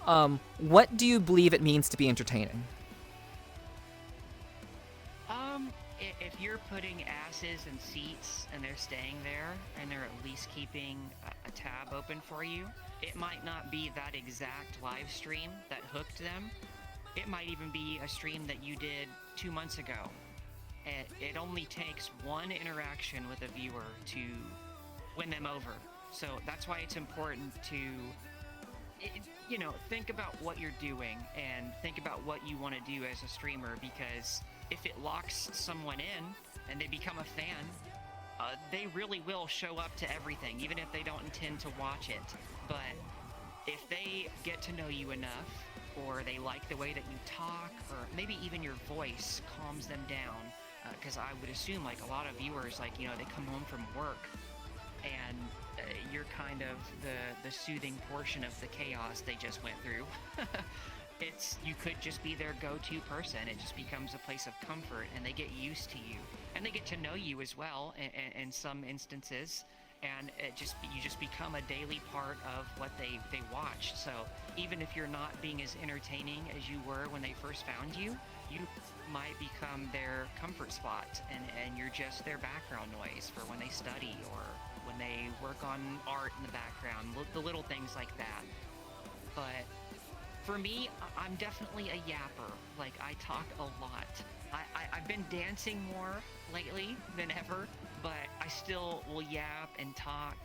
do you believe it means to be entertaining? If you're putting asses in seats and they're staying there and they're at least keeping a tab open for you, it might not be that exact live stream that hooked them. It might even be a stream that you did 2 months ago. It only takes one interaction with a viewer to win them over. So that's why it's important to think about what you're doing and think about what you want to do as a streamer, because if it locks someone in and they become a fan, they really will show up to everything, even if they don't intend to watch it. But if they get to know you enough, or they like the way that you talk, or maybe even your voice calms them down, because I would assume, like, a lot of viewers, like, they come home from work and you're kind of the soothing portion of the chaos they just went through. You could just be their go-to person. It just becomes a place of comfort, and they get used to you, and they get to know you as well in some instances, and you just become a daily part of what they watch. So even if you're not being as entertaining as you were when they first found you, you might become their comfort spot, and you're just their background noise for when they study or when they work on art in the background, the little things like that. But for me, I'm definitely a yapper. Like, I talk a lot. I've been dancing more lately than ever, but I still will yap and talk.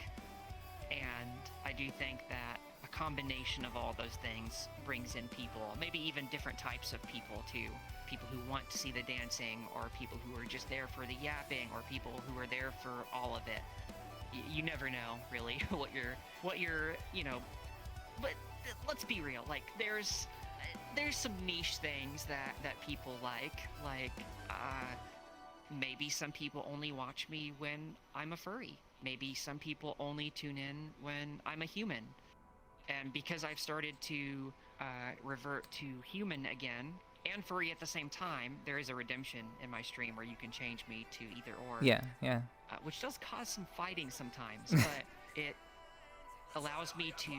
And I do think that a combination of all those things brings in people, maybe even different types of people too. People who want to see the dancing, or people who are just there for the yapping, or people who are there for all of it. You never know, really, what you're, but let's be real. Like, there's some niche things that people like maybe some people only watch me when I'm a furry. Maybe some people only tune in when I'm a human. And because I've started to revert to human again and furry at the same time, there is a redemption in my stream where you can change me to either or. Yeah. Which does cause some fighting sometimes, but it allows me to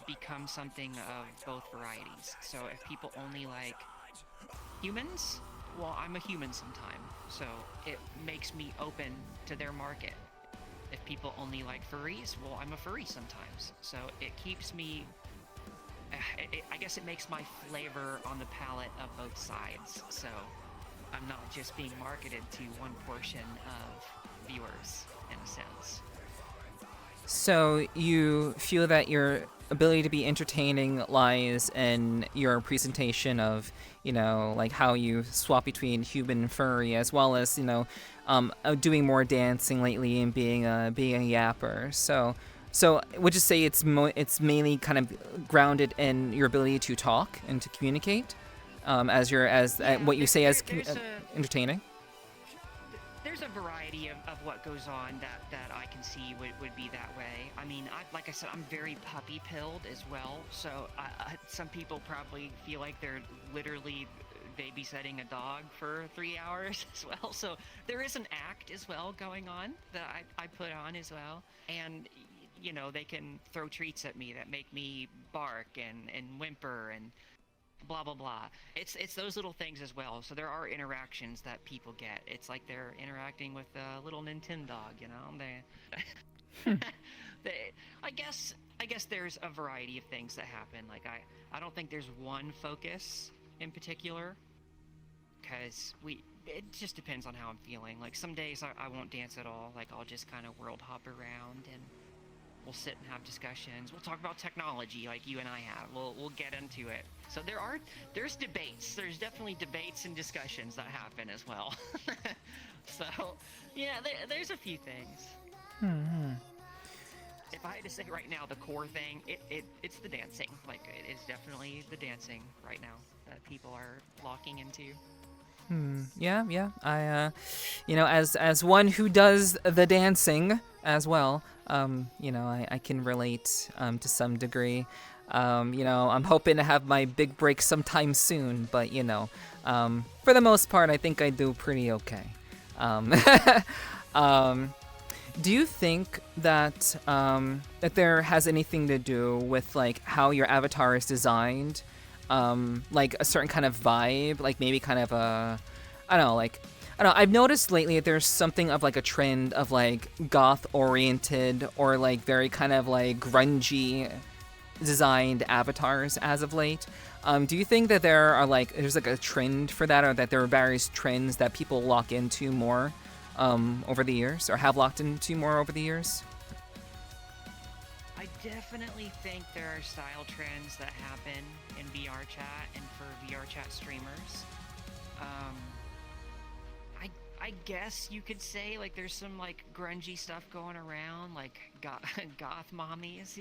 become something of both varieties. So if people only like humans, well, I'm a human sometime. So it makes me open to their market. If people only like furries, well, I'm a furry sometimes. So it keeps me... I guess it makes my flavor on the palate of both sides. So I'm not just being marketed to one portion of viewers, in a sense. So you feel that your ability to be entertaining lies in your presentation of, like how you swap between human and furry, as well as, doing more dancing lately and being a yapper. So would you say it's mainly kind of grounded in your ability to talk and to communicate, what you say as entertaining? There's a variety of what goes on that I can see would be that way. I mean, like I said, I'm very puppy pilled as well. So some people probably feel like they're literally babysitting a dog for 3 hours as well. So there is an act as well going on that I put on as well. And, they can throw treats at me that make me bark and whimper and blah blah blah. It's those little things as well. So there are interactions that people get. It's like they're interacting with a little Nintendo dog. I guess there's a variety of things that happen. Like I don't think there's one focus in particular, because it just depends on how I'm feeling. Like some days I won't dance at all. Like I'll just kind of world hop around and we'll sit and have discussions. We'll talk about technology like you and I have. We'll get into it. So there's debates. There's definitely debates and discussions that happen as well. So, yeah, there's a few things. Mm-hmm. If I had to say right now the core thing, it's the dancing. Like, it is definitely the dancing right now that people are locking into. Yeah. I, as one who does the dancing as well, I can relate to some degree. I'm hoping to have my big break sometime soon, but for the most part, I think I do pretty okay. Do you think that that there has anything to do with like how your avatar is designed? Like a certain kind of vibe, like maybe kind of I don't know, I've noticed lately that there's something of like a trend of like goth oriented or like very kind of like grungy designed avatars as of late. Do you think that there's like a trend for that, or that there are various trends that people lock into more over the years, or have locked into more over the years? I definitely think there are style trends that happen in VRChat and for VRChat streamers. I guess you could say like there's some like grungy stuff going around, like goth mommies,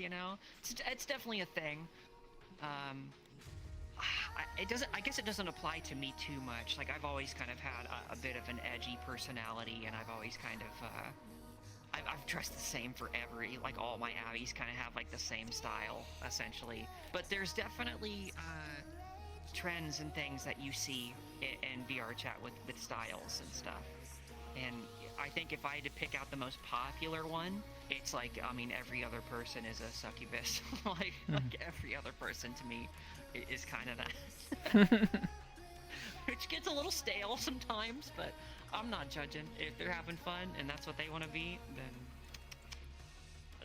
It's definitely a thing. I guess it doesn't apply to me too much. Like I've always kind of had a bit of an edgy personality, and I've always kind of I've dressed the same for like all my Abbies kind of have like the same style essentially. But there's definitely trends and things that you see in VRChat with styles and stuff. And I think if I had to pick out the most popular one, it's like, I mean, every other person is a succubus. like every other person to me is kind of that. Which gets a little stale sometimes, but I'm not judging. If they're having fun and that's what they want to be, then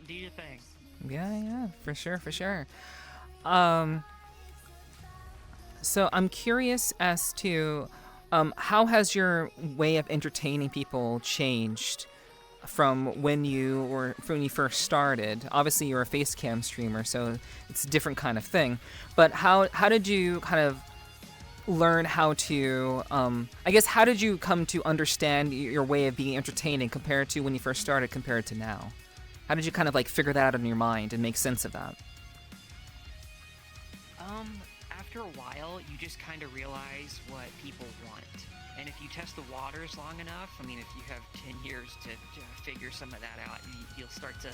do your thing. Yeah, for sure. So I'm curious as to how has your way of entertaining people changed from when you first started? Obviously, you're a face cam streamer, so it's a different kind of thing. But how did you kind of learn how to? I guess how did you come to understand your way of being entertaining compared to when you first started, compared to now? How did you kind of like figure that out in your mind and make sense of that? After a while, you just kind of realize what people want. And if you test the waters long enough, I mean, if you have 10 years to figure some of that out, you'll start to,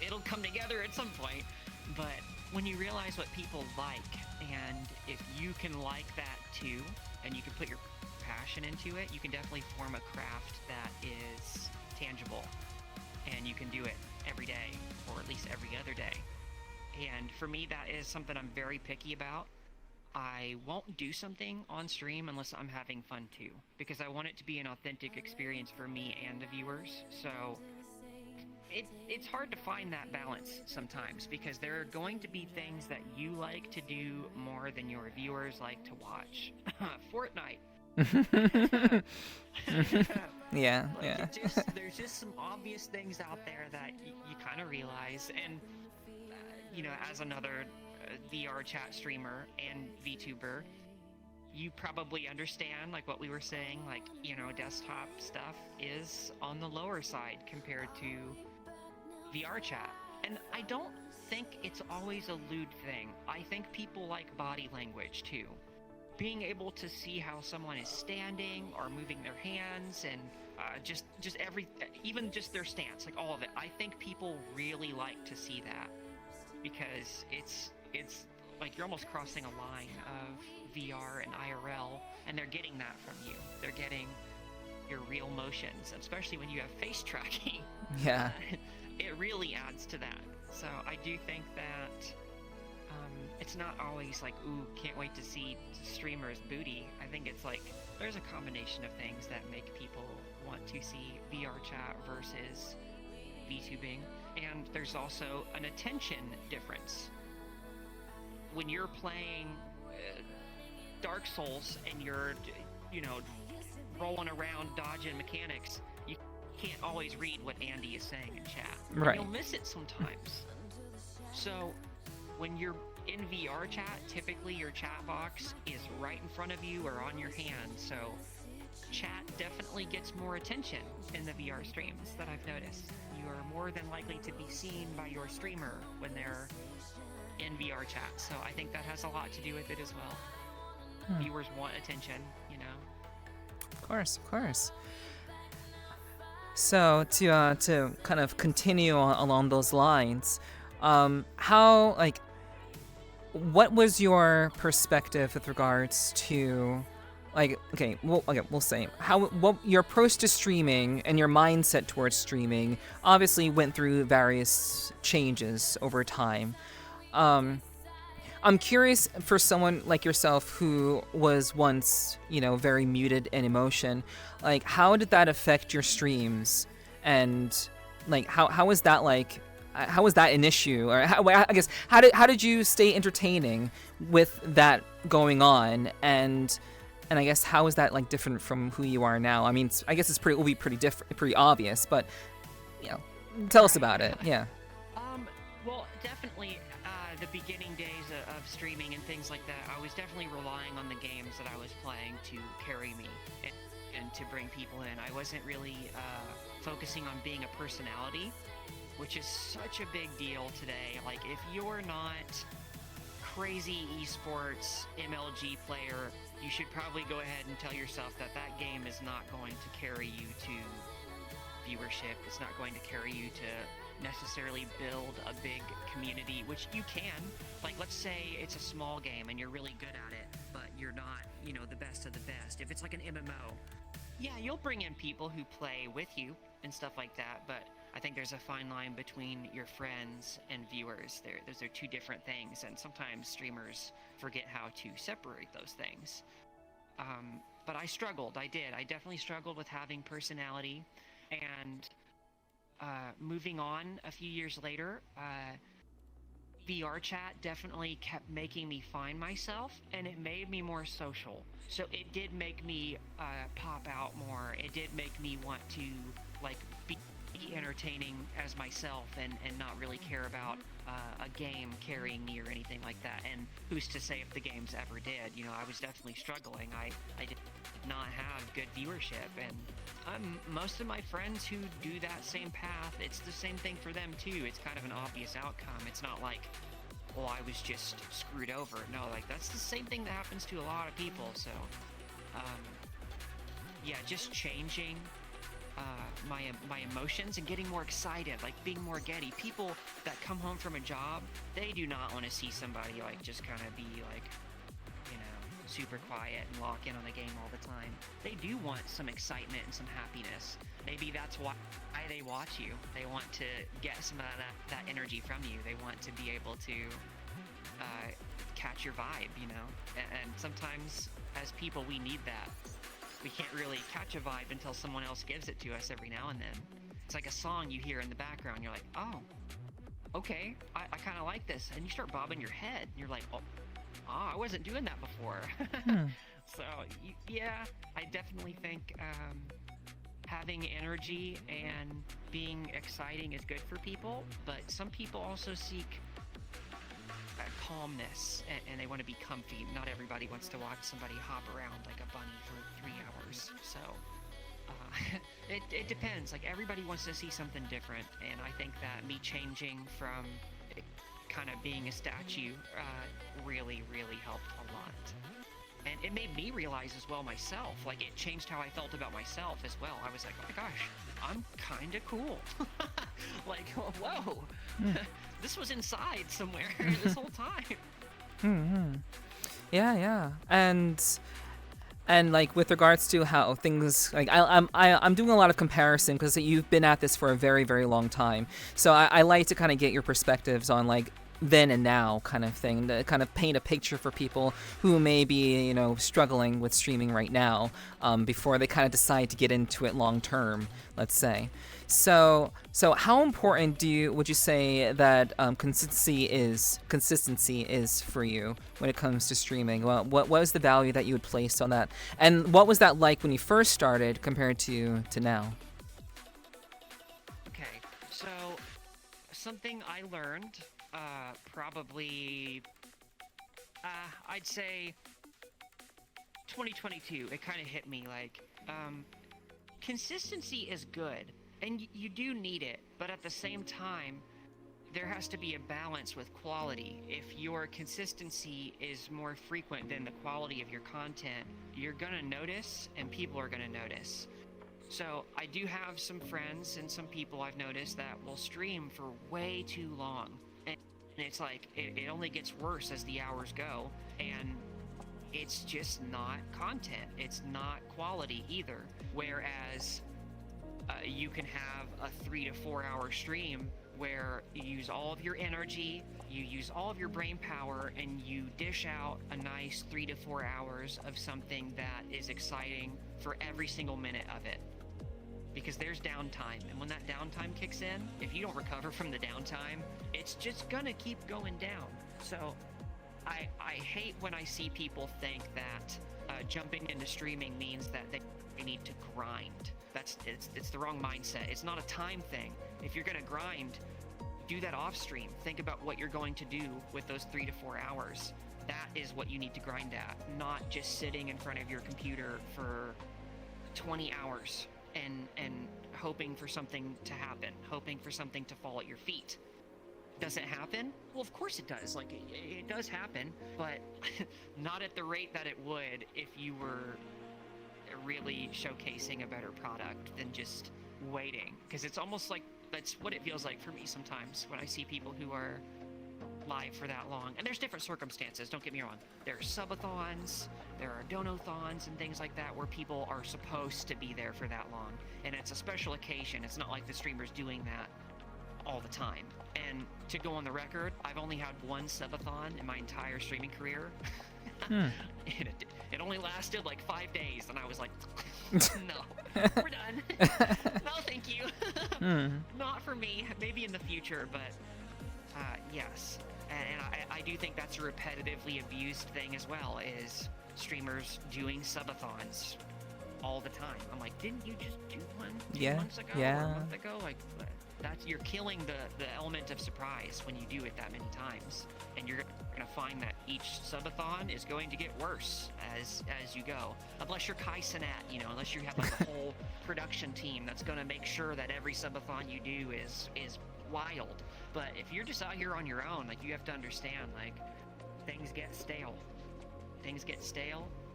it'll come together at some point. But when you realize what people like, and if you can like that too, and you can put your passion into it, you can definitely form a craft that is tangible. And you can do it every day, or at least every other day. And for me, that is something I'm very picky about. I won't do something on stream unless I'm having fun too, because I want it to be an authentic experience for me and the viewers. So it's hard to find that balance sometimes, because there are going to be things that you like to do more than your viewers like to watch. Fortnite, Yeah, Like, yeah. there's just some obvious things out there that you kind of realize, and as another VRChat streamer and VTuber, you probably understand like what we were saying, like desktop stuff is on the lower side compared to VRChat, and I don't think it's always a lewd thing. I think people like body language too. Being able to see how someone is standing or moving their hands, and even just their stance, like all of it. I think people really like to see that because it's like you're almost crossing a line of VR and IRL, and they're getting that from you. They're getting your real motions, especially when you have face tracking. Yeah. It really adds to that. So I do think that it's not always like, ooh, can't wait to see streamers' booty. I think it's like there's a combination of things that make people want to see VRChat versus VTubing, and there's also an attention difference. When you're playing Dark Souls and you're, rolling around dodging mechanics, you can't always read what Andy is saying in chat. Right. You'll miss it sometimes. So when you're in VRChat, typically your chat box is right in front of you or on your hand, so chat definitely gets more attention in the VR streams that I've noticed. You are more than likely to be seen by your streamer when they're in VRChat, so I think that has a lot to do with it as well. Viewers want attention, Of course. So to kind of continue along those lines, what was your perspective with regards to, we'll say what your approach to streaming and your mindset towards streaming obviously went through various changes over time. I'm curious, for someone like yourself who was once, very muted in emotion, like how did that affect your streams, and like how was that like? How was that an issue, or how did you stay entertaining with that going on, and I guess how is that like different from who you are now? I mean, I guess it will be pretty obvious, but tell us about it. Yeah. Well, definitely the beginning days of streaming and things like that, I was definitely relying on the games that I was playing to carry me and to bring people in. I wasn't really focusing on being a personality, which is such a big deal today. Like, if you're not crazy esports MLG player, you should probably go ahead and tell yourself that game is not going to carry you to viewership. It's not going to carry you to necessarily build a big community, which you can. Like, let's say it's a small game and you're really good at it, but you're not, the best of the best. If it's like an MMO, yeah, you'll bring in people who play with you and stuff like that, but I think there's a fine line between your friends and viewers. Those are two different things, and sometimes streamers forget how to separate those things. But I struggled. I definitely struggled with having personality, and moving on a few years later, VRChat definitely kept making me find myself, and it made me more social. So it did make me pop out more. It did make me want to be entertaining as myself and not really care about a game carrying me or anything like that. And who's to say if the games ever did? I was definitely struggling. I did not have good viewership, and most of my friends who do that same path, it's the same thing for them too. It's kind of an obvious outcome. It's not like, well, I was just screwed over. No, like that's the same thing that happens to a lot of people. So just changing my emotions and getting more excited, like being more giddy. People that come home from a job, they do not want to see somebody like just kind of be like, super quiet and lock in on the game all the time. They do want some excitement and some happiness. Maybe that's why they watch you. They want to get some of that energy from you. They want to be able to catch your vibe, and sometimes as people we need that. We can't really catch a vibe until someone else gives it to us every now and then. It's like a song you hear in the background. You're like, oh, okay, I kind of like this. And you start bobbing your head. And you're like, oh, I wasn't doing that before. Hmm. So yeah, I definitely think having energy and being exciting is good for people, but some people also seek calmness, and they want to be comfy. Not everybody wants to watch somebody hop around like a bunny for 3 hours. So it depends. Like, everybody wants to see something different, and I think that me changing from kind of being a statue really helped a lot. And it made me realize as well myself, like, it changed how I felt about myself as well. I was like, oh my gosh, I'm kind of cool. Like, whoa, this was inside somewhere this whole time. Mm-hmm. Yeah. And like, with regards to how things, like, I'm doing a lot of comparison because you've been at this for a very long time. So I like to kind of get your perspectives on, like, then and now kind of thing, to kind of paint a picture for people who may be, struggling with streaming right now, before they kind of decide to get into it long term, let's say. So how important would you say that consistency is for you when it comes to streaming? Well, what was the value that you would place on that, and what was that like when you first started compared to now? Okay, so something I learned, probably, I'd say 2022, it kind of hit me, like, consistency is good, and you do need it, but at the same time, there has to be a balance with quality. If your consistency is more frequent than the quality of your content, you're gonna notice, and people are gonna notice. So I do have some friends and some people I've noticed that will stream for way too long, and it's like it only gets worse as the hours go, and it's just not content. It's not quality either. Whereas you can have a 3 to 4 hour stream where you use all of your energy, you use all of your brain power, and you dish out a nice 3 to 4 hours of something that is exciting for every single minute of it. Because there's downtime, and when that downtime kicks in, if you don't recover from the downtime, it's just gonna keep going down. So I hate when I see people think that jumping into streaming means that they need to grind. It's the wrong mindset. It's not a time thing. If you're gonna grind, do that off stream. Think about what you're going to do with those 3 to 4 hours. That is what you need to grind at, not just sitting in front of your computer for 20 hours and hoping for something to happen, hoping for something to fall at your feet. Does it happen? Well, of course it does. Like, it does happen, but not at the rate that it would if you were really showcasing a better product than just waiting. Because it's almost like that's what it feels like for me sometimes when I see people who are live for that long. And there's different circumstances, don't get me wrong. There are subathons, there are donathons and things like that where people are supposed to be there for that long. And it's a special occasion. It's not like the streamer's doing that all the time. And to go on the record, I've only had one subathon in my entire streaming career. It only lasted like 5 days, and I was like, no, we're done. No, thank you. Not for me. Maybe in the future, but yes. And I do think that's a repetitively abused thing as well, is streamers doing subathons all the time. I'm like, didn't you just do one 2 months ago or a month ago? Like, you're killing the element of surprise when you do it that many times, and you're gonna find that each subathon is going to get worse as you go, unless you're Kai Cenat, unless you have like a whole production team that's gonna make sure that every subathon you do is wild. But if you're just out here on your own, like, you have to understand, like, things get stale,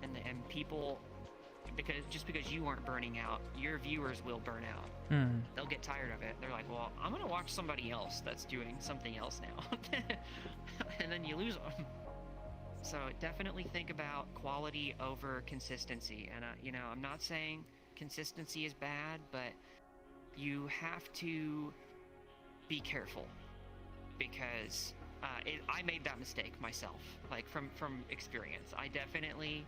and people, because you aren't burning out, your viewers will burn out. They'll get tired of it. They're like, well, I'm gonna watch somebody else that's doing something else now. And then you lose them. So definitely think about quality over consistency. And I'm not saying consistency is bad, but you have to be careful, because I made that mistake myself, like, from experience. I definitely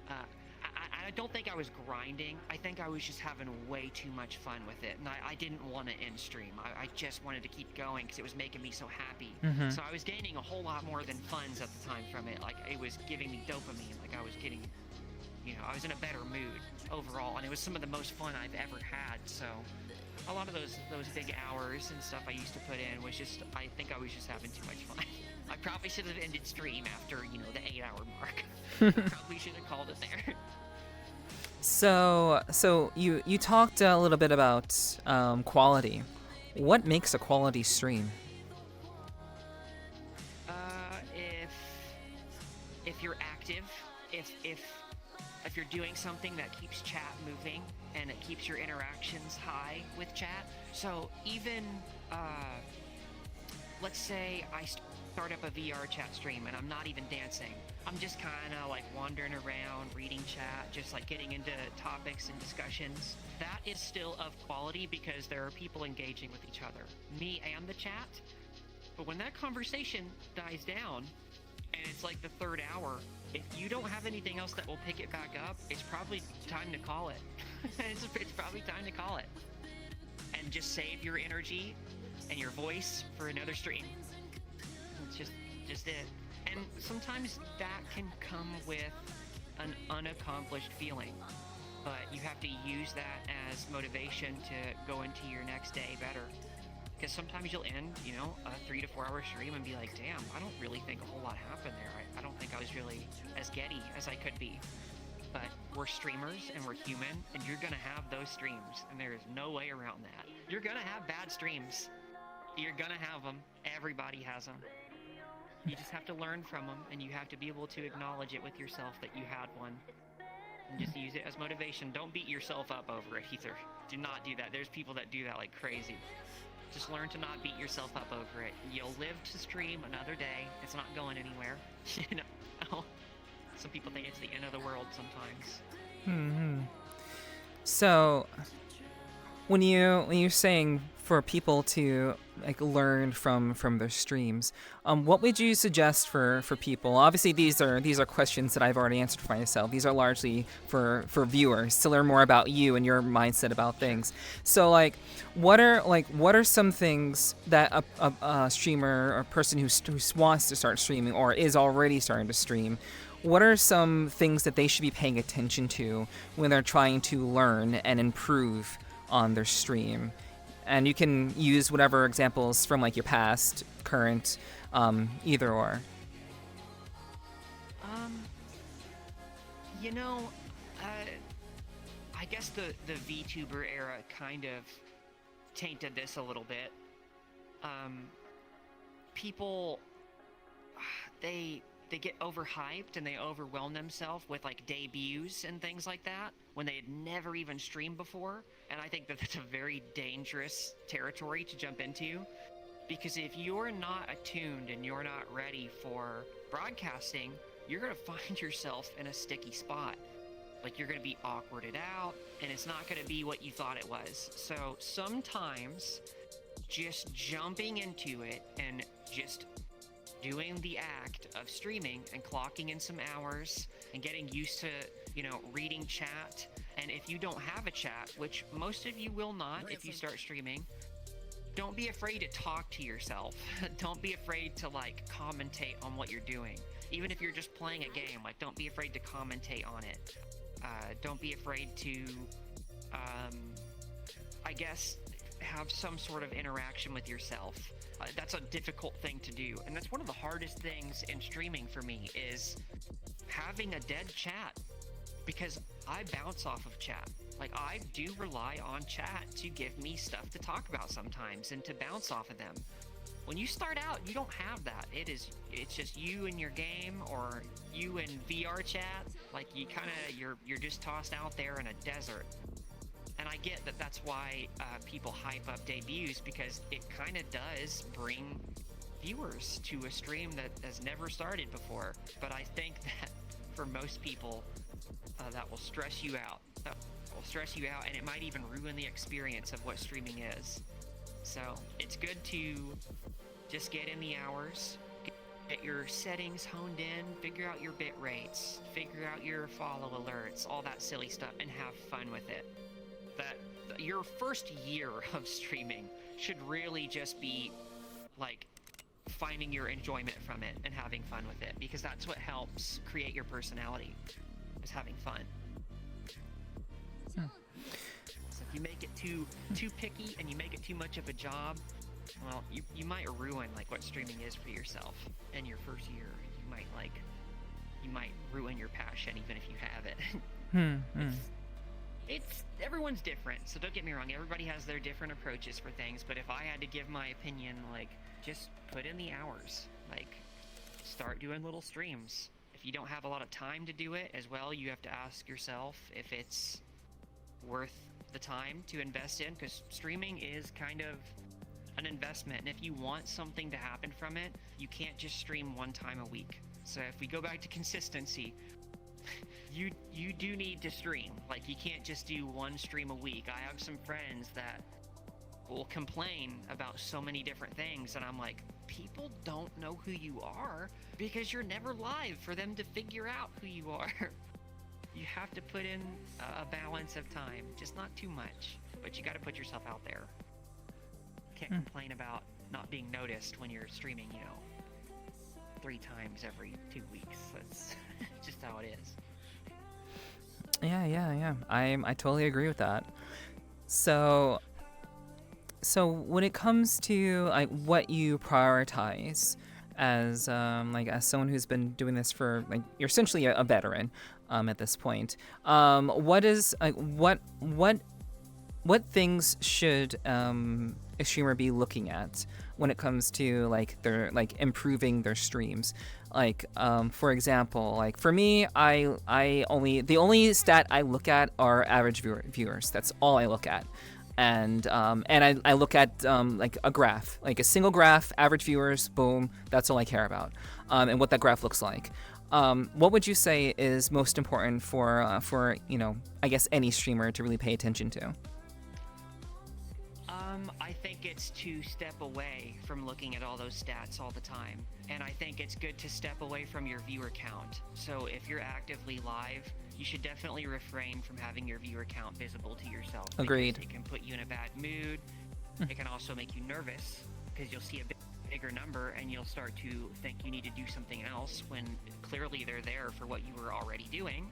I I don't think I was grinding. I think I was just having way too much fun with it, and I didn't want to end stream. I just wanted to keep going because it was making me so happy. So I was gaining a whole lot more than funds at the time from it. Like, it was giving me dopamine. Like, I was getting, I was in a better mood overall, and it was some of the most fun I've ever had. So a lot of those big hours and stuff I used to put in was just, I think I was just having too much fun. I probably should have ended stream after, the 8-hour mark. Probably should have called it there. So you talked a little bit about quality. What makes a quality stream? If you're active, if you're doing something that keeps chat moving and it keeps your interactions high with chat. So even let's say I start up a VRChat stream and I'm not even dancing. I'm just kind of like wandering around, reading chat, just like getting into topics and discussions. That is still of quality because there are people engaging with each other, me and the chat. But when that conversation dies down and it's like the 3rd hour, if you don't have anything else that will pick it back up, it's probably time to call it. It's probably time to call it. And just save your energy and your voice for another stream. It's just it. And sometimes that can come with an unaccomplished feeling, but you have to use that as motivation to go into your next day better. Because sometimes you'll end, a 3 to 4 hour stream and be like, damn, I don't really think a whole lot happened there. I don't think I was really as getty as I could be. But we're streamers and we're human, and you're gonna have those streams, and there is no way around that. You're gonna have bad streams. You're gonna have them. Everybody has them. You just have to learn from them, and you have to be able to acknowledge it with yourself that you had one. And just use it as motivation. Don't beat yourself up over it either. Do not do that. There's people that do that like crazy. Just learn to not beat yourself up over it. You'll live to stream another day. It's not going anywhere. Some people think it's the end of the world sometimes. So, when you're saying for people to like learn from their streams, what would you suggest for people? Obviously, these are questions that I've already answered for myself. These are largely for viewers to learn more about you and your mindset about things. So, what are some things that a streamer or a person who wants to start streaming or is already starting to stream? What are some things that they should be paying attention to when they're trying to learn and improve on their stream? And you can use whatever examples from like your past, current, either or. I guess the VTuber era kind of tainted this a little bit. People, they get overhyped and they overwhelm themselves with like debuts and things like that when they had never even streamed before. And I think that that's a very dangerous territory to jump into, because if you're not attuned and you're not ready for broadcasting, you're going to find yourself in a sticky spot. Like, you're going to be awkwarded out and it's not going to be what you thought it was. So sometimes just jumping into it and just doing the act of streaming and clocking in some hours and getting used to, reading chat. And if you don't have a chat, which most of you will not if you start streaming, don't be afraid to talk to yourself. Don't be afraid to commentate on what you're doing. Even if you're just playing a game, don't be afraid to commentate on it. Don't be afraid to, I guess, have some sort of interaction with yourself. That's a difficult thing to do, and that's one of the hardest things in streaming for me, is having a dead chat, because I bounce off of chat. I do rely on chat to give me stuff to talk about sometimes and to bounce off of them. When you start out, you don't have that. It's just you and your game, or you and VRChat. You're just tossed out there in a desert. And I get that that's why people hype up debuts, because it kind of does bring viewers to a stream that has never started before. But I think that for most people, that will stress you out. That will stress you out, and it might even ruin the experience of what streaming is. So it's good to just get in the hours, get your settings honed in, figure out your bit rates, figure out your follow alerts, all that silly stuff, and have fun with it. That your first year of streaming should really just be like finding your enjoyment from it and having fun with it, because that's what helps create your personality, is having fun. So if you make it too picky and you make it too much of a job, well, you might ruin like what streaming is for yourself in your first year. You might ruin your passion even if you have it. It's everyone's different, so don't get me wrong, everybody has their different approaches for things, but if I had to give my opinion, like, just put in the hours. Like, start doing little streams. If you don't have a lot of time to do it as well, you have to ask yourself if it's worth the time to invest in, because streaming is kind of an investment, and if you want something to happen from it, you can't just stream one time a week. So if we go back to consistency, you do need to stream. Like, you can't just do one stream a week. I have some friends that will complain about so many different things, and I'm like, people don't know who you are because you're never live for them to figure out who you are. You have to put in a balance of time, just not too much, but you got to put yourself out there. Can't complain about not being noticed when you're streaming, 3 times every 2 weeks. That's just how it is. Yeah. I totally agree with that. So when it comes to like what you prioritize as as someone who's been doing this for, like, you're essentially a veteran at this point, what things should a streamer be looking at when it comes to like their improving their streams? Like, for example, like for me, the only stat I look at are average viewers. That's all I look at. And I look at like a graph, like a single graph, average viewers, boom, that's all I care about, and what that graph looks like. What would you say is most important for I guess any streamer to really pay attention to? I think it's to step away from looking at all those stats all the time. And I think it's good to step away from your viewer count. So if you're actively live, you should definitely refrain from having your viewer count visible to yourself. Agreed. It can put you in a bad mood. It can also make you nervous because you'll see a bigger number and you'll start to think you need to do something else when clearly they're there for what you were already doing.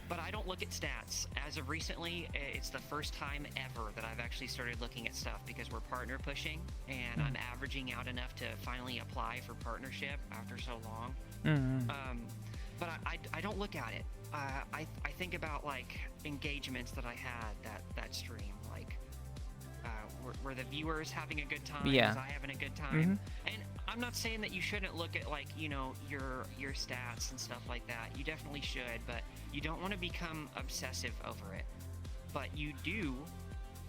But I don't look at stats. As of recently, it's the first time ever that I've actually started looking at stuff because we're partner pushing, and I'm averaging out enough to finally apply for partnership after so long. But I don't look at it. I think about like engagements that I had that stream, like were the viewers having a good time? Yeah. Was I having a good time? And I'm not saying that you shouldn't look at like your stats and stuff like that. You definitely should, but you don't want to become obsessive over it. But you do,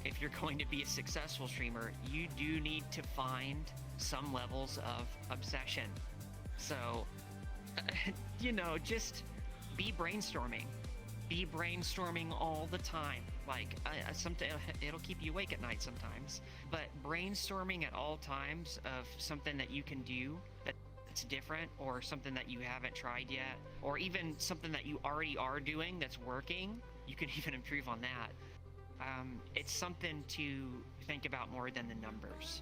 if you're going to be a successful streamer, you do need to find some levels of obsession. So just be brainstorming. Be brainstorming all the time. Like, it'll keep you awake at night sometimes. But brainstorming at all times of something that you can do that's different, or something that you haven't tried yet, or even something that you already are doing that's working, you can even improve on that. It's something to think about more than the numbers.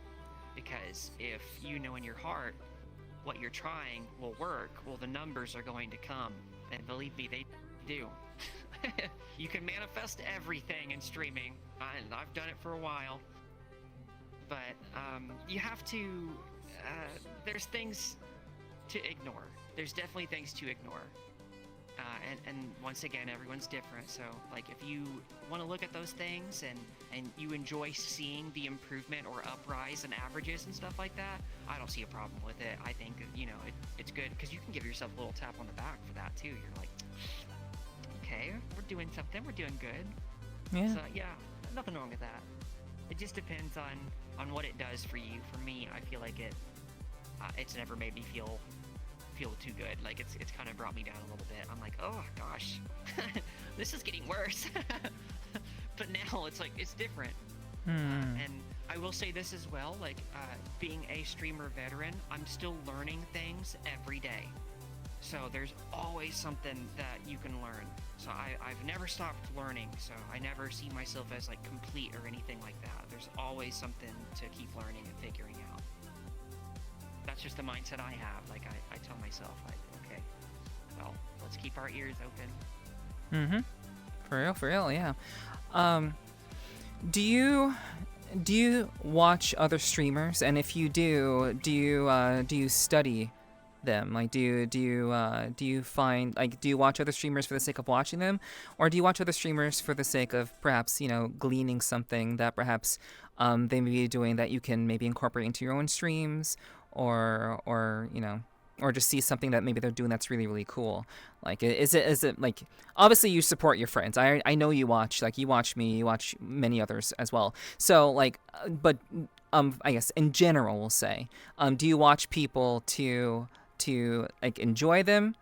Because if you know in your heart what you're trying will work, well, the numbers are going to come. And believe me, they do. You can manifest everything in streaming, and I've done it for a while. But you have to, there's things to ignore. There's definitely things to ignore. And once again, everyone's different. So like, if you want to look at those things and you enjoy seeing the improvement or uprise in averages and stuff like that, I don't see a problem with it. I think, it's good because you can give yourself a little tap on the back for that too. You're like, okay, we're doing something, we're doing good. Yeah. So yeah, nothing wrong with that. It just depends on what it does for you. For me, I feel like it's never made me feel too good. Like it's kind of brought me down a little bit. I'm like, oh gosh, this is getting worse. But now it's like, it's different. And I will say this as well, like, being a streamer veteran, I'm still learning things every day. So there's always something that you can learn. So I've never stopped learning, so I never see myself as like complete or anything like that. There's always something to keep learning and figuring out. That's just the mindset I have. Like I tell myself, like, okay, well, let's keep our ears open. Mm-hmm. For real, yeah. Do you watch other streamers? And if you do you study them? Like, do you find, like, do you watch other streamers for the sake of watching them, or do you watch other streamers for the sake of perhaps, gleaning something that perhaps they may be doing that you can maybe incorporate into your own streams, or or just see something that maybe they're doing that's really, really cool? Like, is it like, obviously you support your friends. I know you watch, like, you watch me, you watch many others as well. So, like, but I guess in general, we'll say, do you watch people to like enjoy them,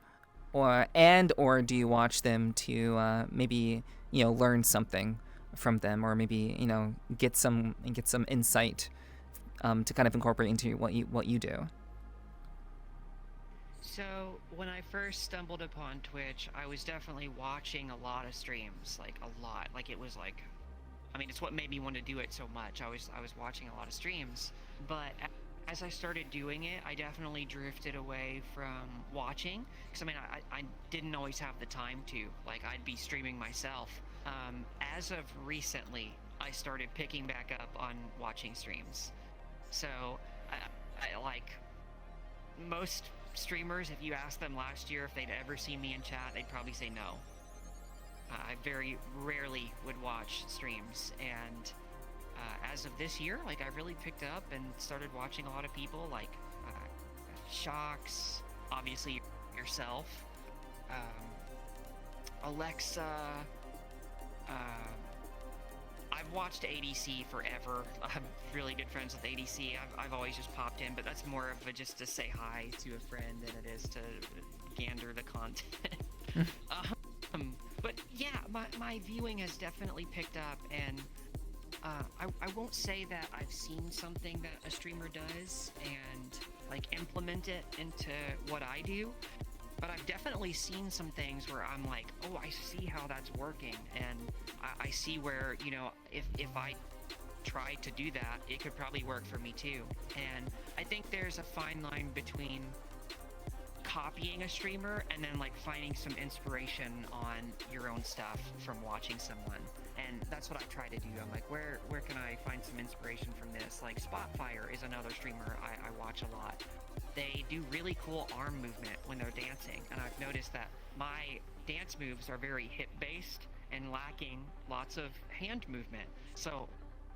or do you watch them to maybe learn something from them, or maybe get some insight to kind of incorporate into what you do? So when I first stumbled upon Twitch, I was definitely watching a lot of streams, like a lot. Like, it was like, I mean, it's what made me want to do it so much. I was watching a lot of streams, but as I started doing it, I definitely drifted away from watching, because I mean, I didn't always have the time to. Like, I'd be streaming myself. As of recently, I started picking back up on watching streams. So I like most streamers, if you asked them last year if they'd ever seen me in chat, they'd probably say no. I very rarely would watch streams, and as of this year, like, I really picked up and started watching a lot of people, like Shocks, obviously yourself, Alexa. I've watched ADC forever. I'm really good friends with ADC. I've always just popped in, but that's more of just to say hi to a friend than it is to gander the content. But yeah, my viewing has definitely picked up, and I won't say that I've seen something that a streamer does and like implement it into what I do, but I've definitely seen some things where I'm like, oh, I see how that's working, and I see where, if I tried to do that, it could probably work for me too. And I think there's a fine line between copying a streamer and then like finding some inspiration on your own stuff from watching someone. And that's what I try to do. I'm like, where can I find some inspiration from this? Like, Spotfire is another streamer I watch a lot. They do really cool arm movement when they're dancing, and I've noticed that my dance moves are very hip-based and lacking lots of hand movement. So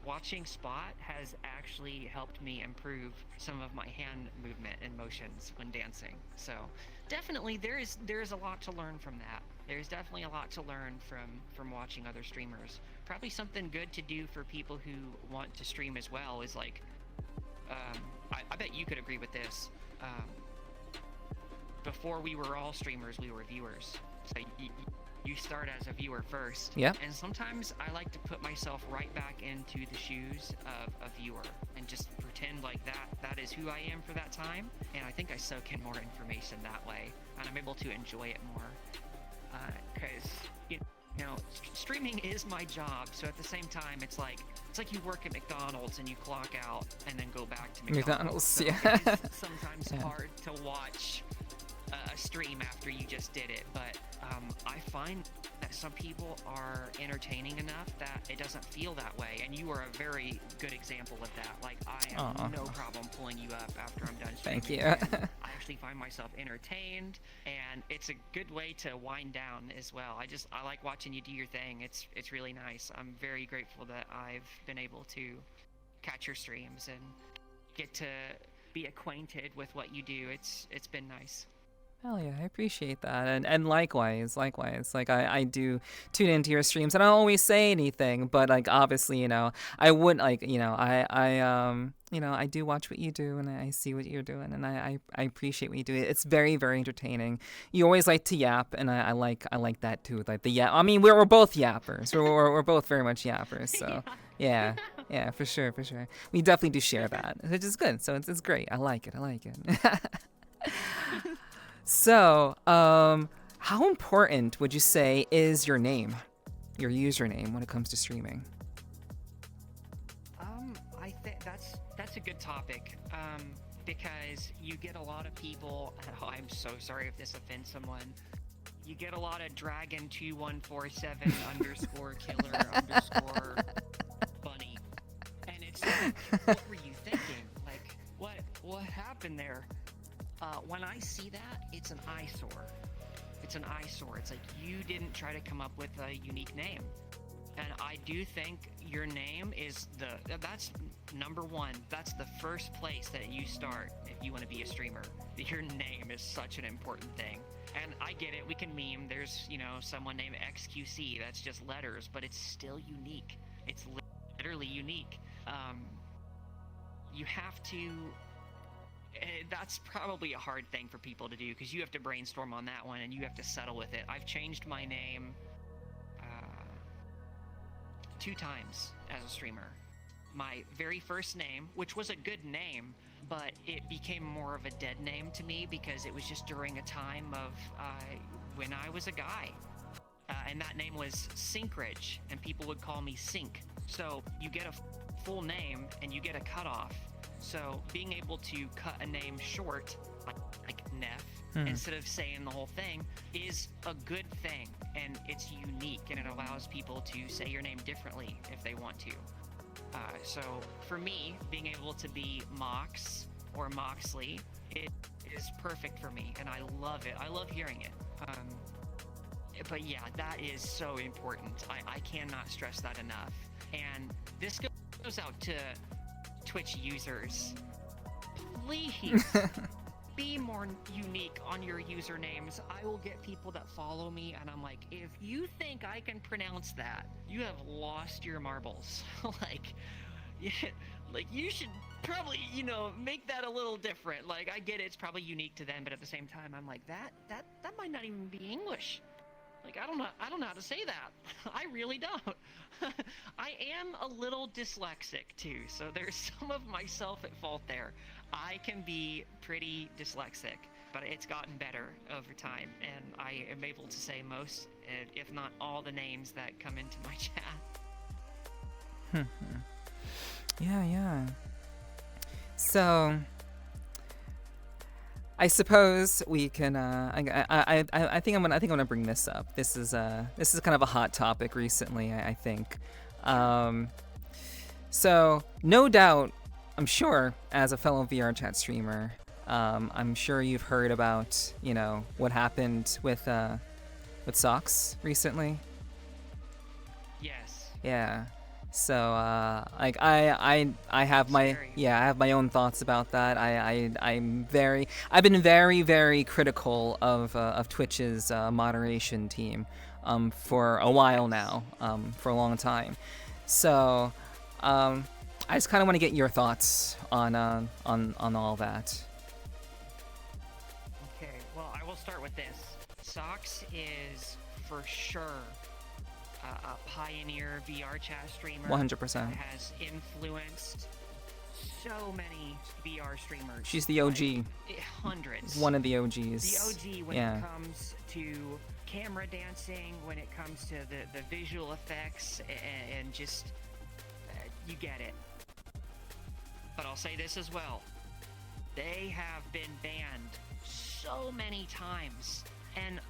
watching Spot has actually helped me improve some of my hand movement and motions when dancing. So definitely there is a lot to learn from that. There's definitely a lot to learn from watching other streamers. Probably something good to do for people who want to stream as well is like, I bet you could agree with this. Before we were all streamers, we were viewers. So you start as a viewer first. Yeah. And sometimes I like to put myself right back into the shoes of a viewer and just pretend like that is who I am for that time. And I think I soak in more information that way, and I'm able to enjoy it more. Because streaming is my job. So at the same time, it's like you work at McDonald's and you clock out and then go back to McDonald's. So yeah. It's sometimes hard to watch a stream after you just did it, but I find that some people are entertaining enough that it doesn't feel that way, and you are a very good example of that. Like, I have no problem pulling you up after I'm done streaming. Thank you. I actually find myself entertained, and it's a good way to wind down as well. I like watching you do your thing. It's really nice. I'm very grateful that I've been able to catch your streams and get to be acquainted with what you do. It's been nice. Hell yeah, I appreciate that, and likewise, like I do tune into your streams, and I don't always say anything, but like obviously, I wouldn't I do watch what you do, and I see what you're doing, and I appreciate what you do. It's very, very entertaining. You always like to yap, and I like that too, like the yap. I mean, we're both yappers. We're both very much yappers, so yeah. Yeah, for sure, for sure. We definitely do share that, which is good. So it's great. I like it. I like it. So, how important would you say is your name, your username, when it comes to streaming? I think that's a good topic. Because you get a lot of people. Oh, I'm so sorry if this offends someone. You get a lot of dragon2147 underscore killer underscore bunny, and it's like, what were you thinking? Like, what happened there? When I see that, it's an eyesore. It's an eyesore. It's like, you didn't try to come up with a unique name. And I do think your name is that's number one. That's the first place that you start if you want to be a streamer. Your name is such an important thing. And I get it, we can meme. There's, someone named XQC. That's just letters, but it's still unique. It's literally unique. You have to... That's probably a hard thing for people to do, because you have to brainstorm on that one and you have to settle with it. I've changed my name 2 times as a streamer. My very first name, which was a good name, but it became more of a dead name to me because it was just during a time of when I was a guy. And that name was Sinkridge, and people would call me Sink. So you get a full name and you get a cutoff. So being able to cut a name short, like Neff, instead of saying the whole thing, is a good thing, and it's unique, and it allows people to say your name differently if they want to. So for me, being able to be Mox or Moxley, it is perfect for me, and I love it. I love hearing it. But yeah, that is so important. I cannot stress that enough. And this goes out to Twitch users. Please be more unique on your usernames. I will get people that follow me, and I'm like, if you think I can pronounce that, you have lost your marbles. Like you should probably, make that a little different. Like, I get it's probably unique to them, but at the same time, I'm like, that might not even be English. Like, I don't know how to say that. I really don't. I am a little dyslexic too, so there's some of myself at fault there. I can be pretty dyslexic, but it's gotten better over time, and I am able to say most, if not all, the names that come into my chat. Yeah. So, I suppose we can. I think I'm gonna bring this up. This is kind of a hot topic recently. I think. So no doubt, I'm sure, as a fellow VRChat streamer, I'm sure you've heard about what happened with Socks recently. Yes. Yeah. So I have my own thoughts about that. I've been very, very critical of Twitch's moderation team for a while now, for a long time. So I just kind of want to get your thoughts on all that. Okay, well, I will start with this. Socks is for sure a pioneer VRChat streamer. 100%. That has influenced so many VR streamers. She's the OG. Like, hundreds. One of the OGs. The OG when it comes to camera dancing, when it comes to the visual effects, and just, you get it. But I'll say this as well. They have been banned so many times, and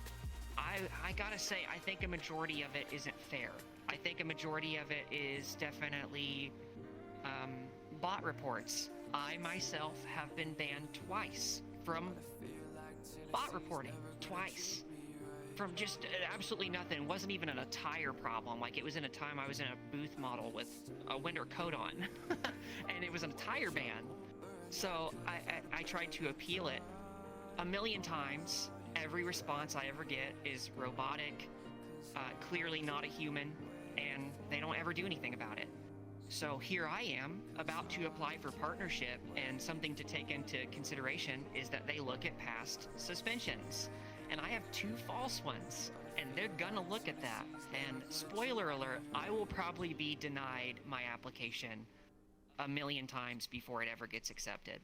I gotta say, I think a majority of it isn't fair. I think a majority of it is definitely bot reports. I myself have been banned twice from bot reporting. Twice. From just absolutely nothing. It wasn't even an attire problem. Like, it was in a time I was in a booth model with a winter coat on. And it was an attire ban. So I tried to appeal it a million times. Every response I ever get is robotic, clearly not a human, and they don't ever do anything about it. So here I am, about to apply for partnership, and something to take into consideration is that they look at past suspensions. and I have 2 false ones, and they're gonna look at that. And spoiler alert, I will probably be denied my application a million times before it ever gets accepted.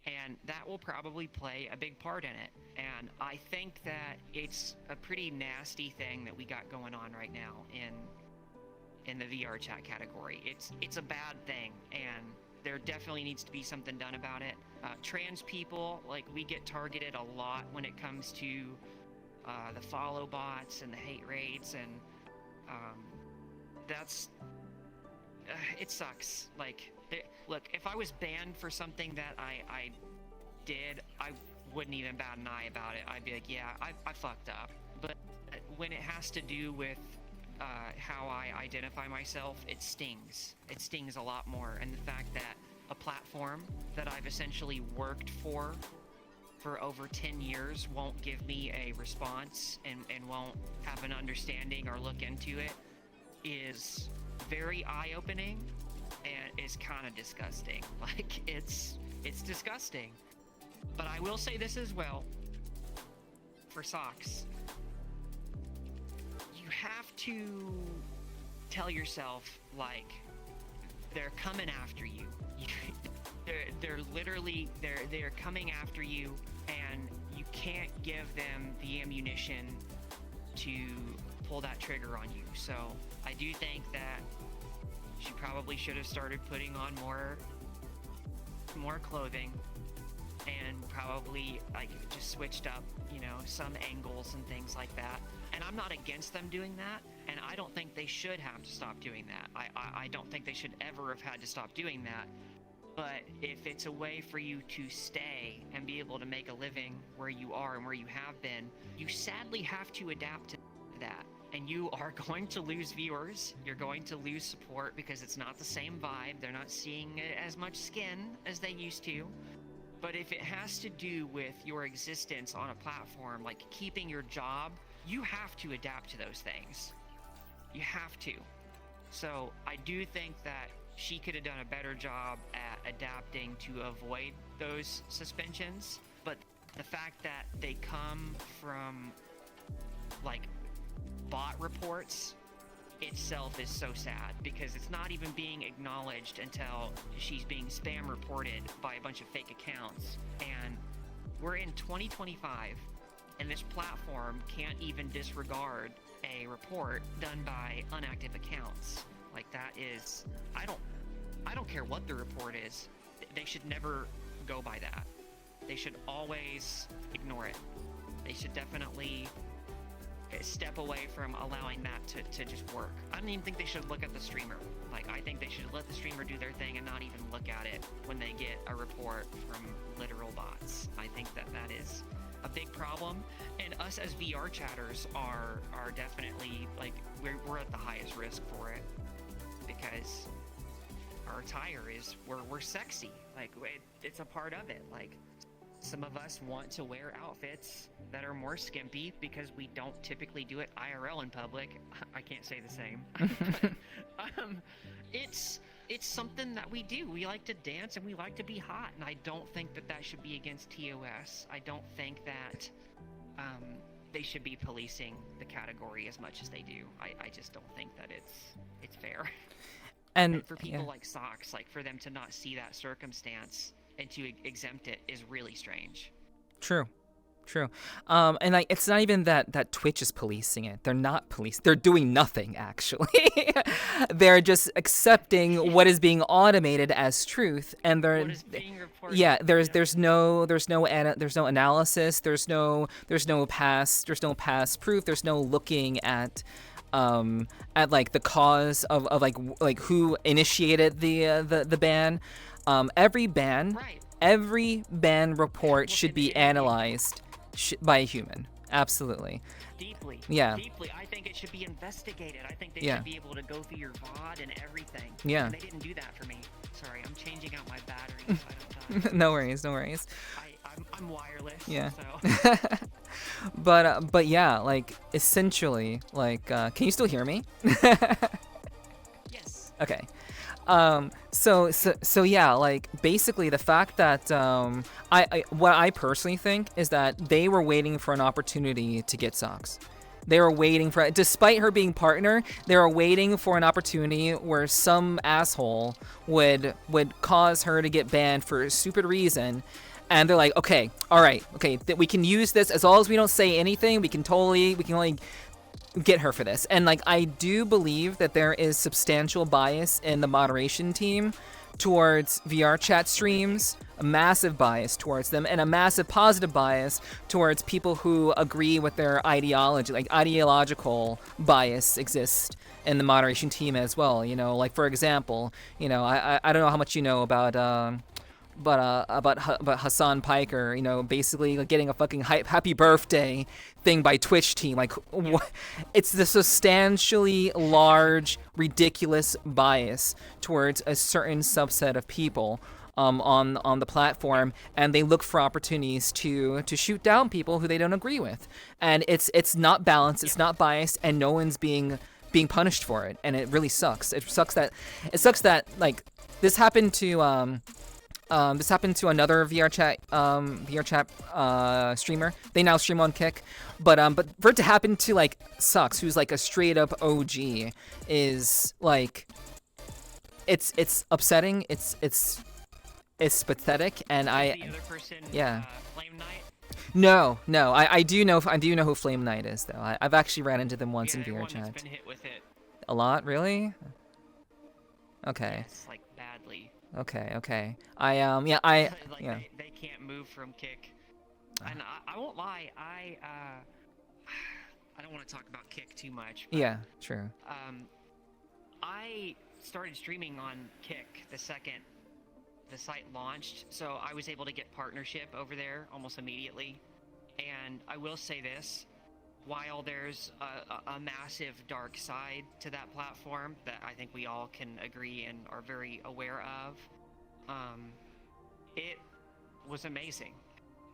And that will probably play a big part in it. And I think that it's a pretty nasty thing that we got going on right now in the VRChat category. It's a bad thing, and there definitely needs to be something done about it. Trans people, like, we get targeted a lot when it comes to the follow bots and the hate rates, and that's it sucks. Like, look, if I was banned for something that I did, I wouldn't even bat an eye about it. I'd be like, yeah, I fucked up. But when it has to do with how I identify myself, it stings. It stings a lot more. And the fact that a platform that I've essentially worked for over 10 years won't give me a response and won't have an understanding or look into it is very eye-opening, and is kind of disgusting. Like, it's disgusting. But I will say this as well, for socks. You have to tell yourself, like, they're coming after you. They're literally they're coming after you, and you can't give them the ammunition to pull that trigger on you. So I do think that she probably should have started putting on more clothing, and probably, like, just switched up, you know, some angles and things like that. And I'm not against them doing that, and I don't think they should have to stop doing that. I don't think they should ever have had to stop doing that. But if it's a way for you to stay and be able to make a living where you are and where you have been, you sadly have to adapt to that. And you are going to lose viewers, you're going to lose support, because it's not the same vibe. They're not seeing as much skin as they used to. But if it has to do with your existence on a platform, like keeping your job, you have to adapt to those things. You have to. So I do think that she could have done a better job at adapting to avoid those suspensions. But the fact that they come from, like, bot reports itself is so sad, because it's not even being acknowledged until she's being spam reported by a bunch of fake accounts. And we're in 2025, and this platform can't even disregard a report done by inactive accounts. Like, that is, I don't care what the report is. They should never go by that. They should always ignore it. They should definitely step away from allowing that to just work. I don't even think they should look at the streamer. Like, I think they should let the streamer do their thing and not even look at it when they get a report from literal bots. I think that is a big problem, and us as VR chatters are definitely, like, we're at the highest risk for it, because our attire is, we're sexy. Like, it's a part of it. Like, some of us want to wear outfits that are more skimpy because we don't typically do it IRL in public. I can't say the same. But, it's something that we do. We like to dance and we like to be hot, and I don't think that should be against TOS. I don't think that they should be policing the category as much as they do. I just don't think that it's fair. And for people like Socks, like, for them to not see that circumstance and to exempt it is really strange. True. And, like, it's not even that Twitch is policing it. They're not they're doing nothing, actually. They're just accepting what is being automated as truth, and they're, what is being reported. Yeah, there's no analysis, there's no past proof, there's no looking at like the cause of like who initiated the ban. Every ban, Right. Every ban report should be analyzed by a human. Absolutely. Deeply. Yeah. Deeply. I think it should be investigated. I think they Yeah. should be able to go through your VOD and everything. Yeah. And they didn't do that for me. Sorry, I'm changing out my battery so I don't die. No worries. I'm wireless. Yeah. So. But yeah, like, essentially, like, can you still hear me? Yes. Okay. So yeah, like basically the fact that what I personally think is that they were waiting for an opportunity to get socks. They were waiting for, despite her being partner, they were waiting for an opportunity where some asshole would cause her to get banned for a stupid reason. And they're like, okay, all right, okay, we can use this as long as we don't say anything. We can only get her for this. And like, I do believe that there is substantial bias in the moderation team towards VRChat streams, a massive bias towards them, and a massive positive bias towards people who agree with their ideology. Like, ideological bias exists in the moderation team as well. You know, like for example, you know, I don't know how much you know about Hassan Piker, you know, basically like getting a fucking happy birthday thing by Twitch team. Like, what? It's the substantially large, ridiculous bias towards a certain subset of people on the platform, and they look for opportunities to shoot down people who they don't agree with. And it's not balanced, it's not biased, and no one's being punished for it. And it really sucks. It sucks that like this happened to another VRChat streamer. They now stream on Kick, but for it to happen to like Sucks, who's like a straight up OG, is like it's upsetting. It's pathetic, and The other person, Flame Knight. No, I do know who Flame Knight is though. I've actually ran into them once in VRChat. Everyone's been hit with it. A lot, really? Okay. Yes, like badly. Okay. They can't move from Kick. And I won't lie, I don't want to talk about Kick too much. But, yeah, true. I started streaming on Kick the second the site launched, so I was able to get partnership over there almost immediately. And I will say this, while there's a massive dark side to that platform that I think we all can agree and are very aware of, it was amazing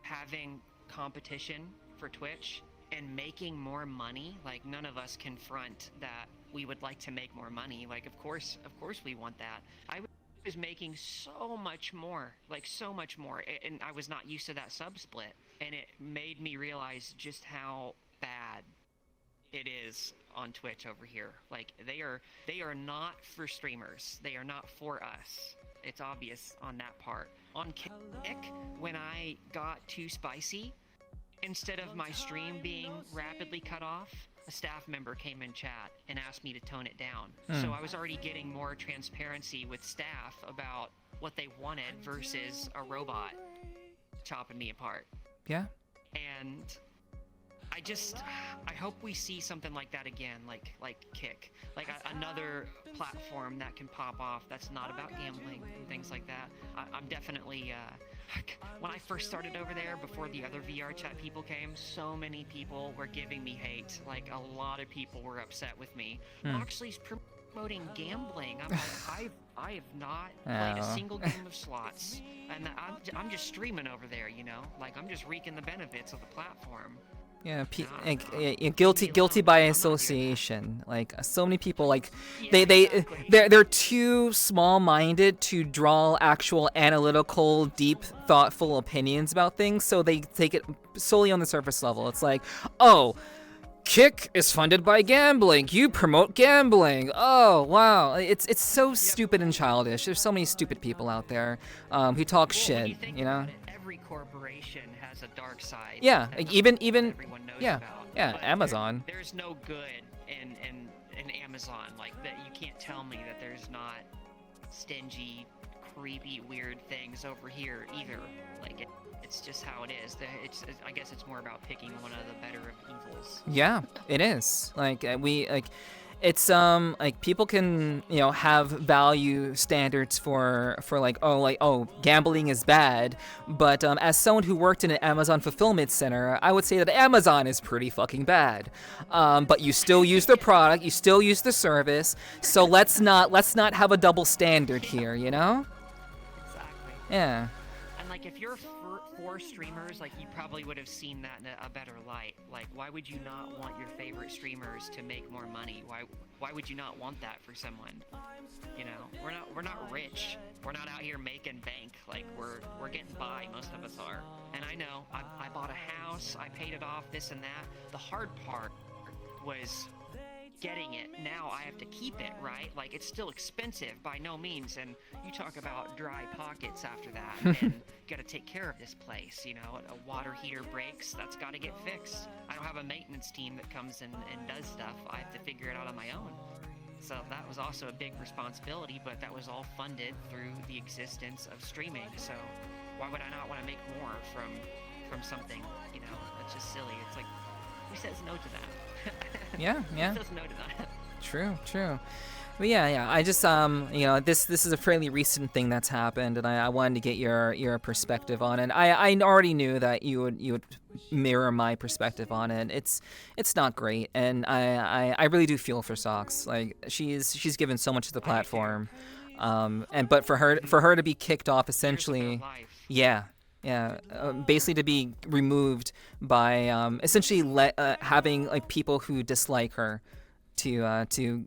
having competition for Twitch and making more money. Like, none of us can front that we would like to make more money. Like, of course we want that. I was making so much more, and I was not used to that sub split, and it made me realize just how bad it is on Twitch over here. Like, they are not for streamers. They are not for us. It's obvious on that part. On Kick, when I got too spicy, instead of my stream being rapidly cut off, a staff member came in chat and asked me to tone it down. So I was already getting more transparency with staff about what they wanted versus a robot chopping me apart. Yeah. And I hope we see something like that again, like Kick, like another platform that can pop off that's not about gambling and things like that. I'm definitely, when I first started over there, before the other VRChat people came, so many people were giving me hate. Like, a lot of people were upset with me. Moxley's promoting gambling. I'm like, I have not played a single game of slots, and I'm just streaming over there, you know? Like, I'm just reaping the benefits of the platform. Yeah, guilty by association. Like, so many people, like, they're too small-minded to draw actual analytical, deep, thoughtful opinions about things, so they take it solely on the surface level. It's like, oh, Kick is funded by gambling. You promote gambling. Oh, wow. It's so stupid and childish. There's so many stupid people out there who talk shit, you know? Every corporation has a dark side. Yeah, even everyone knows about. Yeah, But Amazon. There's no good in Amazon. Like, that, you can't tell me that there's not stingy, creepy, weird things over here either. Like, it's just how it is. I guess it's more about picking one of the better of evils. Yeah, it is. Like, it's like, people can, you know, have value standards for like, oh, gambling is bad, but as someone who worked in an Amazon fulfillment center, I would say that Amazon is pretty fucking bad. But you still use the product, you still use the service, so let's not have a double standard here, you know? Exactly. Yeah. And like, if you're for streamers, like, you probably would have seen that in a better light. Like, why would you not want your favorite streamers to make more money? Why would you not want that for someone? You know, we're not rich. We're not out here making bank. Like, we're getting by. Most of us are. And I know, I bought a house. I paid it off. This and that. The hard part was getting it. Now I have to keep it, right? Like, it's still expensive by no means, and you talk about dry pockets after that, and you gotta take care of this place, you know. A water heater breaks, that's gotta get fixed. I don't have a maintenance team that comes and does stuff. I have to figure it out on my own. So that was also a big responsibility, but that was all funded through the existence of streaming. So why would I not want to make more from something, you know, that's just silly? It's like, who says no to that? Yeah. Who says no to that? True. But yeah. I just you know, this is a fairly recent thing that's happened, and I wanted to get your perspective on it. I already knew that you would mirror my perspective on it. It's not great, and I really do feel for Socks. Like, she's given so much to the platform, but for her to be kicked off essentially, basically to be removed by essentially having like people who dislike her to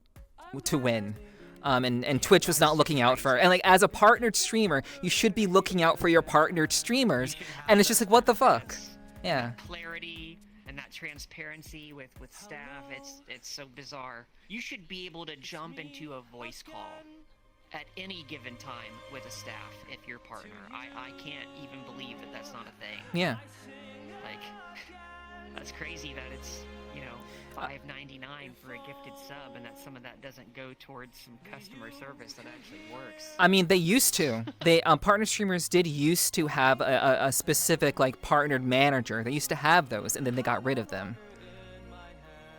win. And Twitch was not looking out for her. And like, as a partnered streamer, you should be looking out for your partnered streamers. And it's just like, what the fuck? Yeah. That clarity and that transparency with staff, it's so bizarre. You should be able to jump into a voice call at any given time with a staff if you're partner. I can't even believe that that's not a thing. Yeah. Like, that's crazy that it's, you know, $5.99 for a gifted sub, and that some of that doesn't go towards some customer service that actually works. I mean, they used to. They partner streamers did used to have a specific like partnered manager. They used to have those, and then they got rid of them.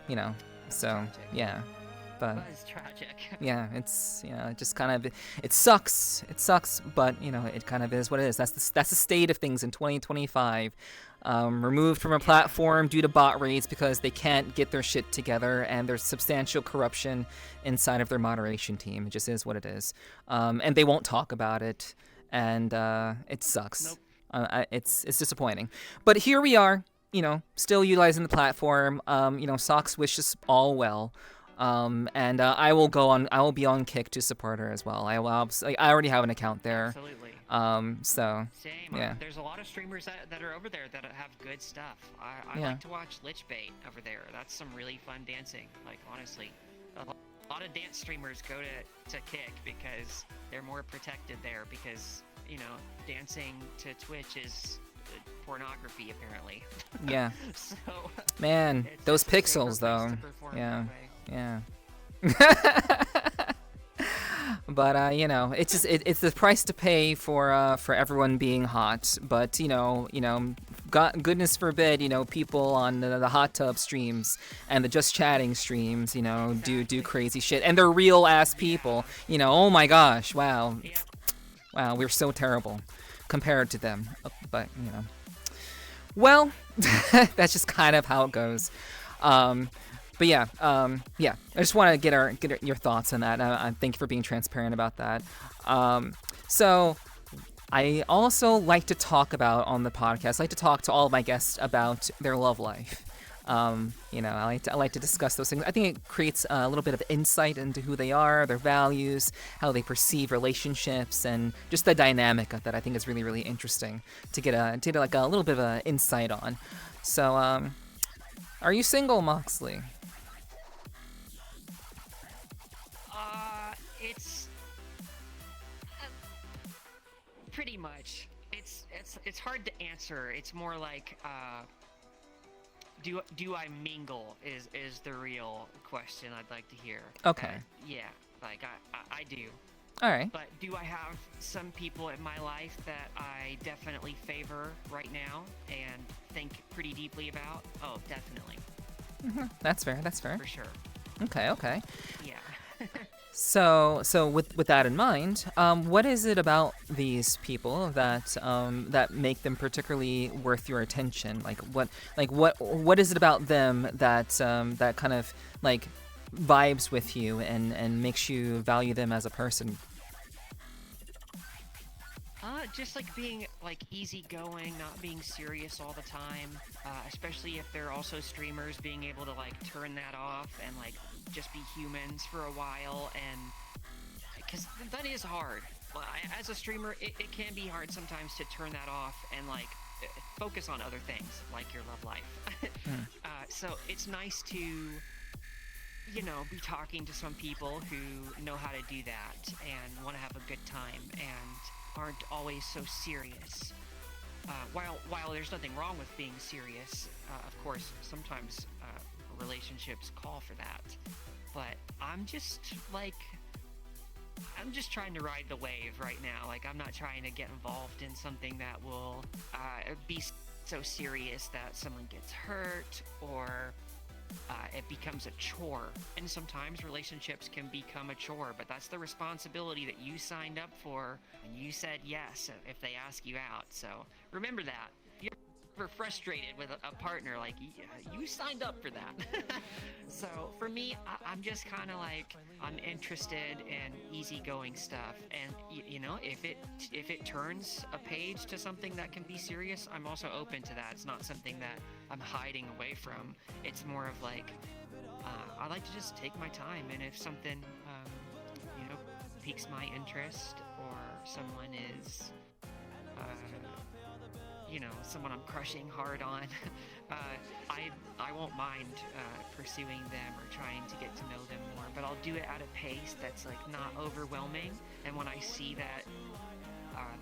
You know, so yeah. But that is tragic. Yeah, it's, you know, it just kind of, it sucks, but you know, it kind of is what it is. That's the state of things in 2025. Removed from a platform due to bot raids because they can't get their shit together, and there's substantial corruption inside of their moderation team. It just is what it is, and they won't talk about it, and it sucks. Nope. It's disappointing, but here we are, you know, still utilizing the platform. You know, Socks wishes all well. And I will be on Kick to support her as well. I already have an account there. Absolutely. So Same. yeah. There's a lot of streamers that are over there that have good stuff. I Yeah. like to watch Lichbait over there. That's some really fun dancing. Like, honestly, a lot of dance streamers go to Kick because they're more protected there, because, you know, dancing to Twitch is pornography apparently. Yeah. So Man, it's those just a safer pixels place though. to perform Yeah. that way. Yeah. But you know, it's just it's the price to pay for everyone being hot. But you know, God, goodness forbid, you know, people on the hot tub streams and the just chatting streams, you know, Exactly. do crazy shit, and they're real ass people. You know, oh my gosh, wow, Yep. wow, we're so terrible compared to them. But you know, well, that's just kind of how it goes. But yeah, I just want to get your thoughts on that. Thank you for being transparent about that. So I also like to talk about on the podcast. I like to talk to all of my guests about their love life. You know, I like to discuss those things. I think it creates a little bit of insight into who they are, their values, how they perceive relationships, and just the dynamic of that. I think is really, really interesting to get a little bit of an insight on. So, are you single, Moxley? It's pretty much. It's hard to answer. It's more like, do I mingle is the real question I'd like to hear. Okay. Yeah, like I do. All right. But do I have some people in my life that I definitely favor right now and think pretty deeply about? Oh, definitely. Mm-hmm. That's fair. For sure. Okay. Yeah. So with that in mind, what is it about these people that make them particularly worth your attention? What is it about them that kind of like vibes with you and makes you value them as a person? just like being like easygoing, not being serious all the time, especially if they're also streamers, being able to like turn that off and like just be humans for a while, and because that is hard. Well, as a streamer, it can be hard sometimes to turn that off and like focus on other things like your love life. So it's nice to, you know, be talking to some people who know how to do that and want to have a good time and aren't always so serious. While there's nothing wrong with being serious, of course, sometimes relationships call for that. But I'm just trying to ride the wave right now. Like, I'm not trying to get involved in something that will be so serious that someone gets hurt or it becomes a chore. And sometimes relationships can become a chore, but that's the responsibility that you signed up for and you said yes if they ask you out. So remember that. If you're frustrated with a partner, like, you signed up for that. So for me, I'm just kind of like, I'm interested in easygoing stuff, and you know, if it turns a page to something that can be serious, I'm also open to that. It's not something that I'm hiding away from. It's more of like, I like to just take my time, and if something you know, piques my interest, or someone is you know, someone I'm crushing hard on, I won't mind pursuing them or trying to get to know them more, but I'll do it at a pace that's like not overwhelming. And when I see that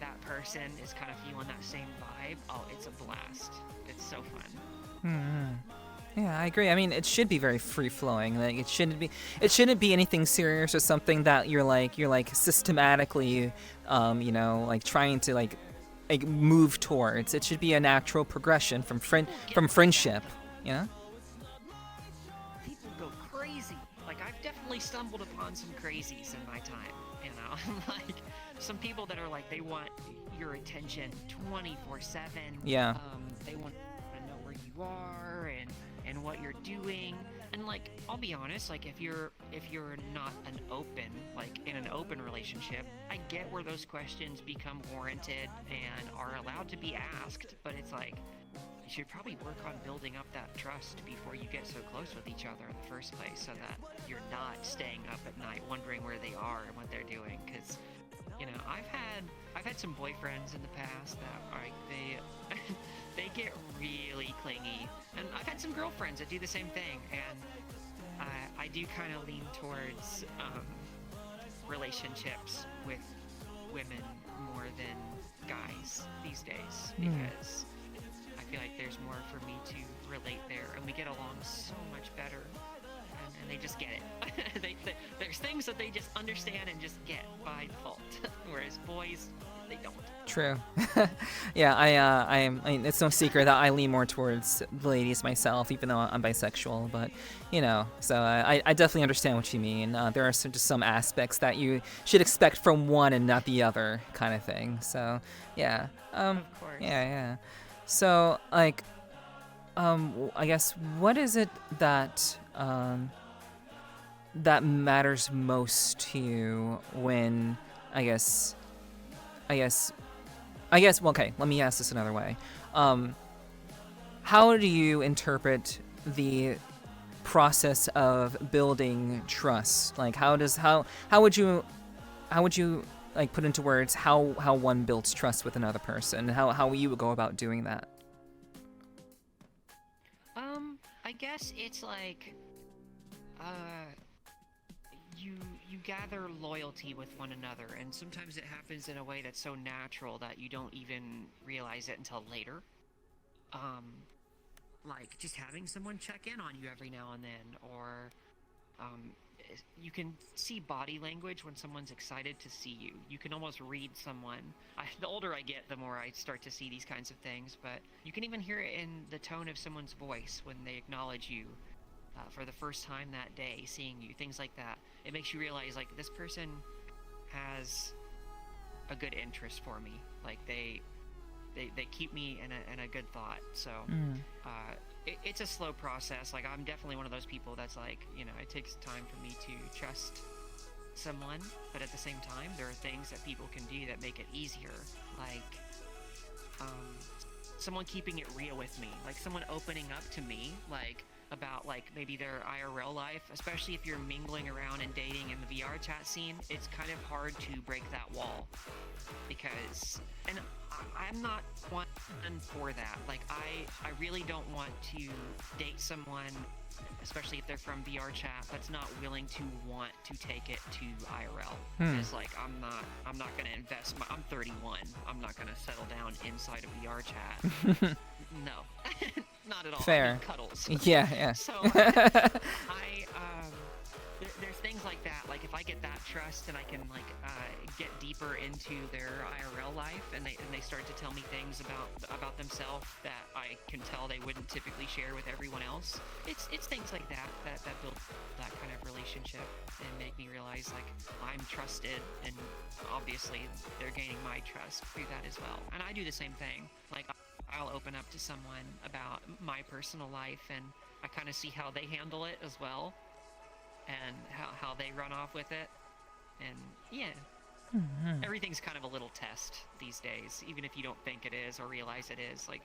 that person is kind of feeling that same vibe, oh, it's a blast. It's so fun. Yeah, I agree. I mean, it should be very free flowing. Like, it shouldn't be anything serious or something that you're like systematically, you know, like trying to like move towards. It should be a natural progression from friendship, you know? People go crazy. Like, I've definitely stumbled upon some crazies in my time, you know? Like, some people that are like, they want your attention 24/7. Yeah. They want to know where you are and what you're doing. And like, I'll be honest, like, if you're not in an open relationship, I get where those questions become warranted and are allowed to be asked, but it's like, you should probably work on building up that trust before you get so close with each other in the first place, so that you're not staying up at night wondering where they are and what they're doing. Because, you know, I've had some boyfriends in the past that like they get really clingy, and I've had some girlfriends that do the same thing, and I do kind of lean towards relationships with women more than guys these days, because I feel like there's more for me to relate there, and we get along so much better, and they just get it. There's things that they just understand and just get by default, whereas boys, they don't. True. Yeah, I mean, it's no secret that I lean more towards the ladies myself, even though I'm bisexual. But, you know, so I definitely understand what you mean. There are just some aspects that you should expect from one and not the other, kind of thing. So, yeah. Of course. Yeah. So, like, I guess, what is it that that matters most to you when, I guess, well, okay, let me ask this another way. How do you interpret the process of building trust? Like, how would you like put into words how one builds trust with another person, and how you would go about doing that? I guess it's like, you gather loyalty with one another, and sometimes it happens in a way that's so natural that you don't even realize it until later. Like just having someone check in on you every now and then, or you can see body language when someone's excited to see you. You can almost read someone. The older I get, the more I start to see these kinds of things, but you can even hear it in the tone of someone's voice when they acknowledge you for the first time that day, seeing you, things like that. It makes you realize, like, this person has a good interest for me. Like, they keep me in a good thought. So it's a slow process. Like, I'm definitely one of those people that's like, you know, it takes time for me to trust someone, but at the same time, there are things that people can do that make it easier, like someone keeping it real with me, like someone opening up to me, like about like maybe their IRL life, especially if you're mingling around and dating in the VRChat scene. It's kind of hard to break that wall because, and I'm not one for that. Like I really don't want to date someone, especially if they're from VRChat, that's not willing to want to take it to IRL. It's like I'm not gonna invest. I'm 31. I'm not gonna settle down inside of VRChat. No, not at all. Fair. I need cuddles. Yeah. So there's things like that. Like if I get that trust and I can like get deeper into their IRL life, and they start to tell me things about themselves that I can tell they wouldn't typically share with everyone else. It's things like that build that kind of relationship and make me realize like I'm trusted, and obviously they're gaining my trust through that as well. And I do the same thing. Like I'll open up to someone about my personal life, and I kind of see how they handle it as well, and how they run off with it. And yeah, everything's kind of a little test these days, even if you don't think it is or realize it is. Like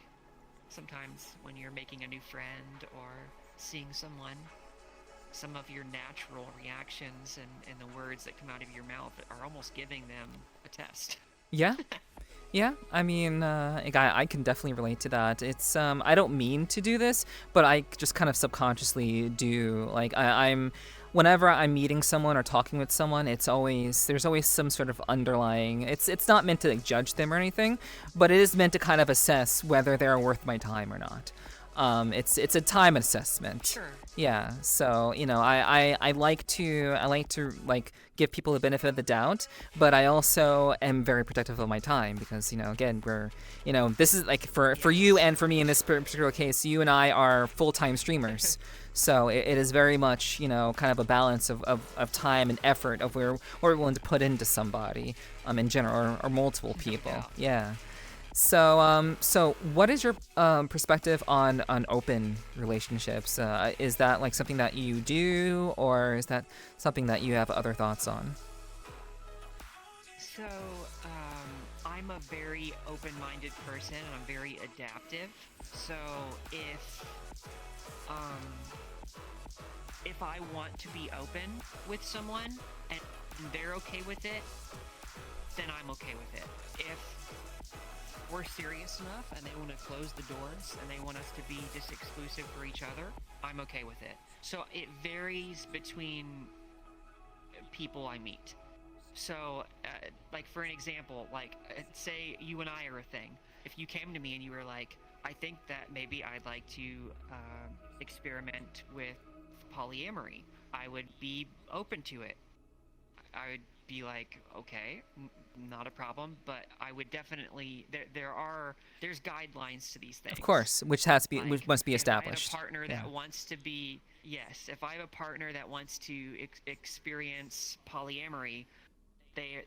sometimes when you're making a new friend or seeing someone, some of your natural reactions and the words that come out of your mouth are almost giving them a test. Yeah, I mean, I can definitely relate to that. It's I don't mean to do this, but I just kind of subconsciously do. Like I'm whenever I'm meeting someone or talking with someone, there's always some sort of underlying. It's not meant to like, judge them or anything, but it is meant to kind of assess whether they're worth my time or not. It's a time assessment. Sure. Yeah. So I like to like give people the benefit of the doubt, but I also am very protective of my time because again we're this is like for you and for me in this particular case, you and I are full-time streamers. So it is very much kind of a balance of time and effort of where we're willing to put into somebody in general or multiple people. Yeah. So what is your perspective on open relationships? Is that like something that you do, or is that something that you have other thoughts on? So I'm a very open-minded person, and I'm very adaptive. So if I want to be open with someone and they're okay with it, then I'm okay with it. If we're serious enough and they want to close the doors and they want us to be just exclusive for each other, I'm okay with it. So it varies between people I meet. So like for an example, like say you and I are a thing. If you came to me and you were like, I think that maybe I'd like to experiment with polyamory, I would be open to it. I would be like, okay, not a problem, but I would definitely there's guidelines to these things. Of course, which must be established. If I have a partner that wants to be if I have a partner that wants to experience polyamory,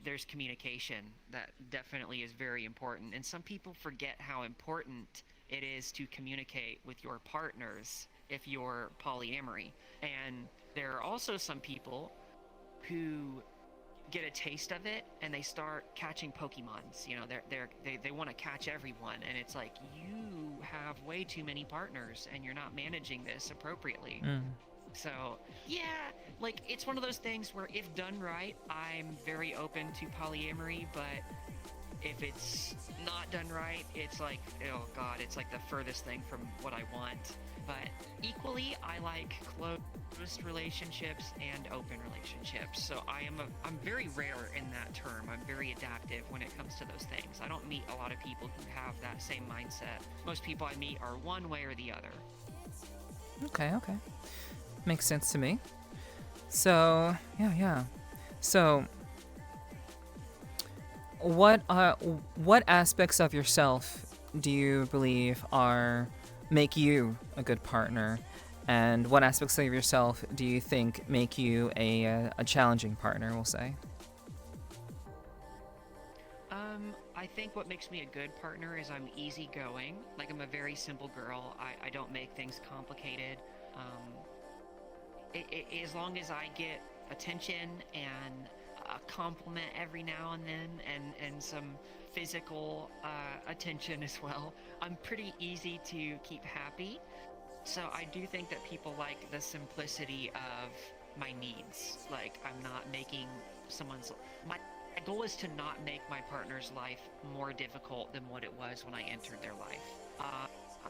there's communication that definitely is very important. And some people forget how important it is to communicate with your partners if you're polyamory. And there are also some people who get a taste of it and they start catching Pokemons. They want to catch everyone, and it's like, you have way too many partners and you're not managing this appropriately. So yeah, like it's one of those things where if done right, I'm very open to polyamory, but if it's not done right, it's like, oh god, it's like the furthest thing from what I want. But equally, I like closed relationships and open relationships. So I'm very rare in that term. I'm very adaptive when it comes to those things. I don't meet a lot of people who have that same mindset. Most people I meet are one way or the other. Okay. Makes sense to me. So, yeah. So, what aspects of yourself do you believe make you a good partner, and what aspects of yourself do you think make you a challenging partner, we'll say? I think what makes me a good partner is I'm easygoing. Like, I'm a very simple girl. I don't make things complicated. As long as I get attention and a compliment every now and then, and some physical attention as well. I'm pretty easy to keep happy. So I do think that people like the simplicity of my needs. Like, I'm not making my goal is to not make my partner's life more difficult than what it was when I entered their life.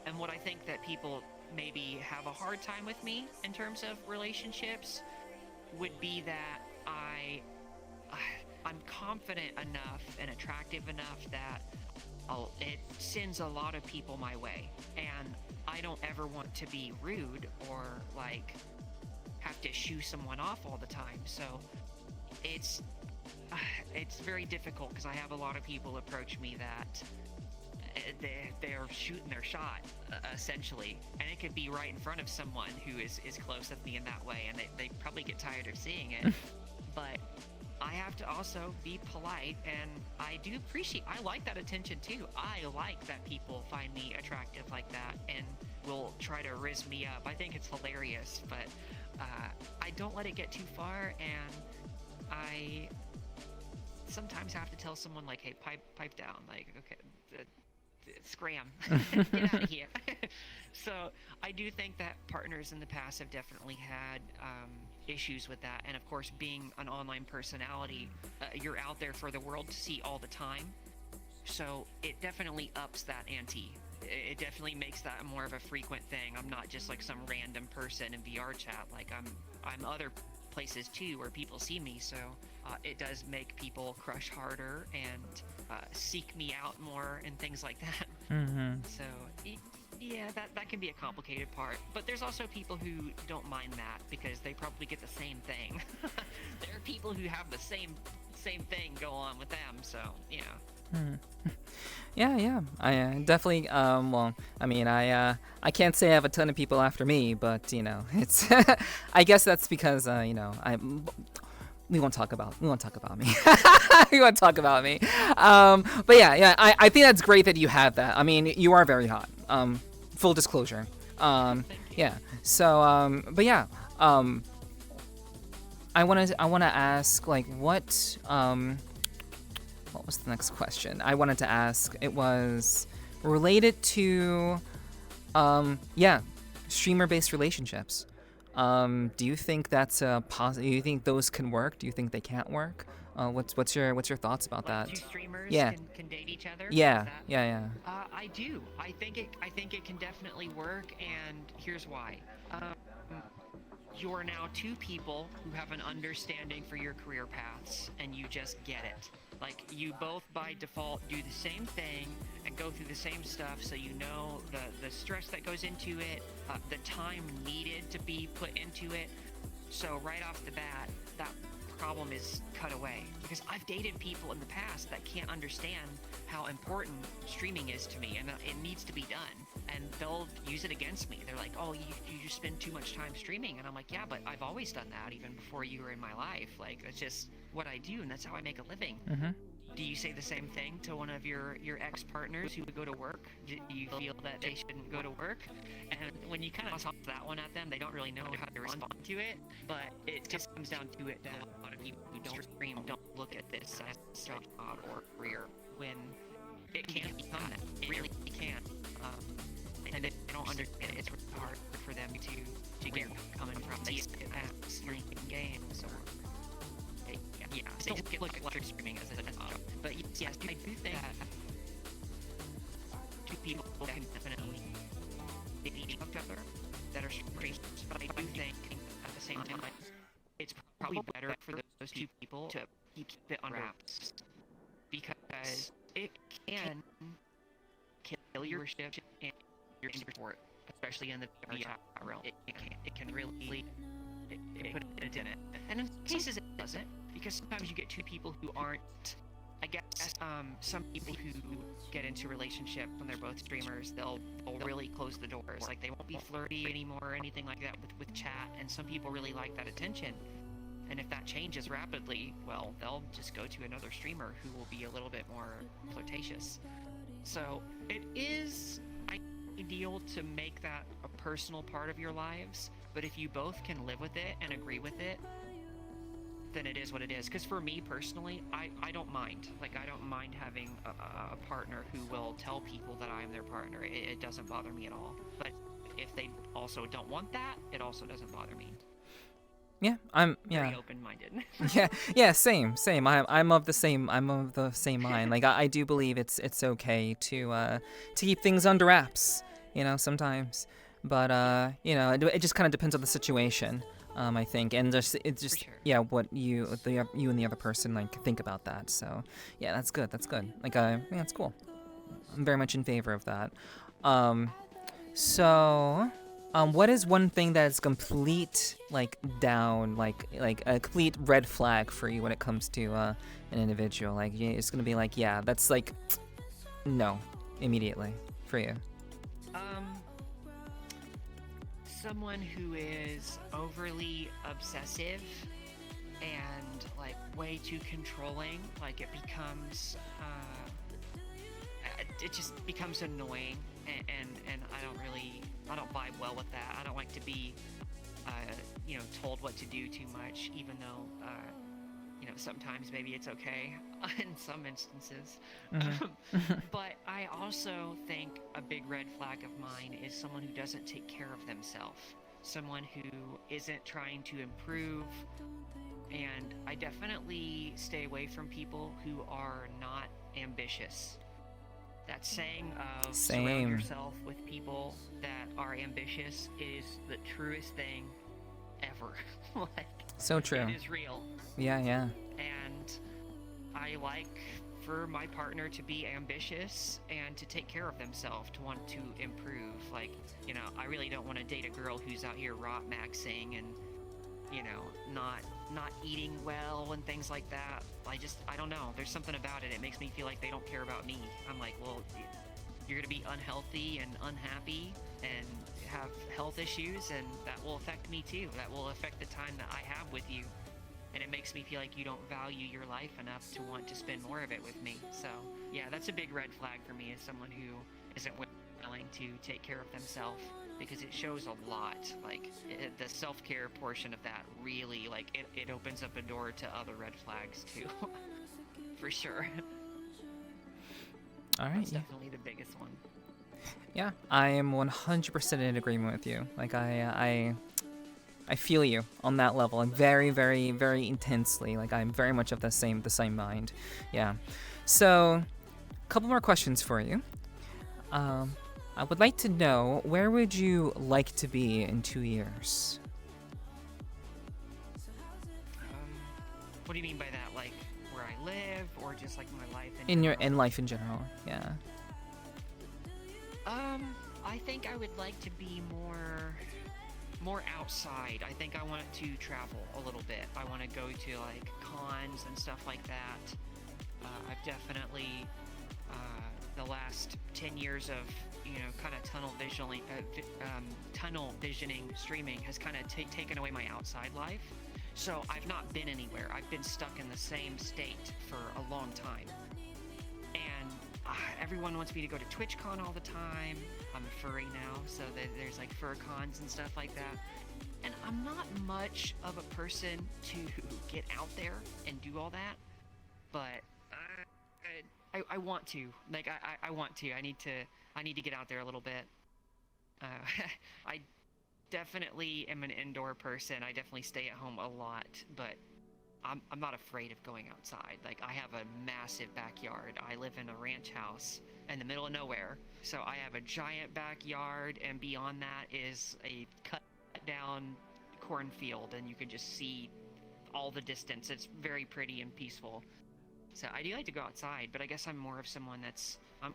And what I think that people maybe have a hard time with me in terms of relationships would be that I'm confident enough and attractive enough that it sends a lot of people my way, and I don't ever want to be rude or like have to shoo someone off all the time. So it's very difficult because I have a lot of people approach me that they're shooting their shot essentially, and it could be right in front of someone who is close with me in that way, and they probably get tired of seeing it. But I have to also be polite, and I like that attention too. I like that people find me attractive like that and will try to rizz me up. I think it's hilarious, but I don't let it get too far, and I sometimes have to tell someone like, hey, pipe down, like, okay, scram, get out of here. So I do think that partners in the past have definitely had issues with that, and of course, being an online personality, you're out there for the world to see all the time, so it definitely ups that ante. It definitely makes that more of a frequent thing. I'm not just like some random person in VRChat. Like I'm other places too where people see me, so it does make people crush harder and seek me out more and things like that. Mm-hmm. So yeah, that can be a complicated part, but there's also people who don't mind that because they probably get the same thing. There are people who have the same thing go on with them, so yeah. Yeah. I definitely. Well, I mean, I can't say I have a ton of people after me, but it's. I guess that's because we won't talk about me. We won't talk about me. But yeah. I think that's great that you have that. I mean, you are very hot. Full disclosure. Yeah. So, but yeah. I wanna ask, like, what was the next question I wanted to ask? It was related to streamer-based relationships. Do you think that's do you think those can work? Do you think they can't work? What's your thoughts about Like that? two streamers Yeah. can date each other? Yeah. Is that- Yeah. I do. I think it can definitely work, and here's why. You're now two people who have an understanding for your career paths, and you just get it. Like, you both by default do the same thing and go through the same stuff, so you know the stress that goes into it, the time needed to be put into it. So right off the bat, that problem is cut away. Because I've dated people in the past that can't understand how important streaming is to me, and it needs to be done. And they'll use it against me. They're like, oh, you just spend too much time streaming. And I'm like, yeah, but I've always done that even before you were in my life. Like, that's just what I do, and that's how I make a living. Mm-hmm. Do you say the same thing to one of your ex-partners who would go to work? Do you feel that they shouldn't go to work? And when you kind of toss that one at them, they don't really know how to respond to it. But it just comes down to it that a lot of people who don't stream don't look at this as a job or career, when it can become that. It really can. And they don't understand it. It's really hard for them to get coming from. They see it as streaming games or still look at live streaming as a job. But yes, I do think that two people can definitely date each other that are streamers. But I do think at the same time, it's probably better for those two people to keep it on wraps, because it can kill your relationship and your sport, especially in the VR realm. It can really put a dent in it. And in cases it doesn't, because sometimes you get two people who aren't, I guess, some people who get into relationship when they're both streamers, they'll really close the doors. Like, they won't be flirty anymore or anything like that with chat, and some people really like that attention. And if that changes rapidly, well, they'll just go to another streamer who will be a little bit more flirtatious. So it is ideal to make that a personal part of your lives, but if you both can live with it and agree with it, then it is what it is. Because for me personally, I don't mind. Like, I don't mind having a partner who will tell people that I am their partner. It doesn't bother me at all. But if they also don't want that, it also doesn't bother me. Yeah, Very open-minded. yeah, same. I'm of the same mind. Like I do believe it's okay to keep things under wraps, sometimes. But it just kind of depends on the situation. I think, and just sure. yeah, what you and the other person like think about that. So yeah, that's good. Like yeah, it's cool. I'm very much in favor of that. So, what is one thing that's complete like down, like a complete red flag for you when it comes to an individual? Like it's gonna be like, yeah, that's like no, immediately for you. Someone who is overly obsessive and like way too controlling. Like it just becomes annoying, and I don't vibe well with that. I don't like to be told what to do too much, even though sometimes maybe it's okay in some instances. But I also think a big red flag of mine is someone who doesn't take care of themselves, someone who isn't trying to improve. And I definitely stay away from people who are not ambitious. That saying of surround yourself with people that are ambitious is the truest thing ever. Like, so true. It is real. Yeah. And I like for my partner to be ambitious and to take care of themselves, to want to improve. Like, I really don't want to date a girl who's out here rot maxing and, not eating well and things like that. I don't know. There's something about it. It makes me feel like they don't care about me. I'm like, well, you're going to be unhealthy and unhappy and have health issues, and that will affect me too. That will affect the time that I have with you. And it makes me feel like you don't value your life enough to want to spend more of it with me. So, yeah, that's a big red flag for me, is someone who isn't willing to take care of themselves, because it shows a lot. Like, the self-care portion of that really, like, it opens up a door to other red flags, too. For sure. All right. That's definitely the biggest one. Yeah, I am 100% in agreement with you. Like, I feel you on that level, like very, very, very intensely. Like I'm very much of the same mind. Yeah. So, a couple more questions for you. I would like to know, where would you like to be in 2 years? What do you mean by that? Like where I live, or just like my life in life in general? Yeah. I think I would like to be more outside. I think I want to travel a little bit. I want to go to like cons and stuff like that. I've definitely the last 10 years of kind of tunnel visioning streaming has kind of taken away my outside life. So I've not been anywhere. I've been stuck in the same state for a long time. And everyone wants me to go to TwitchCon all the time. I'm a furry now, so there's like fur cons and stuff like that. And I'm not much of a person to get out there and do all that, but I want to. Like I want to. I need to get out there a little bit. I definitely am an indoor person. I definitely stay at home a lot, but I'm not afraid of going outside. Like, I have a massive backyard. I live in a ranch house in the middle of nowhere. So I have a giant backyard, and beyond that is a cut down cornfield, and you can just see all the distance. It's very pretty and peaceful. So I do like to go outside, but I guess I'm more of someone that's I'm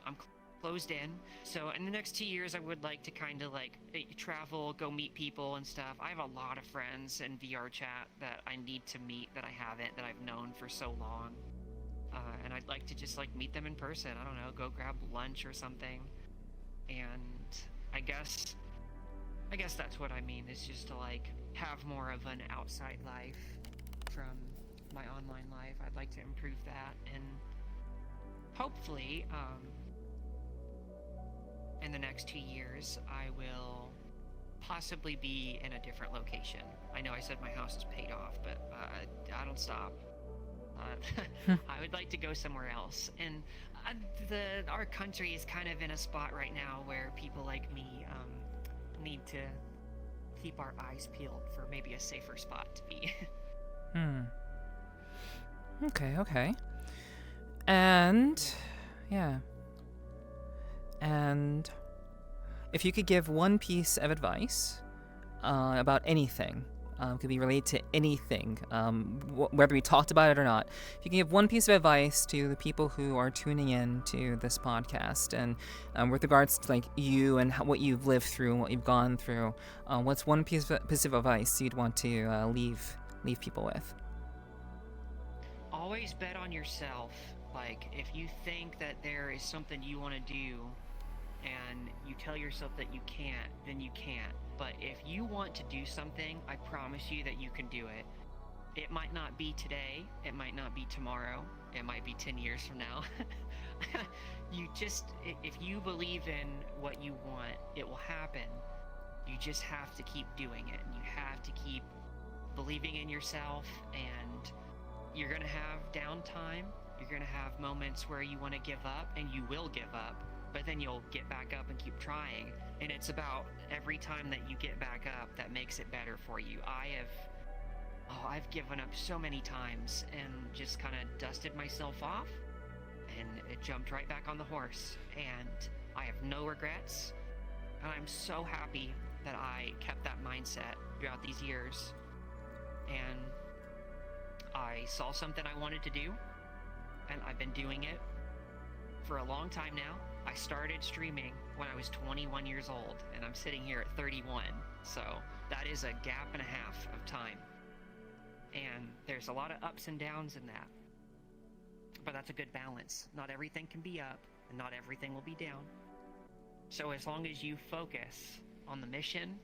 closed in. So in the next 2 years, I would like to kind of like travel, go meet people and stuff. I have a lot of friends in VRChat that I need to meet, that I haven't, that I've known for so long. And I'd like to just like meet them in person. I don't know, go grab lunch or something. And I guess that's what I mean, is just to like have more of an outside life from my online life. I'd like to improve that, and hopefully in the next 2 years I will possibly be in a different location. I know I said my house is paid off, but I don't stop. I would like to go somewhere else, and our country is kind of in a spot right now where people like me need to keep our eyes peeled for maybe a safer spot to be. Okay. And yeah. And if you could give one piece of advice about anything, could be related to anything, whether we talked about it or not. If you can give one piece of advice to the people who are tuning in to this podcast, and with regards to like you and what you've lived through and what you've gone through, what's one piece of advice you'd want to leave people with? Always bet on yourself. Like, if you think that there is something you want to do and you tell yourself that you can't, then you can't. But if you want to do something, I promise you that you can do it. It might not be today, it might not be tomorrow, it might be 10 years from now. If you believe in what you want, it will happen. You just have to keep doing it, and you have to keep believing in yourself, and you're gonna have downtime, you're gonna have moments where you want to give up, and you will give up, but then you'll get back up and keep trying. And it's about every time that you get back up that makes it better for you. I've given up so many times and just kind of dusted myself off, and it jumped right back on the horse, and I have no regrets, and I'm so happy that I kept that mindset throughout these years. And I saw something I wanted to do, and I've been doing it for a long time now. I started streaming when I was 21 years old, and I'm sitting here at 31, so that is a gap and a half of time. And there's a lot of ups and downs in that, but that's a good balance. Not everything can be up, and not everything will be down. So as long as you focus on the mission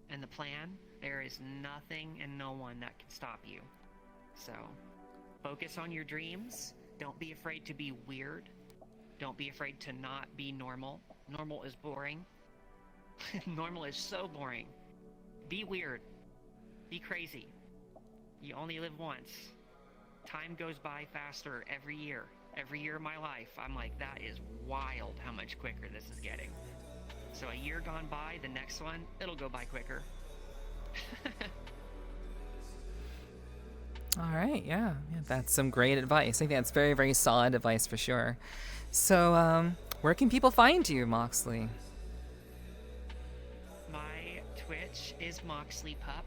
and the plan, there is nothing and no one that can stop you. So focus on your dreams. Don't be afraid to be weird. Don't be afraid to not be normal. Normal is boring. Normal is so boring. Be weird. Be crazy. You only live once. Time goes by faster every year. Every year of my life, I'm like, that is wild how much quicker this is getting. So a year gone by, the next one, it'll go by quicker. All right, yeah, that's some great advice. I think that's very, very solid advice for sure. So, where can people find you, Moxley? My Twitch is MoxleyPup.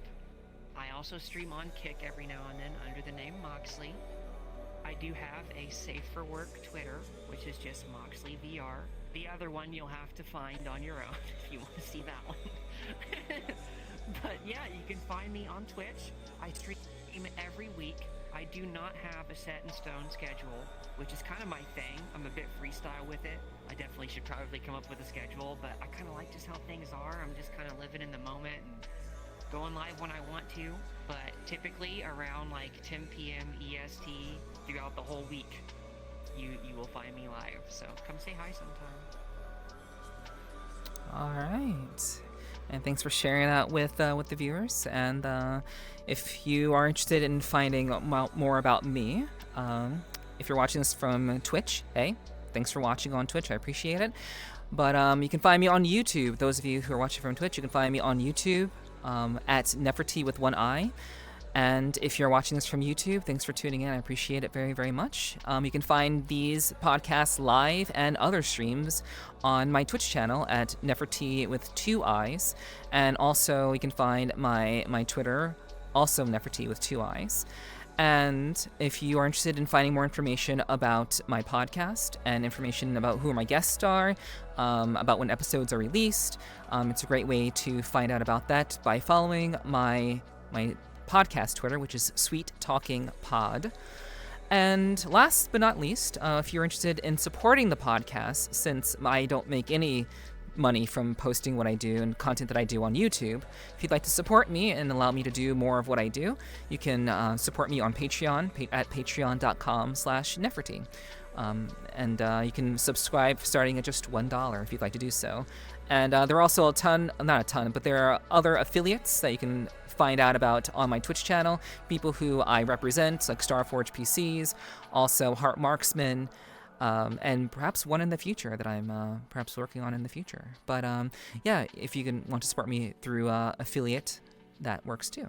I also stream on Kick every now and then under the name Moxley. I do have a Safe for Work Twitter, which is just Moxley VR. The other one you'll have to find on your own if you want to see that one. But yeah, you can find me on Twitch. I stream every week. I do not have a set in stone schedule, which is kind of my thing. I'm a bit freestyle with it. I definitely should probably come up with a schedule, but I kind of like just how things are. I'm just kind of living in the moment and going live when I want to, but typically around like 10 p.m. EST throughout the whole week, you will find me live. So come say hi sometime. All right. And thanks for sharing that with the viewers. And if you are interested in finding more about me, if you're watching this from Twitch, hey, thanks for watching on Twitch. I appreciate it. But you can find me on YouTube. Those of you who are watching from Twitch, you can find me on YouTube at Nepherti with one I. And if you're watching this from YouTube, thanks for tuning in. I appreciate it very, very much. You can find these podcasts live and other streams on my Twitch channel at Nepherti with two I's. And also you can find my Twitter, also Nepherti with two I's. And if you are interested in finding more information about my podcast and information about who my guests are, about when episodes are released, it's a great way to find out about that by following my podcast Twitter, which is Sweet Talking Pod. And last but not least, if you're interested in supporting the podcast, since I don't make any money from posting what I do and content that I do on YouTube, if you'd like to support me and allow me to do more of what I do, you can support me on Patreon at patreon.com/Nepherti, And you can subscribe starting at just $1 if you'd like to do so. And there are also not a ton, but there are other affiliates that you can find out about on my Twitch channel, people who I represent, like Starforge PCs, also Heart Marksman, and perhaps one in the future that I'm perhaps working on in the future. But yeah, if you want to support me through affiliate, that works too.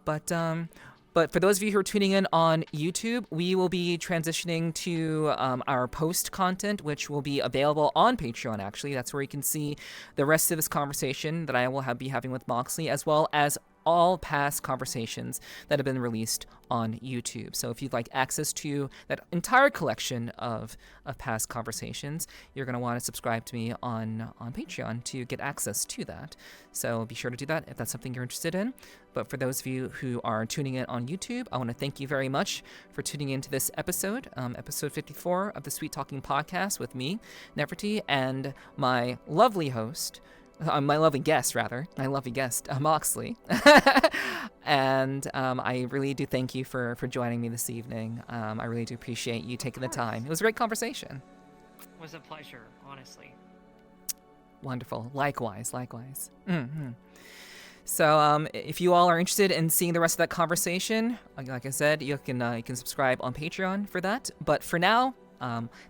But for those of you who are tuning in on YouTube, we will be transitioning to our post content, which will be available on Patreon, actually. That's where you can see the rest of this conversation that I will be having with Moxley, as well as all past conversations that have been released on YouTube. So if you'd like access to that entire collection of past conversations, you're going to want to subscribe to me on Patreon to get access to that. So be sure to do that if that's something you're interested in. But for those of you who are tuning in on YouTube, I want to thank you very much for tuning into this episode, episode 54 of the Sweet Talking Podcast with me, Nepherti, and my lovely host, my lovely guest, Moxley. And I really do thank you for joining me this evening. I really do appreciate you taking the time. It was a great conversation. It was a pleasure, honestly. Wonderful. Likewise. Mm-hmm. So if you all are interested in seeing the rest of that conversation, like I said, you can subscribe on Patreon for that. But for now,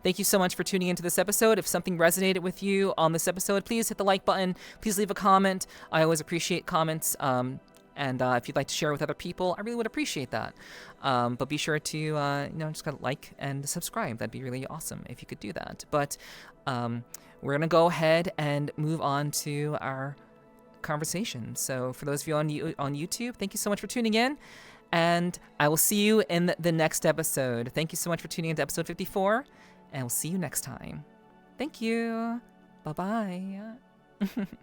thank you so much for tuning into this episode. If something resonated with you on this episode, please hit the like button. Please leave a comment. I always appreciate comments. And if you'd like to share with other people, I really would appreciate that. But be sure to just gotta like and subscribe. That'd be really awesome if you could do that. But we're gonna go ahead and move on to our conversation. So for those of you on YouTube, thank you so much for tuning in. And I will see you in the next episode. Thank you so much for tuning into episode 54, and we'll see you next time. Thank you. Bye-bye.